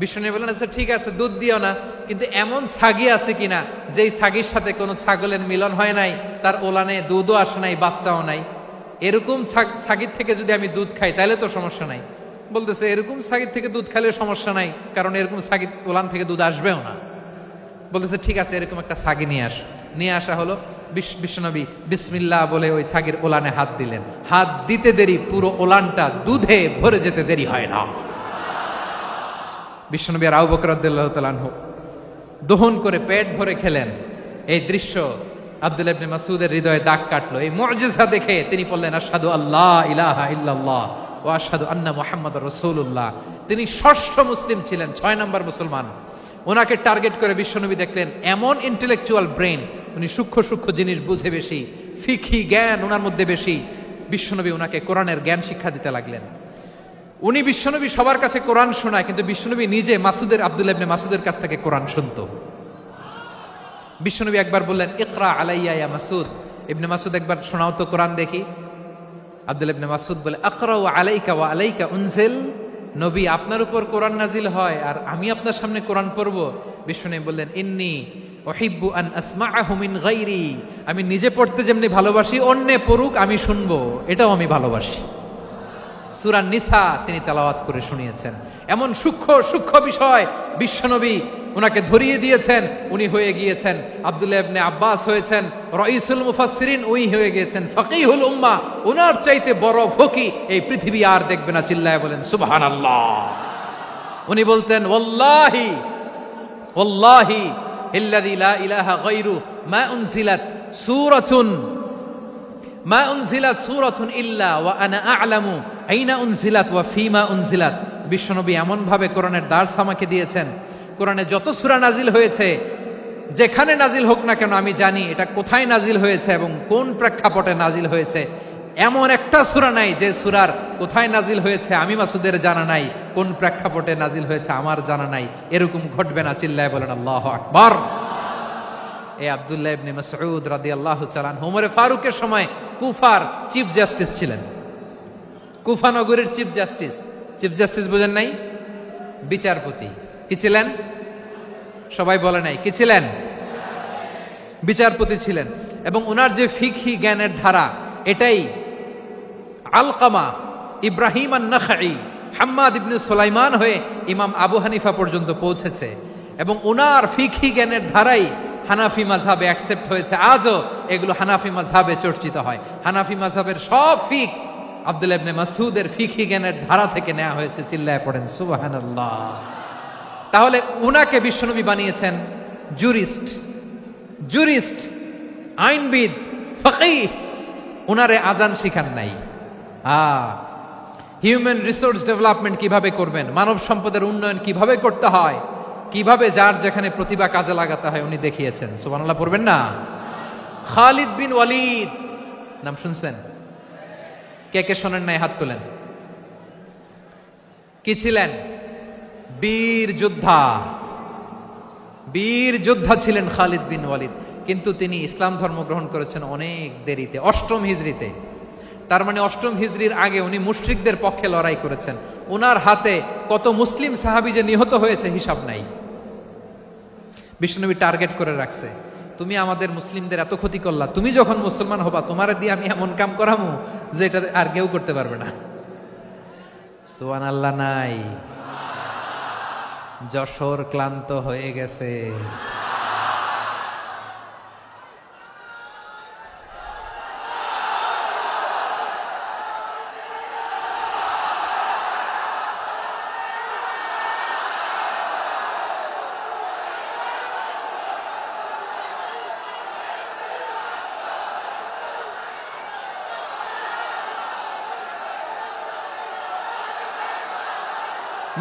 বিশ্বনবী বলেন, আচ্ছা ঠিক আছে, দুধ দিও না, কিন্তু এমন ছাগি আছে কিনা যেই ছাগির সাথে কোনো ছাগলের মিলন হয় নাই, তার ওলানে দুধও আসে নাই, বাচ্চাও নাই, এরকম ছাগির থেকে যদি আমি দুধ খাই তাহলে তো সমস্যা নাই। বলতেছে, এরকম ছাগির থেকে দুধ খাইলে সমস্যা নাই, কারণ এরকম ছাগির ওলান থেকে দুধ আসবেও না। বলতেছে, ঠিক আছে, এরকম একটা ছাগি নিয়ে আস। নিয়ে আসা হলো। বিশ্বনবী বিসমিল্লাহ বলে ওই ছাগির ওলানে হাত দিলেন। হাত দিতে দেরি, পুরো ওলানটা দুধে ভরে যেতে দেরি হয় না। বিশ্বনবী আর আবু বকর রাদিয়াল্লাহু তাআলা আনহু দহন করে পেট ভরে খেলেন। এই দৃশ্য আব্দুল্লাহ ইবনে মাসউদের হৃদয়ে দাগ কাটলো। এই মুজিজা দেখে তিনি বললেন, আশহাদু আল্লা ইলাহা ইল্লাল্লাহ ওয়া আশহাদু আন্না মুহাম্মাদুর রাসূলুল্লাহ। তিনি ষষ্ঠ মুসলিম ছিলেন, 6 নম্বর মুসলমান। ওনাকে টার্গেট করে বিশ্বনবী দেখলেন এমন ইন্টেলেকচুয়াল ব্রেন, উনি সূক্ষ্ম সূক্ষ্ম জিনিস বুঝে বেশি, ফিকহি জ্ঞান ওনার মধ্যে বেশি। বিশ্বনবী ওনাকে কোরআনের জ্ঞান শিক্ষা দিতে লাগলেন। উনি বিশ্বনবী সবার কাছে কোরআন শোনায়, কিন্তু বিশ্বনবী নিজে আব্দুল্লাহ ইবনে মাসউদের কাছ থেকে কোরআন শুনতো। বিশ্বনবী একবার বললেন, ইকরা আলাইয়া ইয়া মাসউদ। ইবনে মাসউদ, একবার শোনাও তো কোরআন দেখি। আব্দুল্লাহ ইবনে মাসউদ বলে, আকরাউ আলাইকা ওয়া আলাইকা উনজিল। নবী, আপনার উপর কোরআন নাজিল হয় আর আমি আপনার সামনে কোরআন পড়ব। বিশ্বনবী বললেন, ইন্নী উহিব্বু আন আসমাআহু মিন গায়রি। আমি নিজে পড়তে যেমনি ভালোবাসি, অন্যে পড়ুক আমি শুনবো, এটাও আমি ভালোবাসি। সূরা নিসা তিনি তেলাওয়াত করে শুনিয়েছেন। এমন সূক্ষ্ম সূক্ষ্ম বিষয় বিশ্বনবী উনাকে ধরিয়ে দিয়েছেন। উনি হয়ে গিয়েছেন, আব্দুল্লাহ ইবনে আব্বাস হয়েছেন রাইসুল মুফাসসিরিন, উনি হয়ে গিয়েছেন ফাকিহুল উম্মাহ। উনার চাইতে বড় ফকি এই পৃথিবী আর দেখবে না। চিল্লায় বলেন সুবহানাল্লাহ। উনি বলতেন, ওয়াল্লাহি ওয়াল্লাহি ইল্লাযী লা ইলাহা গায়রু মা উনজিলাত সূরাতুন ইল্লা ওয়া আনা আ'লামু আইনা উনজিলাত ওয়া ফীমা উনজিলাত। বিশ্বনবী এমন ভাবে কোরআনের দার্স আমাকে দিয়েছেন, কোরআনে যত সূরা নাজিল হয়েছে, যেখানে নাজিল হোক না কেন আমি জানি এটা কোথায় নাজিল হয়েছে এবং কোন প্রেক্ষাপটে নাজিল হয়েছে। এমন একটা সূরা নাই যে সূরার কোথায় নাজিল হয়েছে আমি মাসুদের জানা নাই, কোন প্রেক্ষাপটে নাজিল হয়েছে আমার জানা নাই। এরকম ঘটবে না। চিল্লায় বলেন আল্লাহু আকবার। এই আব্দুল্লাহ ইবনে মাসউদ রাদিয়াল্লাহু তাআলা আনহু ওমর ফারুকের সময় কুফার চিফ জাস্টিস ছিলেন। কুফা নগরীর চিফ জাস্টিস। চিফ জাস্টিস বুঝেন নাই? বিচারপতি। কি ছিলেন? সবাই বলে নাই, কি ছিলেন? বিচারপতি ছিলেন। এবং ওনার যে ফিকহি জ্ঞানের ধারা, এটাই আলকামা, ইব্রাহিম আন-নাখাই, হাম্মাদ ইবনে সুলাইমান হয়ে ইমাম আবু হানিফা পর্যন্ত পৌঁছেছে। এবং ওনার ফিকহি জ্ঞানের ধারাই হানাফি মাযহাবে অ্যাকসেপ্ট হয়েছে। আজও এগুলো হানাফি মাযহাবে চর্চিত হয়। হানাফি মাযহাবের সব ফিক আব্দুল্লাহ ইবনে মাসউদের ফিকহি জ্ঞানের ধারা থেকে নেওয়া হয়েছে। চিল্লায় পড়েন সুবহানাল্লাহ। তাহলে উনাকে বিশ্বনবী বানিয়েছেন জুরিস্ট, আইনবিদ, ফকিহ। উনারে আজান শিখান নাই। হিউম্যান রিসোর্স ডেভেলপমেন্ট কিভাবে করবেন, মানব সম্পদের উন্নয়ন কিভাবে করতে হয়, কিভাবে যার যেখানে প্রতিভা কাজে লাগাতে হয় উনি দেখিয়েছেন। সুবহানাল্লাহ পড়বেন না? খালিদ বিন ওয়ালিদ নাম শুনছেন? কে কে শোনেন নাই হাত তোলেন। কি ছিলেন? বীর যোদ্ধা ছিলেন খালিদ বিন ওয়ালিদ। কিন্তু তিনি ইসলাম ধর্ম গ্রহণ করেছেন অনেক দেরিতে, 8ম হিজরিতে। তার মানে 8ম হিজরির আগে উনি মুশরিকদের পক্ষে লড়াই করেছেন। ওনার হাতে কত মুসলিম সাহাবী যে নিহত হয়েছে হিসাব নাই। বিশ্বনবী টার্গেট করে রাখছে, তুমি আমাদের মুসলিমদের এত ক্ষতি করলা, তুমি যখন মুসলমান হবা তোমার দিয়ে আমি এমন কাম করামু যে এটা আর কেউ করতে পারবে না। সুবহানাল্লাহ নাই? যশোর ক্লান্ত হয়ে গেছে।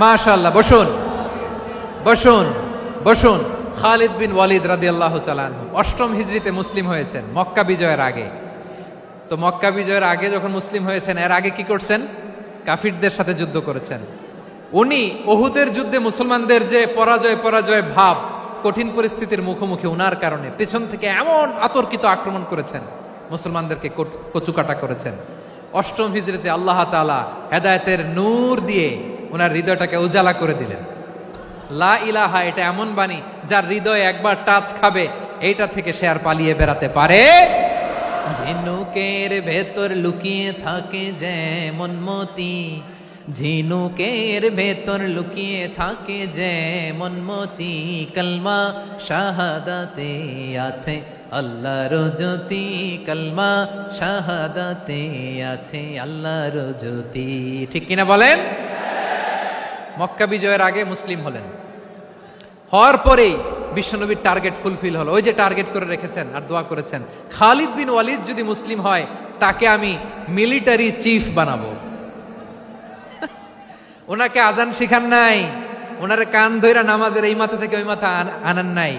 মাশাআল্লাহ, বসুন বসুন বসুন। খালিদ বিন ওয়ালিদ রাদিয়াল্লাহু তাআলা আনহু 8ম হিজরিতে মুসলিম হয়েছেন, মক্কা বিজয়ের আগে। তো মক্কা বিজয়ের আগে যখন মুসলিম হয়েছেন, এর আগে কি করছেন? কাফিরদের সাথে যুদ্ধ করেছেন। উনি উহুদের যুদ্ধে মুসলমানদের যে পরাজয় ভাব, কঠিন পরিস্থিতির মুখোমুখি উনার কারণে পেছন থেকে এমন আতর্কিত আক্রমণ করেছেন, মুসলমানদেরকে কচুকাটা করেছেন। 8ম হিজরিতে আল্লাহ তাআলা হেদায়েতের নূর দিয়ে ওনার হৃদয়টাকে উজালা করে দিলেন। লা ইলাহা, এটা এমন বাণী যার হৃদয়ে একবার টাচ খাবে, এইটা থেকে সে আর পালিয়ে বেড়াতে পারে। ঝিনুকের ভেতর লুকিয়ে থাকে যেমন মতি, ঝিনুকের ভেতর লুকিয়ে থাকে যেমন মতি, কলমা শাহাদাতে আছে আল্লাহর জ্যোতি, কলমা শাহাদাতে আছে আল্লাহর জ্যোতি। ঠিক কিনা বলেন? মক্কা বিজয়ের আগে মুসলিম হলেন, হওয়ার পরেই বিশ্বনবীর টার্গেট ফুলফিল হলো। ওই যে টার্গেট করে রেখেছেন আর দোয়া করেছেন, খালিদ বিন ওয়ালিদ যদি মুসলিম হয় তাকে আমি মিলিটারি চিফ বানাবো। ওনাকে আজান শিখান নাই, ওনারে কান ধইরা নামাজের এই মাথা থেকে ওই মাথা আনান নাই,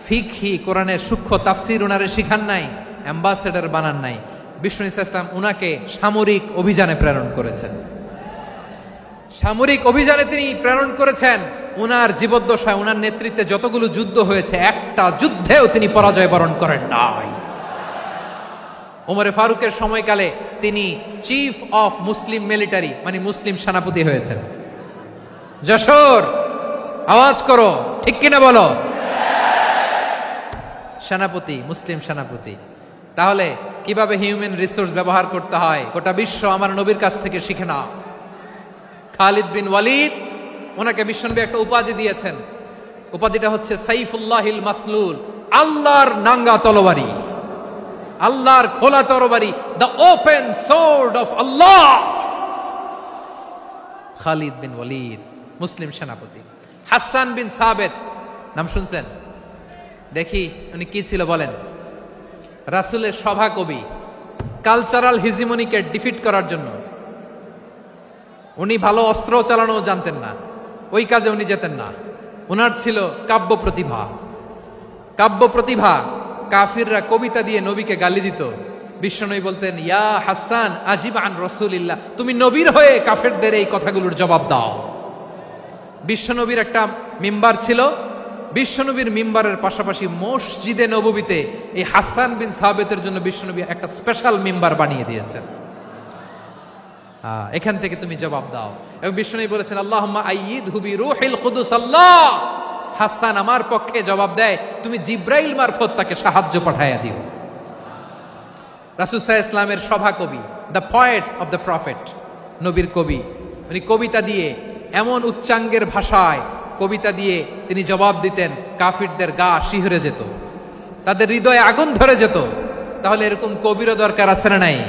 ফিকহি কোরআনের সূক্ষ্ম তাফসীর ওনারে শিখান নাই, অ্যাম্বাসেডর বানান নাই। বিষ্ণু ইসলাম উনাকে সামরিক অভিযানে প্রেরণ করেছেন। সামরিক অভিযানে তিনি প্রেরণ করেছেন। উনার জীবদ্দশায় উনার নেতৃত্বে যতগুলো যুদ্ধ হয়েছে, একটা যুদ্ধেও তিনি পরাজয় বরণ করেন নাই। ওমরে ফারুকের সময়কালে তিনি চিফ অফ মুসলিম মিলিটারি, মানে মুসলিম সেনাপতি হয়েছেন। যশোর আওয়াজ করো, ঠিক কিনা বলো? সেনাপতি, মুসলিম সেনাপতি। তাহলে কিভাবে হিউম্যান রিসোর্স ব্যবহার করতে হয় গোটা বিশ্ব আমার নবীর কাছ থেকে শিখে নাও। খালিদ বিন ওয়ালিদ, ওনাকে বিশ্বনবী একটা উপাধি দিয়েছেন। উপাধিটা হচ্ছে সাইফুল্লাহিল মাসলুল, আল্লাহর নাঙ্গা তরবারি, আল্লাহর খোলা তরবারি, দ্য ওপেন সোর্ড অফ আল্লাহ। খালিদ বিন ওয়ালিদ মুসলিম সেনাপতি। হাসান বিন সাবেত নাম শুনছেন? দেখি উনি কি ছিল বলেন। রাসূলের সভা কবি, কালচারাল হিজিমনিকে ডিফিট করার জন্য। উনি ভালো অস্ত্র চালানো জানতেন না, ওই কাজে উনি যেতেন না। উনার ছিল কাব্য প্রতিভা। কাব্য প্রতিভা, কাফিররা কবিতা দিয়ে নবীকে গালি দিত। বিশ্বনবী বলতেন, ইয়া হাসান আজিব আন রাসূলিল্লাহ, তুমি নবীর হয়ে কাফেরদের এই কথাগুলোর জবাব দাও। বিশ্বনবীর একটা মিম্বার ছিল। বিশ্বনবীর মিম্বারের পাশাপাশি মসজিদে নববীতে এই হাসান বিন সাবেতের জন্য বিশ্বনবী একটা স্পেশাল মিম্বার বানিয়ে দিয়েছেন। এখান থেকে তুমি জবাব দাও। এবং বিশ্বনবী বলেছেন, আল্লাহুম্মা আইয়িদহু বিরূহিল কুদুস। আল্লাহ, হাসান আমার পক্ষে জবাব দেয়, তুমি জিব্রাইল মারফত তাকে সাহায্য পাঠাইয়া দিও। রাসূল সাল্লাল্লাহু আলাইহি ওয়াসাল্লামের সভা কবি, the poet of the prophet, নবীর কবি। উনি কবিতা দিয়ে, এমন উচ্চাঙ্গের ভাষায় কবিতা দিয়ে তিনি জবাব দিতেন, কাফিরদের গা শিহরে যেত, তাদের হৃদয়ে আগুন ধরে যেত। তাহলে এরকম কবিরও দরকার আছে না নাই?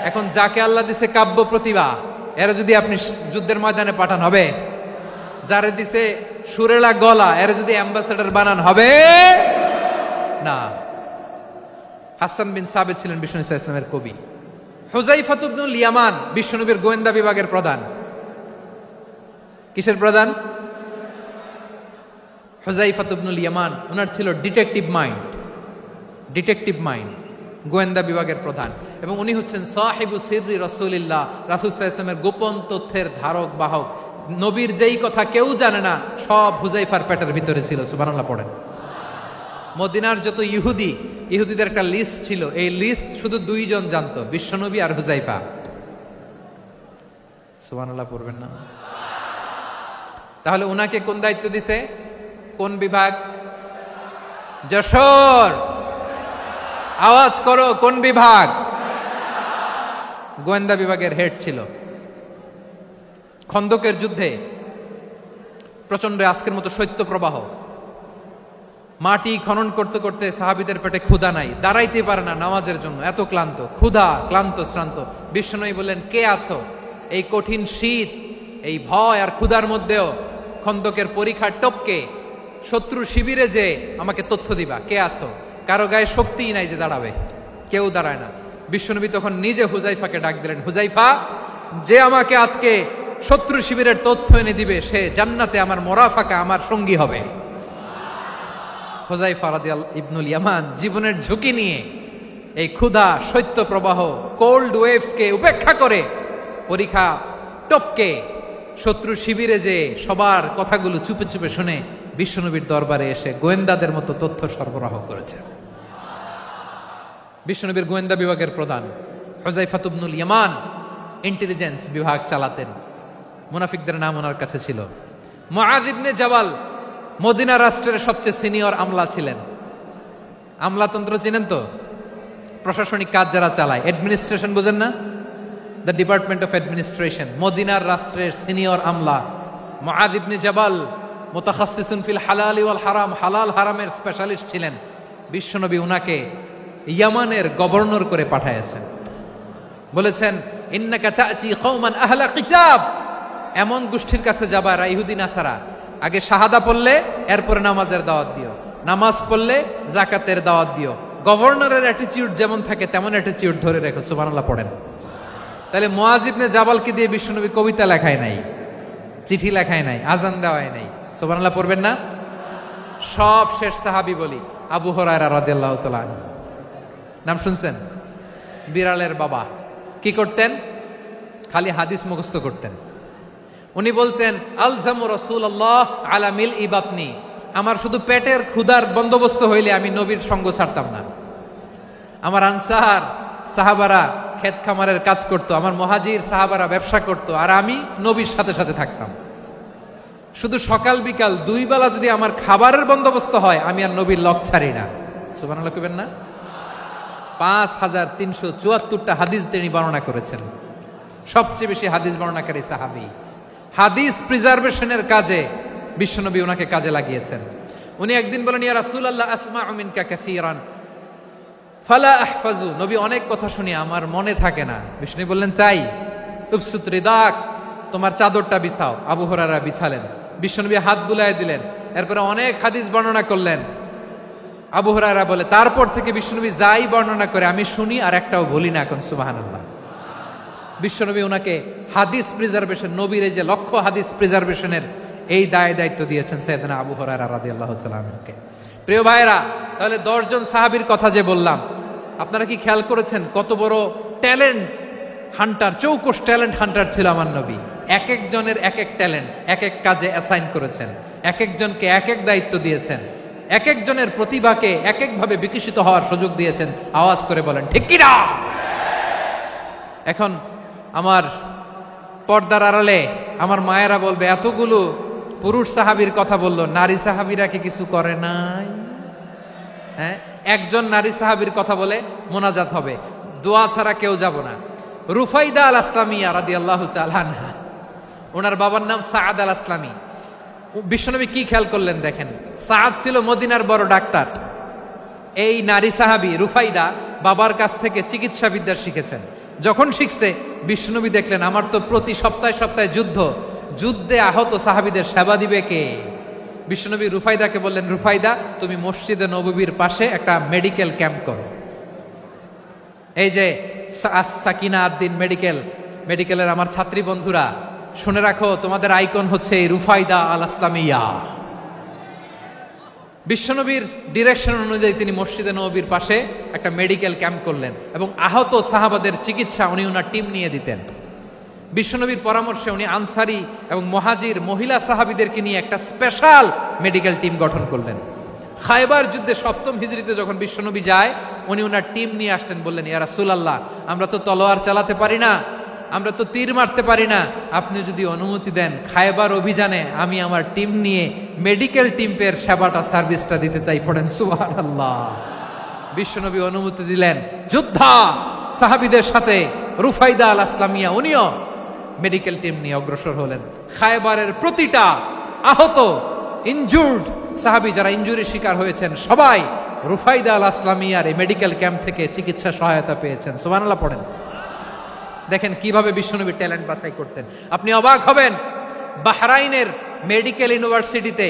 এখন যাকে আল্লাহ দিছে কাব্য প্রতিভা, এরা যদি আপনি যুদ্ধের ময়দানে পাঠান হবে? যারে দিছে সুরেলা গলা, এরা যদি অ্যাম্বাসেডর বানান হবে না। হাসান বিন সাবেত ছিলেন বিষ্ণু ইসলামের কবি। হুযায়ফা ইবনুল ইয়ামান বিশ্বনবীর গোয়েন্দা বিভাগের প্রধান। কিসের প্রধান? হুযায়ফা ইবনুল ইয়ামান। ওনার ছিল ডিটেকটিভ মাইন্ড, ডিটেকটিভ মাইন্ড, গোয়েন্দা বিভাগের প্রধান। এবং উনি হচ্ছেন সাহিবু সিররি রাসূলিল্লাহ, রাসূল সাল্লাল্লাহু আলাইহি ওয়াসাল্লামের গোপন তথ্যের ধারক বাহক। নবীর যেই কথা কেউ জানে না, সব হুযায়ফার পেটের ভিতরে ছিল। সুবহানাল্লাহ পড়েন। মদিনার যত ইহুদিদের একটা লিস্ট ছিল, এই লিস্ট শুধু দুইজন জানতো, বিশ্বনবী আর হুযায়ফা। সুবহানাল্লাহ পড়বেন না? তাহলে উনাকে কোন দায়িত্ব দিছে? কোন বিভাগ? যশোর, আওয়াজ করো কোন বিভাগ? গোয়েন্দা বিভাগের হেড ছিল। খন্দকের যুদ্ধে প্রচন্ড আজকের মতো শৈত্য প্রবাহ, মাটি খনন করতে করতে সাহাবীদের পেটে ক্ষুধা নাই, দাঁড়াইতে পারে না নামাজের জন্য, এত ক্লান্ত, ক্ষুধা, ক্লান্ত, শ্রান্ত। বিশ্বনবী বললেন, কে আছো? এই কঠিন শীত, এই ভয় আর ক্ষুধার মধ্যেও খন্দকের পরীক্ষার টপকে শত্রু শিবিরে যে আমাকে তথ্য দিবা, কে আছো? কারো গায়ে শক্তিই নাই যে দাঁড়াবে, কেউ দাঁড়ায় না। বিশ্বনবী তখন নিজে হুজাইফাকে ডাক দিলেন, হুজাইফা, যে আমাকে আজকে শত্রু শিবিরের তথ্য এনে দিবে সে জান্নাতে আমার মোরাফাকা, আমার সঙ্গী হবে। হুজাইফা রাদিয়াল্লাহু ইবনুল ইয়ামান জীবনের ঝুঁকি নিয়ে এই ক্ষুধা, শৈত্য প্রবাহ, কোল্ড ওয়েভসকে উপেক্ষা করে পরীক্ষা টপকে শত্রু শিবিরে যে সবার কথাগুলো চুপে চুপে শুনে বিশ্বনবীর দরবারে এসে গোয়েন্দাদের মতো তথ্য সরবরাহ করেছে। বিশ্বনবীর গোয়েন্দা বিভাগের প্রধান হুজাইফা ইবনুল ইয়ামান ইন্টেলিজেন্স বিভাগ চালাতেন। মুনাফিকদের নাম ওনার কাছে ছিল। মুআয ইবনে জাবাল মদিনা রাষ্ট্রের সবচেয়ে সিনিয়র আমলা ছিলেন। আমলাতন্ত্র চিনেন তো? প্রশাসনিক কাজ যারা চালায়, অ্যাডমিনিস্ট্রেশন বুঝেন না? The department of administration. মদিনার রাষ্ট্রের সিনিয়র আমলা মুআয ইবনে জাবাল মুতাখাসসিসুন ফিল হালাল ওয়াল হারাম, হালাল হারামের স্পেশালিস্ট ছিলেন। বিশ্বনবী উনাকে ইয়ামানের গভর্নর করে পাঠাইছেন। বলেছেন, ইন্নাকা তা'তি কওমান আহলা কিতাব, এমন গোষ্ঠীর কাছে যাবা এরা ইহুদি নাসারা, আগে শাহাদা পড়লে এরপরে নামাজের দাওয়াত দিও, নামাজ পড়লে যাকাতের দাওয়াত দিও। গভর্নরের অ্যাটিটিউড যেমন থাকে তেমন অ্যাটিটিউড ধরে রেখো। সুবহানাল্লাহ পড়েন। তাহলে মুআয ইবনে জাবালকে দিয়ে বিশ্বনবী কবিতা লেখায় নাই, চিঠি লেখায় নাই, আজান দেওয়ায় নাই। সুবহানাল্লাহ পড়বেন না? সব শেষ সাহাবী বলি আবু হুরায়রা রাদিয়াল্লাহু তাআলা আনহু, নাম শুনছেন? বিড়ালের বাবা। কি করতেন? খালি হাদিস মুখস্থ করতেন। উনি বলতেন, আলজামু রাসূলুল্লাহ আলা মিল ইবাতনি, আমার শুধু পেটের ক্ষুধার বন্দোবস্ত হইলে আমি নবীর সঙ্গ ছাড়তাম না। আমার আনসার সাহাবারা ক্ষেত খামারের কাজ করতো, আমার মুহাজির সাহাবারা ব্যবসা করতো, আর আমি নবীর সাথে সাথে থাকতাম। শুধু সকাল বিকাল দুই বেলা যদি আমার খাবারের বন্দোবস্ত হয় আমি আর নবীর লক ছাড়ি না। সুবহানাল্লাহ কইবেন না? 5374টা হাদিস তিনি বর্ণনা করেছেন। সবচেয়ে বেশি হাদিস বর্ণনাকারী সাহাবী। হাদিস প্রিজার্ভেশনের কাজে বিশ্বনবী ওনাকে কাজে লাগিয়েছেন। উনি একদিন বলেন, ইয়া রাসূলুল্লাহ আসমাউ মিনকা কাসীরান ফালা আহফাজু, নবী অনেক কথা শুনি আমার মনে থাকে না। বিষ্ণু বললেন, তাই? উবসুত রিদাক, তোমার চাদরটা বিছাও। আবু হুরায়রা বিছালেন, বিশ্বনবী হাত বুলায় দিলেন, এরপরে অনেক হাদিস বর্ণনা করলেন। আবু হুরায়রা বলে, তারপর থেকে বিশ্বনবী যাই বর্ণনা করে আমি শুনি আর একটাও বলি না। এখন সুবহানাল্লাহ। বিশ্বনবী ওনাকে হাদিস প্রিজার্ভেশন, নবীর এই যে লক্ষ্য হাদিস প্রিজার্ভেশনের এই দায়িত্ব দিয়েছেন সাইয়েদনা আবু হুরায়রা রাদিয়াল্লাহু তাআলা আনহুকে। প্রিয় ভাইরা, তাহলে 10 জন সাহাবীর কথা যে বললাম, আপনারা কি খেয়াল করেছেন কত বড় ট্যালেন্ট হান্টার, চৌকস ট্যালেন্ট হান্টার ছিল আমার নবী। এক একজনের এক এক ট্যালেন্ট, এক এক কাজে অ্যাসাইন করেছেন, এক একজনকে এক এক দায়িত্ব দিয়েছেন, এক একজনের প্রতিভাকে এক একভাবে বিকশিত হওয়ার সুযোগ দিয়েছেন। আওয়াজ করে বলেন ঠিক কি না? এখন আমার পর্দার আড়ালে আমার মায়েরা বলবে, এতগুলো পুরুষ সাহাবীর কথা বললো, নারী সাহাবীরা কি কিছু করে নাই? হ্যাঁ, একজন নারী সাহাবীর কথা বলে মোনাজাত হবে, দোয়া ছাড়া কেউ যাব না। রুফাইদা আল আসলামিয়া রাদিয়াল্লাহু তাআলা আনহা, ওনার বাবার নাম সাআদ আল আসলামি। বিশ্বনবী কি খেয়াল করলেন দেখেন, সাআদ ছিল মদিনার বড় ডাক্তার। এই নারী সাহাবী রুফাইদা বাবার কাছ থেকে চিকিৎসা বিদ্যা শিখেছেন। যখন শিখছে বিশ্বনবী দেখলেন, আমার তো প্রতি সপ্তাহে সপ্তাহে যুদ্ধে আহত সাহাবীদের সেবা দিবে কে? বিশ্বনবী রুফাইদাকে বললেন, রুফাইদা তুমি মসজিদে নববীর পাশে একটা মেডিকেল ক্যাম্প করো। এই যে সাকিনা আদ্দিন মেডিকেলের আমার ছাত্রী বন্ধুরা শুনে রাখো, তোমাদের আইকন হচ্ছে এই রুফাইদা আল আসলামিয়া। বিশ্বনবীর ডিরেকশন অনুযায়ী তিনি মসজিদে নববীর পাশে একটা মেডিকেল ক্যাম্প করলেন এবং আহত সাহাবাদের চিকিৎসা উনি ওনার টিম নিয়ে দিতেন। বিশ্বনবীর পরামর্শে উনি আনসারি এবং মুহাজির মহিলা সাহাবীদেরকে নিয়ে একটা স্পেশাল মেডিকেল টিম গঠন করলেন। খায়বার যুদ্ধে 7ম হিজরিতে যখন বিশ্বনবী যায়, উনি ওনার টিম নিয়ে আসলেন, বললেন, ইয়া রাসূলুল্লাহ আমরা তো তলোয়ার চালাতে পারি না, আমরা তো তীর মারতে পারি না, আপনি যদি অনুমতি দেন খায়বার অভিযানে আমি আমার টিম নিয়ে মেডিকেল টিমের সেবাটা সার্ভিসটা দিতে চাই। পড়েন সুবহানাল্লাহ। বিশ্বনবী অনুমতি দিলেন, যোদ্ধা সাহাবীদের সাথে রুফাইদা আল আসলামিয়া উনিও মেডিকেল টিম নিয়ে অগ্রসর হলেন। খায়বারের প্রতিটা আহত ইনজুর্ড সাহাবী যারা ইনজুরির শিকার হয়েছেন সবাই রুফাইদা আল আসলামিয়ার এই মেডিকেল ক্যাম্প থেকে চিকিৎসা সহায়তা পেয়েছেন। সুবহানাল্লাহ পড়েন। দেখেন কিভাবে বিশ্বনবী ট্যালেন্ট বাছাই করতেন। আপনি অবাক হবেন, বাহরাইনের মেডিকেল ইউনিভার্সিটিতে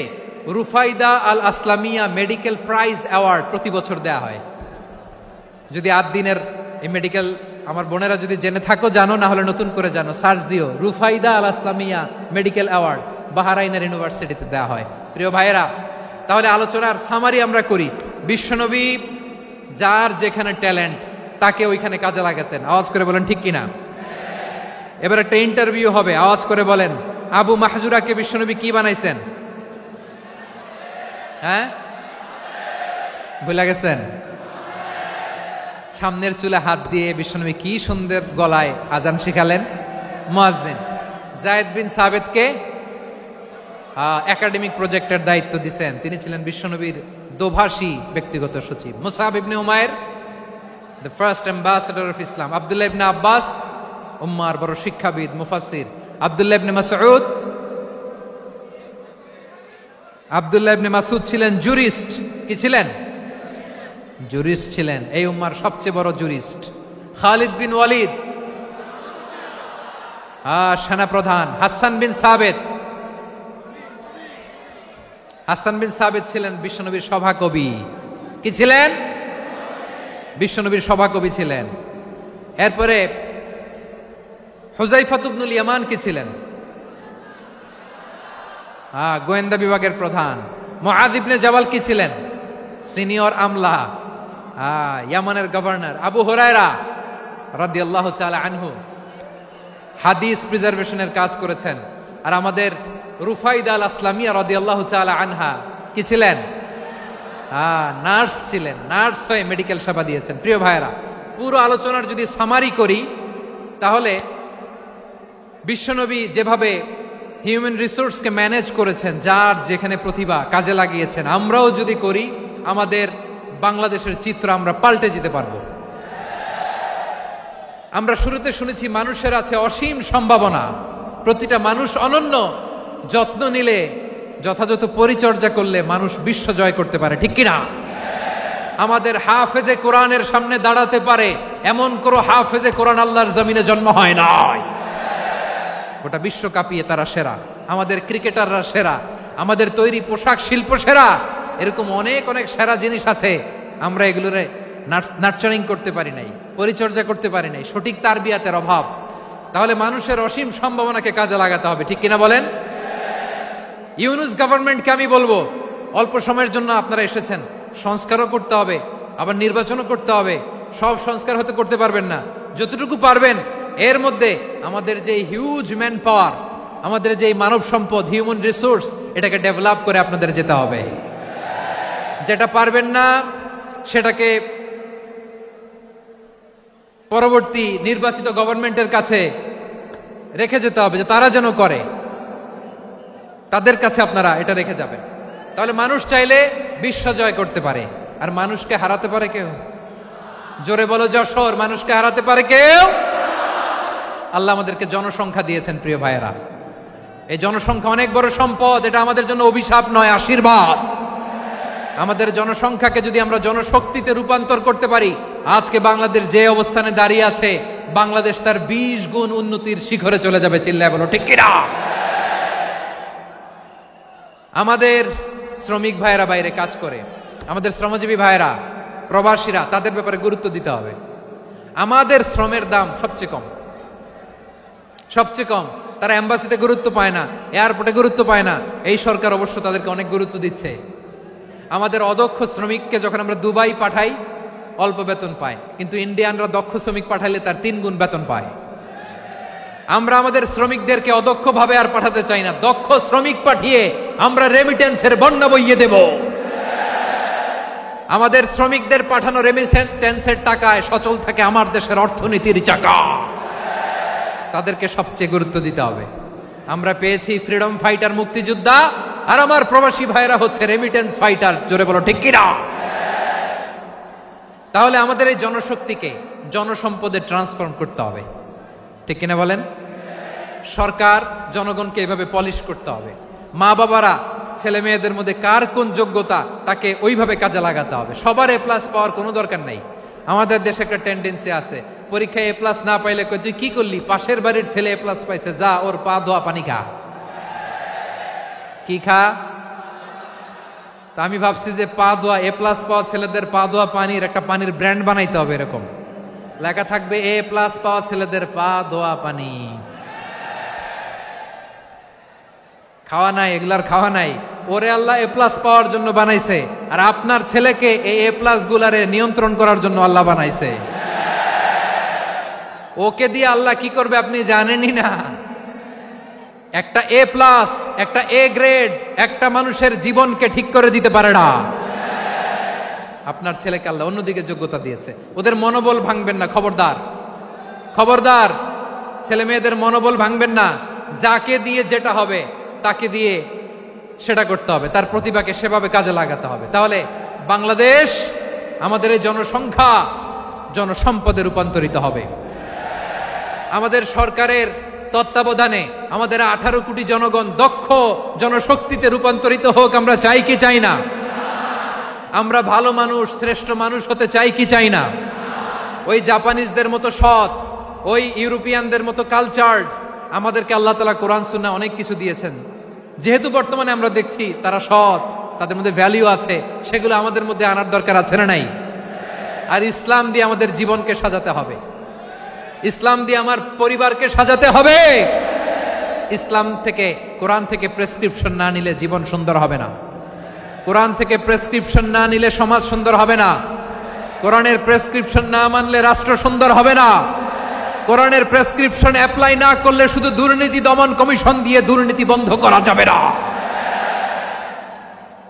রুফাইদা আল আসলামিয়া মেডিকেল প্রাইজ অ্যাওয়ার্ড প্রতি বছর দেয়া হয়। যদি 8 দিনের এই মেডিকেল, আমার বোনেরা যদি জেনে থাকো জানো, না হলে নতুন করে জানো, সার্চ দিও রুফাইদা আল আসলামিয়া মেডিকেল অ্যাওয়ার্ড বাহরাইনের ইউনিভার্সিটিতে দেয়া হয়। প্রিয় ভাইয়েরা, তাহলে আলোচনার সামারি আমরা করি। বিশ্বনবী যার যেখানে ট্যালেন্ট তাকে ওইখানে কাজে লাগাতেন। আওয়াজ করে বলেন ঠিক কিনা? এবার একটা ইন্টারভিউ হবে, আওয়াজ করে বলেন আবু মাহজুরাকে বিশ্বনবী কি বানাইছেন? হ্যাঁ, ভুলে গেছেন? সামনের চুলে হাত দিয়ে বিশ্বনবী কি সুন্দর গলায় আজান শিখালেন। মুয়াজ্জিন। যায়েদ বিন সাবিতকে একাডেমিক প্রজেক্টের দায়িত্ব দিয়েছেন, তিনি ছিলেন বিশ্বনবীর দোভাষী ব্যক্তিগত সচিব। Musab ibn Umair the first ambassador of Islam. Abdullah ibn Abbas উম্মার বড় শিক্ষাবিদ মুফাসসির। আব্দুল্লাহ ইবনে মাসউদ ছিলেন জুরিস্ট। কি ছিলেন? জুরিস্ট ছিলেন, এই উম্মার সবচেয়ে বড় জুরিস্ট। খালিদ বিন ওয়ালিদ সেনাপ্রধান। হাসান বিন সাবিত ছিলেন বিশ্বনবীর সভাকবি। কি ছিলেন? বিশ্বনবীর সভাকবি ছিলেন। এরপরে হুযায়ফা ইবনুল ইয়ামান কি ছিলেন? গোয়েন্দা বিভাগের প্রধান। মুআয ইবনে জাবাল কি ছিলেন? সিনিয়র আমলা, ইয়ামানের গভর্নর। আবু হুরায়রা রাদিয়াল্লাহু তাআলা আনহু হাদিস প্রিজার্ভেশনের কাজ করেছেন। আর আমাদের রুফাইদা আল আসলামিয়া রাদিয়াল্লাহু তাআলা আনহা কি ছিলেন? নার্স ছিলেন। নার্স হয়ে মেডিকেল সেবা দিয়েছেন। প্রিয় ভাইয়েরা, পুরো আলোচনার যদি সামারি করি তাহলে বিশ্বনবী যেভাবে হিউম্যান রিসোর্সকে ম্যানেজ করেছেন, যার যেখানে প্রতিভা কাজে লাগিয়েছেন, আমরাও যদি করি আমাদের বাংলাদেশের চিত্র আমরা পাল্টে যেতে পারবো। আমরা শুরুতে শুনেছি মানুষের আছে অসীম সম্ভাবনা, প্রতিটা মানুষ অনন্য, যত্ন নিলে, যথাযথ পরিচর্যা করলে মানুষ বিশ্ব জয় করতে পারে। ঠিক কিনা? আমাদের হাফেজে কোরআনের সামনে দাঁড়াতে পারে এমন কোন হাফেজে কোরআন আল্লাহর জমিনে জন্ম হয় নাই। গোটা বিশ্ব কাঁপিয়ে তারা সেরা। আমাদের ক্রিকেটাররা সেরা, আমাদের তৈরি পোশাক শিল্প সেরা। এরকম অনেক অনেক সেরা জিনিস আছে, আমরা এগুলোরে নার্চারিং করতে পারি নাই, পরিচর্যা করতে পারি নাই, সঠিক তারবিয়াতের অভাব। তাহলে মানুষের অসীম সম্ভাবনাকে কাজে লাগাতে হবে। ঠিক কিনা বলেন? ইউনুস গভর্নমেন্টকে আমি বলবো, অল্প সময়ের জন্য আপনারা এসেছেন, সংস্কারও করতে হবে, আবার নির্বাচনও করতে হবে। সব সংস্কার হতে করতে পারবেন না, যতটুকু পারবেন এর মধ্যে আমাদের যে হিউজ ম্যান পাওয়ার, আমাদের যে মানব সম্পদ, হিউম্যান রিসোর্স, এটাকে ডেভেলপ করে আপনাদের যেতে হবে। যেটা পারবেন না সেটাকে পরবর্তী নির্বাচিত গভর্নমেন্টের কাছে রেখে যেতে হবে, যে তারা যেন করে, তাদের কাছে আপনারা এটা রেখে যাবেন। তাহলে মানুষ চাইলে বিশ্ব জয় করতে পারে। আর মানুষকে হারাতে পারে কেউ? জোরে বলো যশোর, মানুষকে হারাতে পারে কেউ? আল্লাহ আমাদেরকে জনসংখ্যা দিয়েছেন। প্রিয় ভাইয়েরা, এই জনসংখ্যা অনেক বড় সম্পদ, এটা আমাদের জন্য অভিশাপ নয়, আশীর্বাদ। আমাদের জনসংখ্যাকে যদি আমরা জনশক্তিতে রূপান্তর করতে পারি, আজকে বাংলাদেশ যে অবস্থানে দাঁড়িয়ে আছে, বাংলাদেশ তার 20 গুণ উন্নতির শিখরে চলে যাবে। চিল্লায় বলো ঠিক কিনা? আমাদের শ্রমিক ভাইয়েরা বাইরে কাজ করে, আমাদের শ্রমজীবী ভাইয়েরা, প্রবাসীরা, তাদের ব্যাপারে গুরুত্ব দিতে হবে। আমাদের শ্রমের দাম সবচেয়ে কম, সবচেয়ে কম। তারা এম্বাসিতে গুরুত্ব পায় না, এয়ারপোর্টে গুরুত্ব পায় না। এই সরকার অবশ্য তাদেরকে অনেক গুরুত্ব দিচ্ছে। আমাদের অদক্ষ শ্রমিককে যখন আমরা দুবাই পাঠাই, অল্প বেতন পায়, কিন্তু ইন্ডিয়ানরা দক্ষ শ্রমিক পাঠাইলে তার 3 গুণ বেতন পায়। আমরা আমাদের শ্রমিকদেরকে অদক্ষ ভাবে আর পাঠাতে চাই না, দক্ষ শ্রমিক পাঠিয়ে আমরা রেমিটেন্সের বন্যা বইয়ে দেব। আমাদের শ্রমিকদের পাঠানো রেমিটেন্সের টাকায় সচল থাকে আমার দেশের অর্থনীতির চাকা। তাদেরকে সবচেয়ে গুরুত্ব দিতে হবে। আমরা পেয়েছি ফ্রিডম ফাইটার, মুক্তিযোদ্ধা, আর আমার প্রবাসী ভাইরা হচ্ছে রেমিটেন্স ফাইটার। জোরে বলো ঠিক কিনা? তাহলে আমাদের এই জনশক্তিকে জনসম্পদে ট্রান্সফর্ম করতে হবে, ঠিক কিনা বলেন? সরকার জনগণকে এভাবে পলিশ করতে হবে। মা বাবারা ছেলে মেয়েদের মধ্যে কার কোন যোগ্যতা তাকে ওইভাবে কাজে লাগাতে হবে। সবার A+ পাওয়ার কোনো দরকার নাই। আমাদের দেশে একটা টেন্ডেন্সি আছে, পরীক্ষায় A+ না পাইলে কই তুই কি করলি, পাশের বাড়ির ছেলে A+ পাইছে, যা ওর পা ধোয়া পানি খা। কি খা? তা আমি ভাবছি যে পা ধোয়া A+ পাওয়া ছেলেদের পা ধোয়া পানির একটা পানির ব্র্যান্ড বানাইতে হবে। এরকম লেখা থাকবে A+ পাওয়া ছেলেদের পা ধোয়া পানি। খাওয়া নাই, এগুলার খাওয়া নাই। ওরে আল্লাহ A+ পাওয়ার জন্য বানাইছে, আর আপনার ছেলেকে এই A+ গুলারে নিয়ন্ত্রণ করার জন্য আল্লাহ বানাইছে। ওকে দিয়ে আল্লাহ কি করবে আপনি জানেনই না। একটা A+, একটা A গ্রেড একটা মানুষের জীবনকে ঠিক করে দিতে পারে না। আপনার ছেলেকে আল্লাহ অন্যদিকে যোগ্যতা দিয়েছে। ওদের মনোবল ভাঙবেন না, খবরদার খবরদার। ছেলে মেয়েদের মনোবল ভাঙবেন না। যাকে দিয়ে যেটা হবে তাকে দিয়ে সেটা করতে হবে, তার প্রতিভাকে সেভাবে কাজে লাগাতে হবে। তাহলে বাংলাদেশ, আমাদের এই জনসংখ্যা জনসম্পদে রূপান্তরিত হবে। আমাদের সরকারের তত্ত্বাবধানে আমাদের 18 কোটি জনগণ দক্ষ জনশক্তিতে রূপান্তরিত হোক। আমরা চাই কি চাই না? আমরা ভালো মানুষ, শ্রেষ্ঠ মানুষ হতে চাই কি চাই না? ওই জাপানিজদের মতো সৎ, ওই ইউরোপিয়ানদের মতো কালচার্ড। আমাদেরকে আল্লাহ তাআলা কোরআন সুন্নাহ অনেক কিছু দিয়েছেন। যেহেতু বর্তমানে আমরা দেখছি তারা সৎ, তাদের মধ্যে ভ্যালু আছে, সেগুলো আমাদের মধ্যে আনার দরকার আছে না নাই? আর ইসলাম দিয়ে আমাদের জীবনকে সাজাতে হবে। ইসলাম দিয়ে আমার পরিবারকে সাজাতে হবে। ইসলাম থেকে, কোরআন থেকে প্রেসক্রিপশন না নিলে জীবন সুন্দর হবে না। কোরআন থেকে প্রেসক্রিপশন না নিলে সমাজ সুন্দর হবে না। কোরআনের প্রেসক্রিপশন না মানলে রাষ্ট্র সুন্দর হবে না। কোরআনের প্রেসক্রিপশন অ্যাপ্লাই না করলে শুধু দুর্নীতি দমন কমিশন দিয়ে দুর্নীতি বন্ধ করা যাবে না।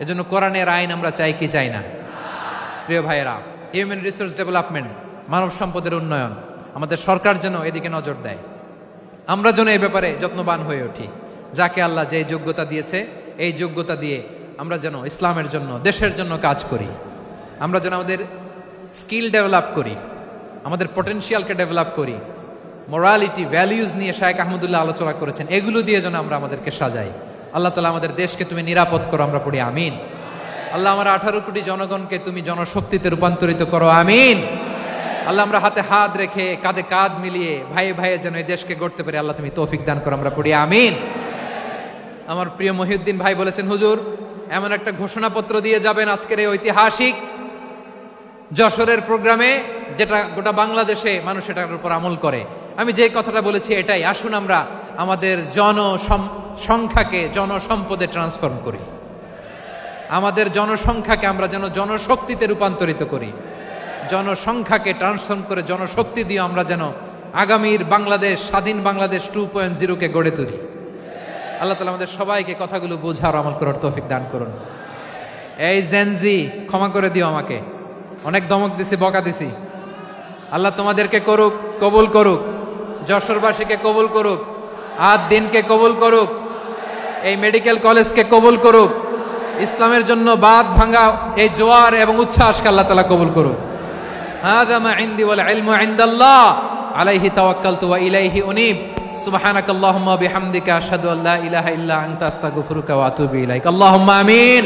এজন্য কোরআনের আইন আমরা চাই কি চাই না? প্রিয় ভাইয়েরা, হিউম্যান রিসোর্স ডেভেলপমেন্ট, মানব সম্পদের উন্নয়ন, আমাদের সরকার যেন এদিকে নজর দেয়। আমরা যেন এই ব্যাপারে যত্নবান হয়ে উঠি। যাকে আল্লাহ যে যোগ্যতা দিয়েছে, এই যোগ্যতা দিয়ে আমরা যেন ইসলামের জন্য, দেশের জন্য কাজ করি। আমরা যেন আমাদের স্কিল ডেভেলপ করি, আমাদের পটেনশিয়ালকে ডেভেলপ করি। মোরালিটি, ভ্যালিউজ নিয়ে শায়েখ আহমদুল্লাহ আলোচনা করেছেন, এগুলো দিয়ে যেন আমরা আমাদেরকে সাজাই। আল্লাহ তাআলা আমাদের দেশকে তুমি নিরাপদ করো, আমরা পড়ি আমিন। আল্লাহ আমার 18 কোটি জনগণকে তুমি জনশক্তিতে রূপান্তরিত করো, আমিন। আল্লাহ আমরা হাতে হাত রেখে, কাঁধে কাঁধ মিলিয়ে, ভাইয়ে ভাইয়ে যেন এই দেশকে গড়তে পারি, আল্লাহ তুমি তৌফিক দান করো, আমরা পড়ি আমিন। আমার প্রিয় মহিউদ্দিন ভাই বলেছেন, হুজুর এমন একটা ঘোষণাপত্র দিয়ে যাবেন আজকের এই ঐতিহাসিক যশোরের প্রোগ্রামে, যেটা গোটা বাংলাদেশে মানুষ এটার উপর আমল করে। আমি যে কথাটা বলেছি এটাই, আসুন আমরা আমাদের জনসংখ্যাকে জনসম্পদে ট্রান্সফর্ম করি। আমাদের জনসংখ্যাকে আমরা যেন জনশক্তিতে রূপান্তরিত করি। জনসংখ্যাকে ট্রান্সফর্ম করে জনশক্তি দিয়ে আমরা যেন আগামীর বাংলাদেশ, স্বাধীন বাংলাদেশ 2.0 কে গড়ে তুলি। আল্লাহ তাআলা আমাদের সবাইকে কথাগুলো বোঝার, আমল করার তৌফিক দান করুন। এই জেনজি, ক্ষমা করে দিও আমাকে, অনেক ধমক দিছি, বকা দিছি। আল্লাহ তোমাদেরকে করুক, কবুল করুক, যশোরবাসীকে কবুল করুক, আদ দিনকে কবুল করুক, এই মেডিকেল কলেজকে কবুল করুক, ইসলামের জন্য বাদ ভাঙা এই জোয়ার এবং উচ্ছ্বাসকে আল্লাহ তাআলা কবুল করুক। হাযা মা ইনদি ওয়াল ইলমু ইনদাল্লাহ আলাইহি তাওয়াক্কালতু ওয়া ইলাইহি উনীব। সুবহানাকাল্লাহুম্মা ওয়া বিহামদিকা আশহাদু আল্লা ইলাহা ইল্লা আনতা আস্তাগফিরুকা ওয়া আতুবু ইলাইক। আল্লাহুম্মা আমিন।